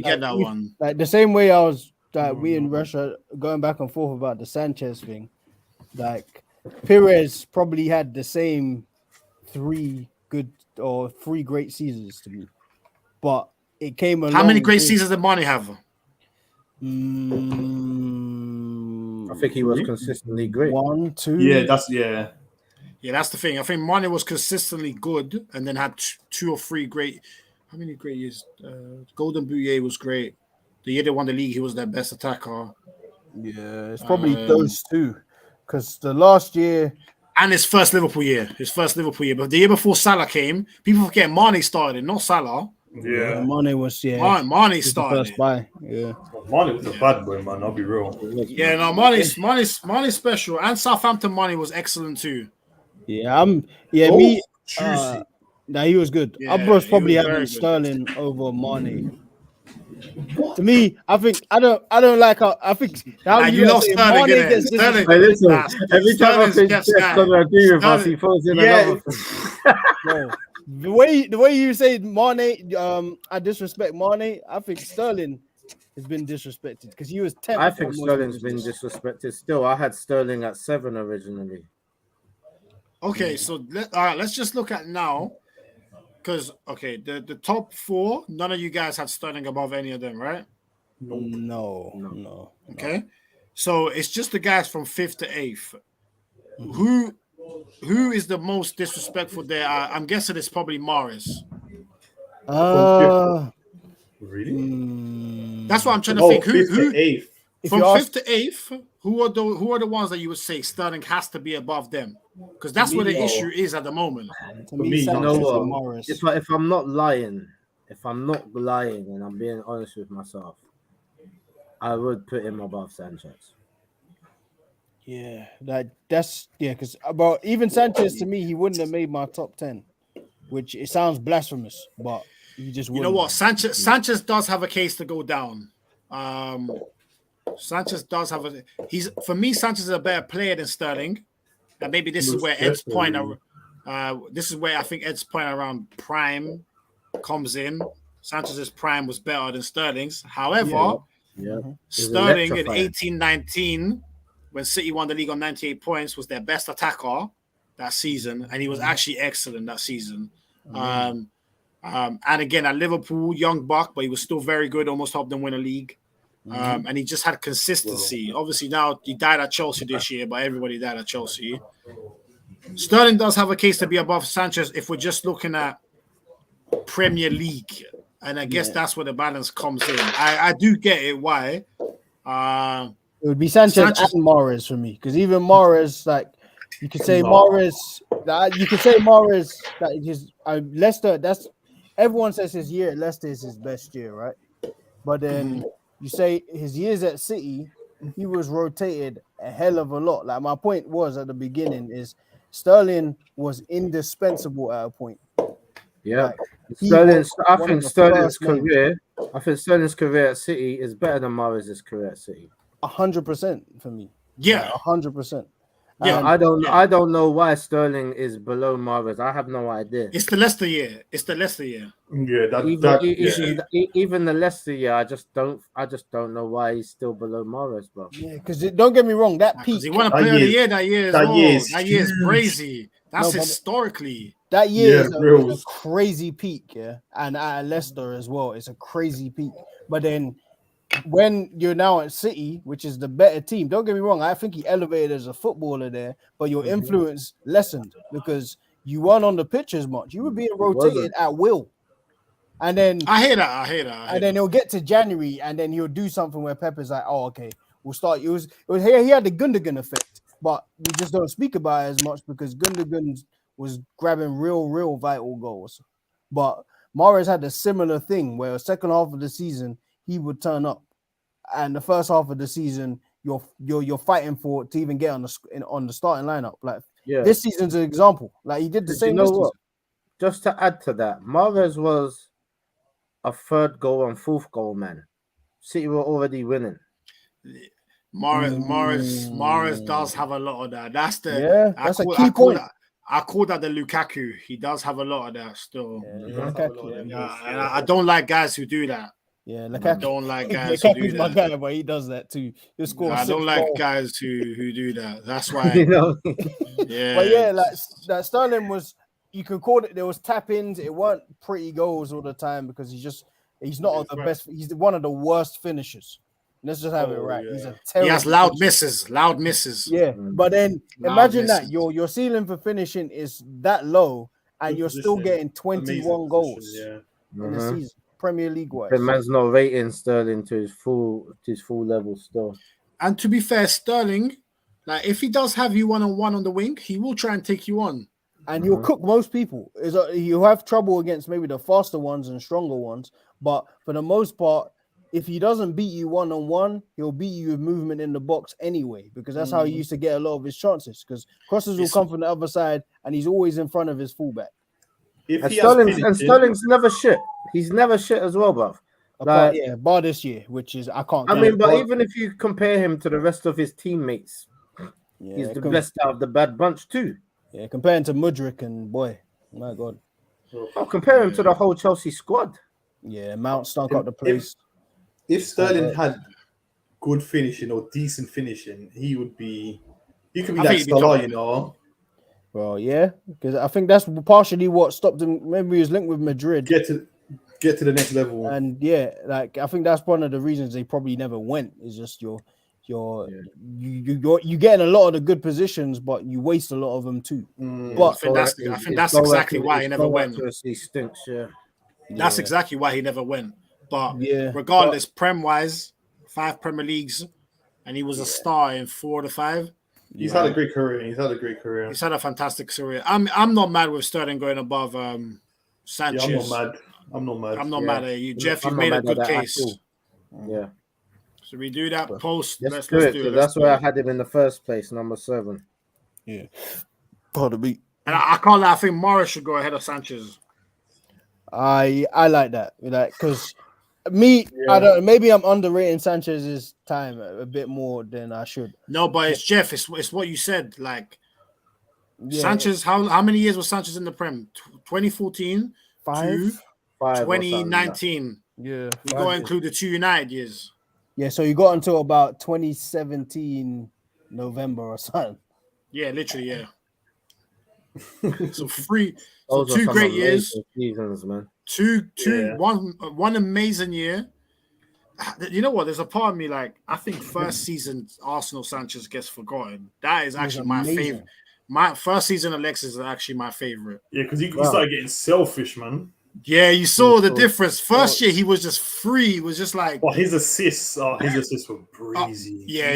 get that one.
Like the same way I was like we in Russia going back and forth about the Sanchez thing. Like Perez probably had the same 3 great seasons to me, but it came along.
How many great seasons did Mane have?
I think he was consistently great.
1, 2.
Yeah, that's
the thing. I think Mane was consistently good and then had 2 or 3 great. How many great years? Golden Boot year was great. The year they won the league, he was their best attacker.
Yeah, it's probably those 2. Because the last year.
And his first Liverpool year. But the year before Salah came, people forget Mane started, not Salah.
Yeah.
Mane was
Mane started.
First buy. Yeah.
Mane was a bad boy, man. I'll be real.
Yeah, no, Mane's special. And Southampton Mane was excellent too.
Yeah, he was good.
Yeah,
I was probably
he was
having
very good.
Sterling over Mane. To me, I think I don't like how I think how
you lost
say
Sterling,
Mane
innit?
gets
Sterling.
Hey, listen,
Nah,
every time I
Sterling's
think
Jeff's
Jeff's
guy.
gonna agree with us, he
Sterling-
throws in
Yeah.
another.
Bro, the way you say Mane, I disrespect Mane. I think Sterling has been disrespected because he was 10th.
I think
on most
Sterling's been
people's list.
disrespected. Still, I had Sterling at 7 originally.
Okay, so let's just look at now. Because the top 4, none of you guys had Sterling above any of them, right?
No.
Okay. So it's just the guys from 5th to 8th. Who is the most disrespectful there? I'm guessing it's probably Mahrez.
Really?
That's what I'm trying to think. Who?
If
From
you ask,
fifth to eighth, who are the ones that you would say Sterling has to be above them? Because that's where the issue is at the moment.
to
For
me,
me,
You
Sanchez
know
and
what?
Morris.
If I'm not lying, and I'm being honest with myself, I would put him above Sanchez.
Yeah, that's because about even Sanchez to me, he wouldn't have made my top 10, which it sounds blasphemous, but he just
You know
wouldn't.
what? Sanchez does have a case to go down. Sanchez does have for me, Sanchez is a better player than Sterling. And maybe this is
Most
where Ed's point
definitely.
this is where I think Ed's point around prime comes in. Sanchez's prime was better than Sterling's. However,
Yeah.
Sterling in
electrifying.
18-19, when City won the league on 98 points, was their best attacker that season, and he was actually excellent that season. And again at Liverpool, young buck, but he was still very good, almost helped them win a league. And he just had consistency. Obviously, now he died at Chelsea this year, but everybody died at Chelsea. Sterling does have a case to be above Sanchez if we're just looking at Premier League. And I guess that's where the balance comes in. I do get it. Why?
It would be Sanchez and Mahrez for me, because even Mahrez, like you could say Mahrez, that his Leicester. That's everyone says his year at Leicester is his best year, right? But then you say his years at City, he was rotated a hell of a lot. Like my point was at the beginning is Sterling was indispensable at a point.
Yeah,
Like,
I think Sterling's career at City is better than Mahrez's career at City.
100% for me.
Yeah,
100%.
Yeah,
I don't know why Sterling is below Mahrez. I have no idea.
It's the Leicester year.
Yeah,
Even the Leicester year, I just don't know why he's still below Mahrez, bro.
Yeah, because don't get me wrong, that peak.
He won a player of the year that year. That year is crazy. That's historically.
That year is
a
crazy peak, yeah. And at Leicester as well, it's a crazy peak. But then when you're now at City, which is the better team, don't get me wrong, I think he elevated as a footballer there, but your influence lessened because you weren't on the pitch as much. You were being rotated at will. And then
I hear that.
And then he'll get to January and then he'll do something where Pep is like, oh, okay, we'll start. It was here. He had the Gundogan effect, but we just don't speak about it as much because Gundogan was grabbing real vital goals. But Mahrez had a similar thing where the second half of the season he would turn up, and the first half of the season you're fighting for to even get on the starting lineup. Like this season's an example. Like he did the same.
You know what? Just to add to that, Mahrez was a third goal and fourth goal man. City were already winning.
Mahrez does have a lot of that. That's
a key point.
I call that the Lukaku. He does have a lot of that still.
And
I don't like guys who do that.
Yeah,
I don't like guys who do that.
My guy, but he does that too.
I don't like guys who do that. That's why. Yeah.
But yeah, like that Sterling was. You could call it. There was tap-ins. It weren't pretty goals all the time because he's not the best. He's one of the worst finishers. Let's just have it right. Yeah. He's a terrible.
He has loud misses.
Yeah, but then imagine that your ceiling for finishing is that low, and you're still getting 21 goals in the season, Premier League wise.
The man's not rating Sterling to his full level still.
And to be fair, Sterling, like if he does have you 1-on-1 on the wing, he will try and take you on.
And he'll cook most people. You'll have trouble against maybe the faster ones and stronger ones, but for the most part. If he doesn't beat you 1-on-1, he'll beat you with movement in the box anyway, because that's how he used to get a lot of his chances. Because crosses will come from the other side, and he's always in front of his fullback.
Sterling's never shit. He's never shit as well, bruv.
Bar this year, which is I can't.
But even if you compare him to the rest of his teammates, he's the best out of the bad bunch too.
Yeah, comparing to Mudryk and boy, my God.
I'll compare him to the whole Chelsea squad.
Yeah, Mount stunk up the place.
If Sterling had good finishing or decent finishing, he could be like Salah, you know.
Well, yeah, because I think that's partially what stopped him. Maybe he was linked with Madrid.
Get to the next level.
And yeah, like I think that's one of the reasons they probably never went. Is just you're getting a lot of the good positions, but you waste a lot of them too.
But I think that's exactly why he never went. That's exactly why he never went. But regardless, Prem-wise, 5 Premier Leagues, and he was a star in 4 to 5.
He's had a great career. He's had a
fantastic career. I'm not mad with Sterling going above Sanchez.
Yeah, I'm not mad.
I'm not mad at you, Jeff. You made a good case.
Yeah.
So we do that post.
Let's do it. That's where I had him in the first place, number 7.
Yeah. Pardon me.
And I can't lie. I think Mahrez should go ahead of Sanchez.
I like that, because I don't. Maybe I'm underrating Sanchez's time a bit more than I should.
No, but it's Jeff. It's what you said. Like Sanchez. How many years was Sanchez in the Prem? 2014,
5,
2019.
Yeah,
we got to include the 2 United years.
Yeah, so you got until about 2017 November or something.
Yeah, literally, yeah. So 2 great years.
Seasons, man.
One amazing year. You know what? There's a part of me I think first season Arsenal Sanchez gets forgotten. That is actually my favorite. My first season Alexis is actually my favorite.
Yeah, because he started getting selfish, man.
Yeah, you saw the difference. First year he was just free. He was just like.
Well, his assists were breezy.
Yeah.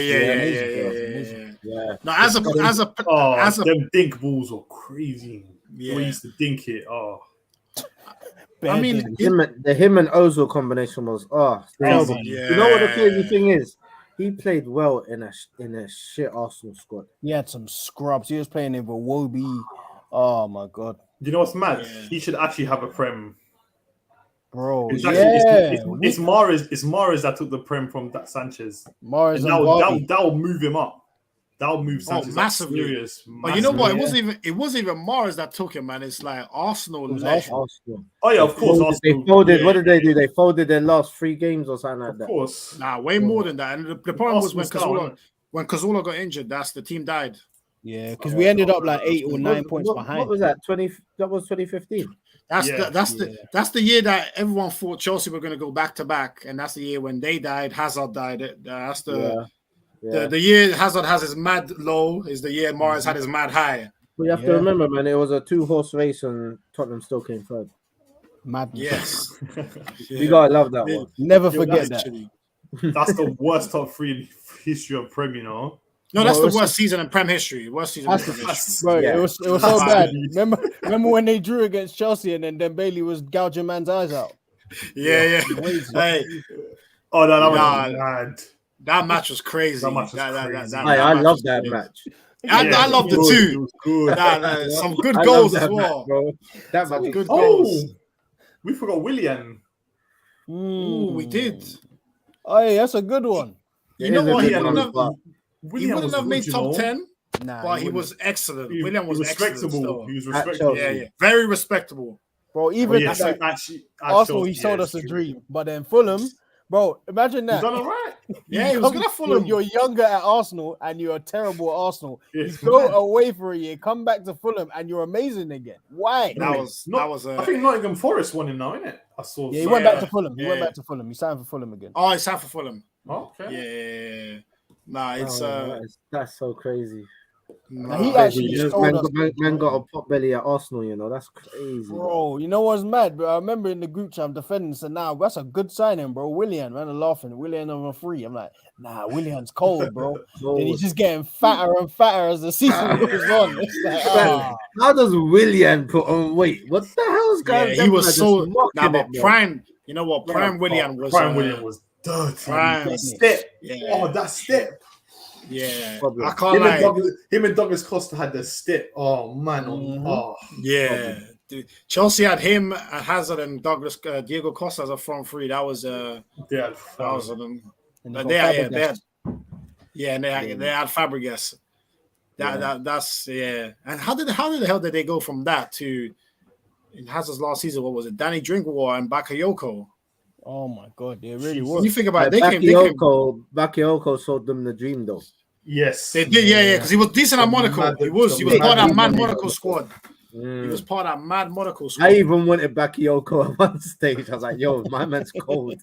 No, as a
them dink balls were crazy.
Yeah,
we used to dink it. Oh,
I mean, him and Ozil combination was terrible.
Yeah.
You know what the crazy thing is? He played well in a shit Arsenal squad.
He had some scrubs. He was playing in Iwobi. Oh my god.
Do you know what's mad? Yeah. He should actually have a Prem.
Bro,
it's Mahrez that took the Prem from that Sanchez.
Mahrez
that will move him up. That will move Sanchez
massively. But you know what? It wasn't even Mahrez that took him, man. It's like Arsenal.
Oh yeah, of course.
They folded. Yeah. What did they do? They folded their last 3 games or something like that.
Of course.
Nah, way more than that. And the problem was when Cazorla got injured. The team died.
Yeah, because we ended up like 8 or 9 points behind.
What was that? That was 2015.
That's the year that everyone thought Chelsea were going to go back to back, and that's the year when they died. Hazard died. That's the year Hazard has his mad low. Is the year Mahrez had his mad high.
But you have to remember, man, it was a 2-horse race, and Tottenham still came third.
Madness.
Yes, you gotta love that one.
Never forget that.
That's the worst top 3 in history of Prem, you know.
No, that's the worst season in Prem history. Worst season in Prem history.
Bro, it was so bad. Remember when they drew against Chelsea and then Bailey was gouging man's eyes out?
Yeah. Hey.
Oh, no, that was mad.
That match was crazy.
I love
that match.
I loved it too. Good. Some good goals as well.
That match
good goals.
We forgot Willian.
Ooh, we did.
Oh, yeah, that's a good one.
You know what? He wouldn't have made top 10, but he was excellent. Willian was
respectable. He was respectable.
Yeah. Very respectable.
Bro, even Arsenal, he sold us a dream. But then Fulham, bro, imagine that.
He's done all right.
Yeah, he was good at Fulham.
You're younger at Arsenal and you're terrible at Arsenal. You go away for a year, come back to Fulham, and you're amazing again. Why?
That was.
I think Nottingham Forest won him now, innit? I saw.
Yeah, he went back to Fulham. He went back to Fulham. He signed for Fulham again.
Oh, he signed for Fulham.
Okay.
Yeah. Nah,
that's so crazy.
He actually
man got a pot belly at Arsenal, you know. That's crazy,
bro. You know what's mad? But I remember in the group chat I'm defending, so now that's a good signing, bro. Willian, man, I'm laughing. Willian on free. I'm like, nah, Willian's cold, bro. And he's just getting fatter and fatter as the season goes on. It's like,
how does Willian put on weight? What the hell's going on?
He was so. Nah, but Prime. You know what? Prime Willian was.
Prime Willian was dirty.
Prime
step. Yeah. Oh, that step.
Yeah,
I can't lie. Him and Douglas Costa had the step. Oh man,
yeah. Dude, Chelsea had him, Hazard, and Douglas Diego Costa as a front 3. That was They had Fabregas. That's And how the hell did they go from that to in Hazard's last season? What was it? Danny Drinkwater and Bakayoko.
Oh my god, they really were.
When you think about it,
Bakayoko sold them the dream, though.
Yes,
they did. Because he was decent at Monaco. He was part of that mad Monaco squad. He was part of that mad Monaco squad.
I even wanted Bakayoko at one stage. I was like, "Yo, my man's cold."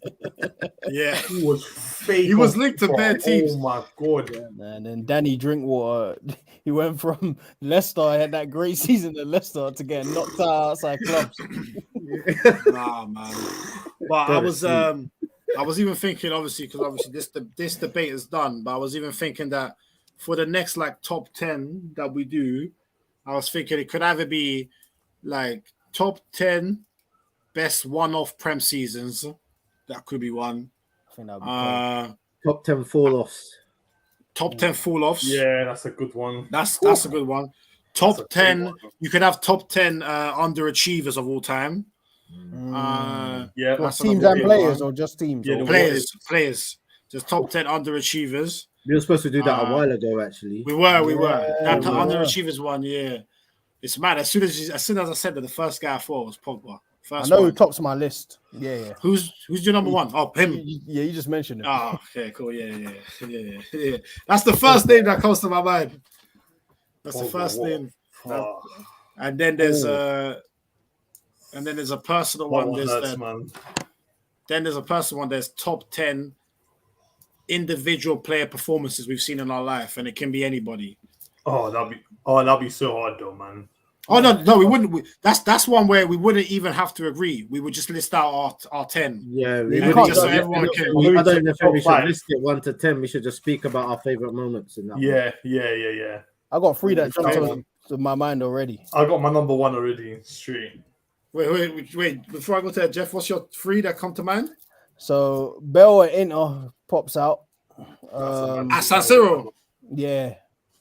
Yeah,
he was fake.
He was linked to their teams.
Oh my god!
And then Danny Drinkwater, he went from Leicester, had that great season at Leicester, to get knocked out outside clubs.
Nah, man. But I was I was even thinking, obviously, because obviously this debate is done, but I was even thinking that for the next like top 10 that we do, I was thinking it could either be like top 10 best one-off Prem seasons. That could be one.
I think that would be cool.
Top 10 fall-offs.
Top 10 fall-offs.
Yeah, that's a good one.
That's a good one.
That's a
Top
great
10.
one.
You could have top 10 underachievers of all time.
Yeah,
What,
that's
teams
another
and
good
players
one.
or just teams?
Yeah,
or-
the-
Players. Just top 10 underachievers.
We were supposed to do that a while ago, actually.
We were. That
we were.
underachievers one, yeah. It's mad. As soon as I said that, the first guy I thought was Pogba.
I
First
know who
one.
tops my list. Yeah.
Who's your number one? Oh, him.
Yeah, you just mentioned it.
Oh, okay, cool. Yeah. That's the first name that comes to my mind. That's the first name.
Oh,
And then there's a personal
that
one.
one
There's
hurts,
the,
man.
then there's a personal one. There's top 10 individual player performances we've seen in our life, and it can be anybody.
That'd be so hard though, man.
Oh no, we wouldn't. That's one where we wouldn't even have to agree. We would just list out our 10.
Yeah, we
You
would
can't
just so
go-
everyone can.
I don't know if we should
Top
list it 1 to 10. We should just speak about our favorite moments in that. one.
Yeah.
I got three that jumped
Okay.
to my mind already.
I got my number one already. Straight.
Wait. Before I go to that, Jeff, what's your 3 that come to mind?
So Bell at Inter pops out.
At San Siro.
Yeah,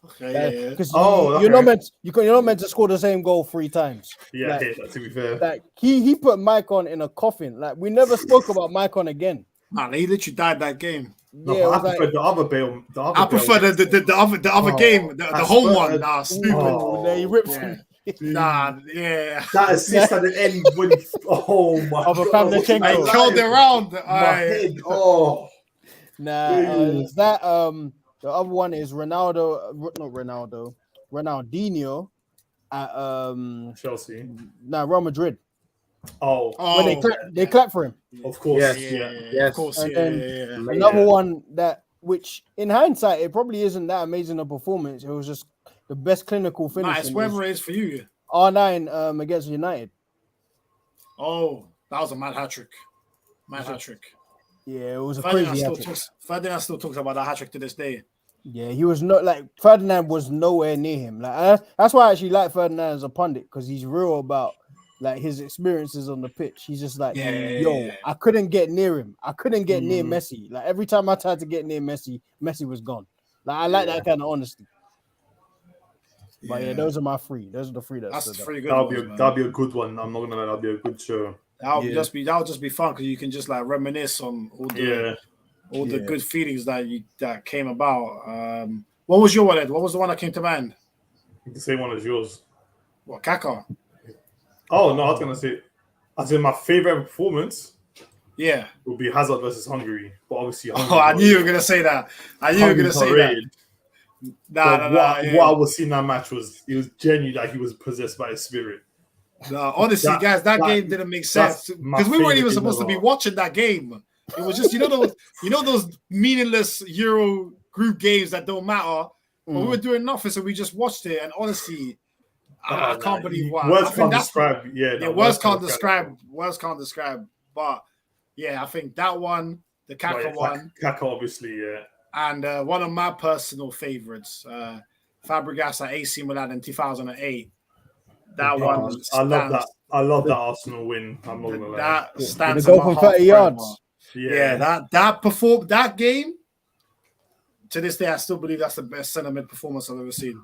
Okay,
because
Oh,
you're not
okay.
meant to score the same goal 3 times.
Yeah,
Like-
I hate that, to be fair.
Like he put Maicon in a coffin. Like we never spoke about Maicon again.
Man, he literally died that game.
No,
Yeah, it
but
was
I prefer
like,
the other Bale.
I prefer the other game, the home one. Nah, stupid.
Oh,
he ripped
yeah.
him.
Nah, yeah.
that assist at the end when oh my
Of a
god,
Pavlyuchenko.
I
Oh.
curled it around.
my head. Oh,
Nah, is that the other one is Ronaldinho at
Chelsea.
Real Madrid.
Oh,
When they clap for him.
of course.
Yes.
Yeah.
Yes.
Of course,
And
yeah.
then Another one which in hindsight it probably isn't that amazing a performance. It was just the best clinical finish.
Nah, it's whatever it is for you.
R9 against United.
Oh, that was a mad hat trick.
Yeah, it was a
Ferdinand
crazy
still,
hat-trick.
Ferdinand still talks about that hat trick to this day.
Yeah, he was not like Ferdinand was nowhere near him. Like that's why I actually like Ferdinand as a pundit because he's real about like his experiences on the pitch. He's just like,
Yeah.
I couldn't get near him. I couldn't get near Messi. Like every time I tried to get near Messi, Messi was gone. Like I like that kind of honesty. But yeah, those are my 3. Those are the 3
That's
stood out.
pretty good.
That'll be a good one. I'm not gonna lie, that'll be a good show.
That'll just be fun because you can just like reminisce on all the good feelings that came about. What was your one, Ed? What was the one that came to mind?
The same one as yours.
What, Kaka?
Oh no, I was gonna say, as in my favorite performance
Yeah.
would be Hazard versus Hungary, but obviously.
Oh, I knew you were gonna say that. Nah.
What I was seeing in that match was genuine that he was possessed by his spirit.
No, honestly, guys, that game didn't make sense
my
because we weren't
favorite
even
game
supposed to be
ever.
watching that game. It was just those meaningless Euro group games that don't matter. But we were doing nothing, so we just watched it. And honestly, I can't believe why.
Words
I think
can't
that's
describe.
words can't describe. Words can't describe. But yeah, I think that one, the Kaka one,
Kaka, obviously, yeah.
and one of my personal favorites, Fabregas at AC Milan in 2008. That one,
I love that. I love that Arsenal win. I'm not gonna lie.
That stands
The
in
goal
my
from
heart
30
forever.
yards.
Yeah, that game. To this day, I still believe that's the best centre mid performance I've ever seen.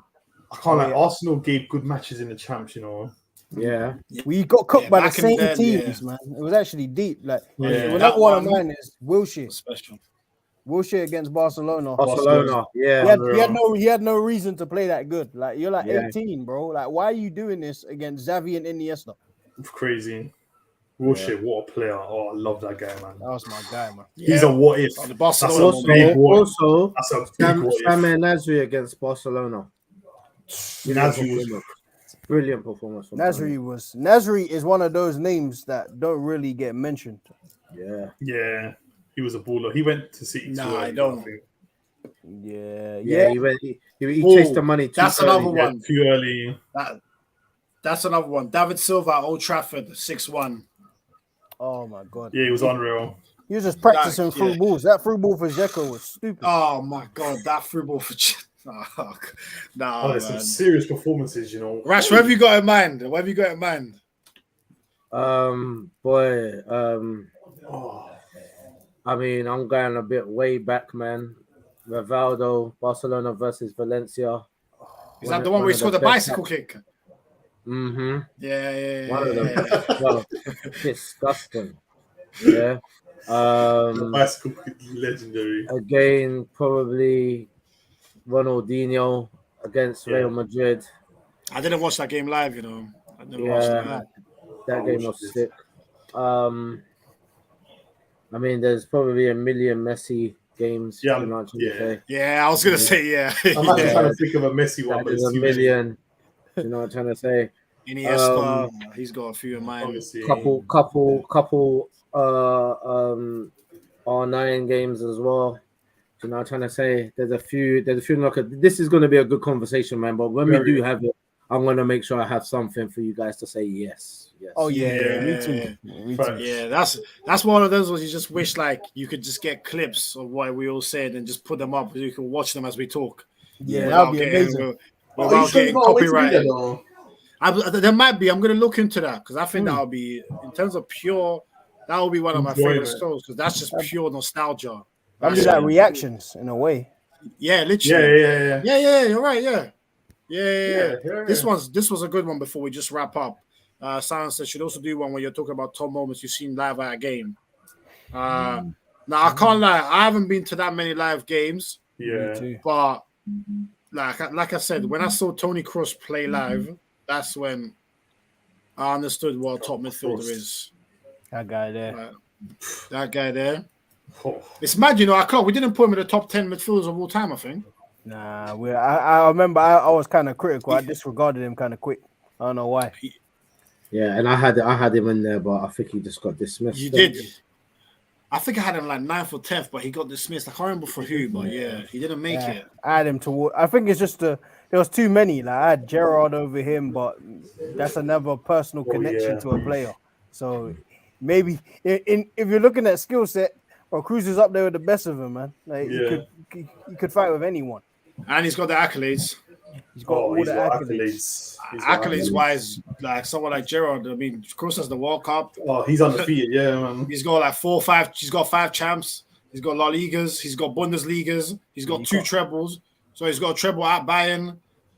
I can't lie. Arsenal gave good matches in the champs, you know.
Yeah.
We got cooked by the
back in the
same
day,
teams, man. It was actually deep. Like
Yeah.
another one of mine is Wilshere.
Special.
Wilshere against Barcelona.
Barcelona. Yeah.
He had no reason to play that good. Like you're like
Yeah.
18, bro. Like why are you doing this against Xavi and Iniesta?
Crazy. Wilshere, what a player. Oh, I love that guy, man.
That was my guy, man.
He's a what if.
Oh, the
That's
Barcelona
a
one.
big what if.
Also,
That's a big
Sam
what if.
Nasri against Barcelona.
Nasri was
Brilliant performance. From
Nasri is one of those names that don't really get mentioned.
Yeah.
Yeah, he was a baller. He went to City too
Nah, I
early,
don't.
think.
Yeah.
He chased the money too
That's
early.
another
Yeah,
one.
too early.
That's another one. David Silva at Old Trafford, 6-1.
Oh my god.
Yeah, he was unreal.
He was just practicing through
yeah.
balls. That through ball for Dzeko was stupid.
Oh my god, that through ball for nah,
there's some
man.
serious performances, you know.
Rash, what have you got in mind? What have you got in mind?
I mean, I'm going a bit way back, man. Rivaldo, Barcelona versus Valencia.
Is that the one where he scored the bicycle kick?
Mm-hmm.
Yeah.
One of them. Well, disgusting. Yeah.
The bicycle kick, legendary.
Again, probably Ronaldinho against Real Madrid.
I didn't watch that game live, you know. I didn't watch
that game was sick. I mean, there's probably a million Messi games.
Yeah,
you know what I'm trying to say?
Yeah, I was gonna say yeah.
I'm actually trying to think of a Messi one, but
There's
it's
a
too
million. You know what I'm trying to say?
Iniesta, he's got a few in mind.
Obviously.
Couple R9 games as well. You know what I'm trying to say? There's a few like this is gonna be a good conversation, man. But when we do have it, I'm gonna make sure I have something for you guys to say yes.
Oh yeah, me too.
Yeah, that's one of those ones you just wish like you could just get clips of what we all said and just put them up so you can watch them as we talk.
Yeah, that'd be amazing.
Without getting copyrighted. There might be. I'm gonna look into that because I think that'll be, in terms of pure, that will be one of my favorite shows because that's just pure nostalgia.
That'd be like reactions in a way.
Yeah, literally. Yeah. You're right. Yeah. This was a good one. Before we just wrap up, Silence should also do one where you're talking about top moments you've seen live at a game. Now I can't lie, I haven't been to that many live games.
Yeah,
but like I said, when I saw Toni Kroos play live, that's when I understood what a top midfielder is.
That guy there.
It's mad, you know. We didn't put him in the top 10 midfielders of all time, I think.
Nah, I remember I was kind of critical. I disregarded him kind of quick. I don't know why.
Yeah, and I had him in there, but I think he just got dismissed.
You did. I think I had him like 9th or 10th, but he got dismissed. I can't remember for who, but yeah, he didn't make it.
I had him I think it's just there was too many. Like I had Gerrard over him, but that's another personal connection to a player. So maybe if you're looking at skill set, Cruz is up there with the best of them, man. Like he could fight with anyone.
And he's got the accolades.
He's got all the accolades.
Accolades wise, like someone like Gerrard, I mean, Kroos has the World Cup.
Oh, he's undefeated, yeah, man.
He's got like 4 or 5. He's got 5 champs. He's got La Ligas. He's got Bundesligas. He's got 2 trebles. So he's got a treble at Bayern.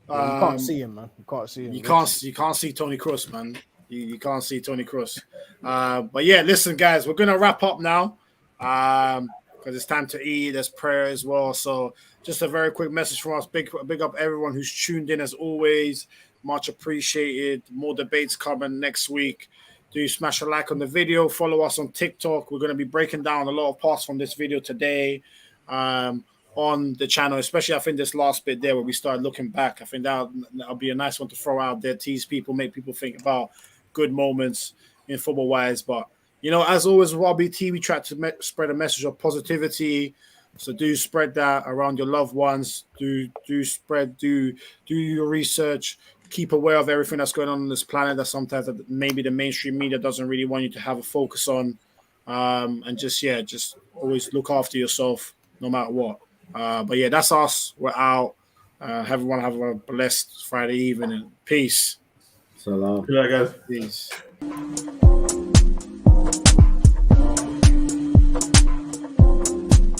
You can't see him, man. You can't see him.
You can't see Toni Kroos, man. You can't see Toni Kroos. But yeah, listen, guys, we're gonna wrap up now. Because it's time to eat. There's prayer as well. So just a very quick message from us. Big up everyone who's tuned in as always. Much appreciated. More debates coming next week. Do smash a like on the video. Follow us on TikTok. We're going to be breaking down a lot of parts from this video today on the channel, especially I think this last bit there where we started looking back. I think that'll be a nice one to throw out there, tease people, make people think about good moments in football-wise. But you know, as always with RBT, we try to spread a message of positivity. So do spread that around your loved ones. Do your research. Keep aware of everything that's going on this planet that sometimes maybe the mainstream media doesn't really want you to have a focus on. And just always look after yourself no matter what. But yeah, that's us. We're out. Everyone have a blessed Friday evening. Peace.
Salam.
Good night, guys.
Peace.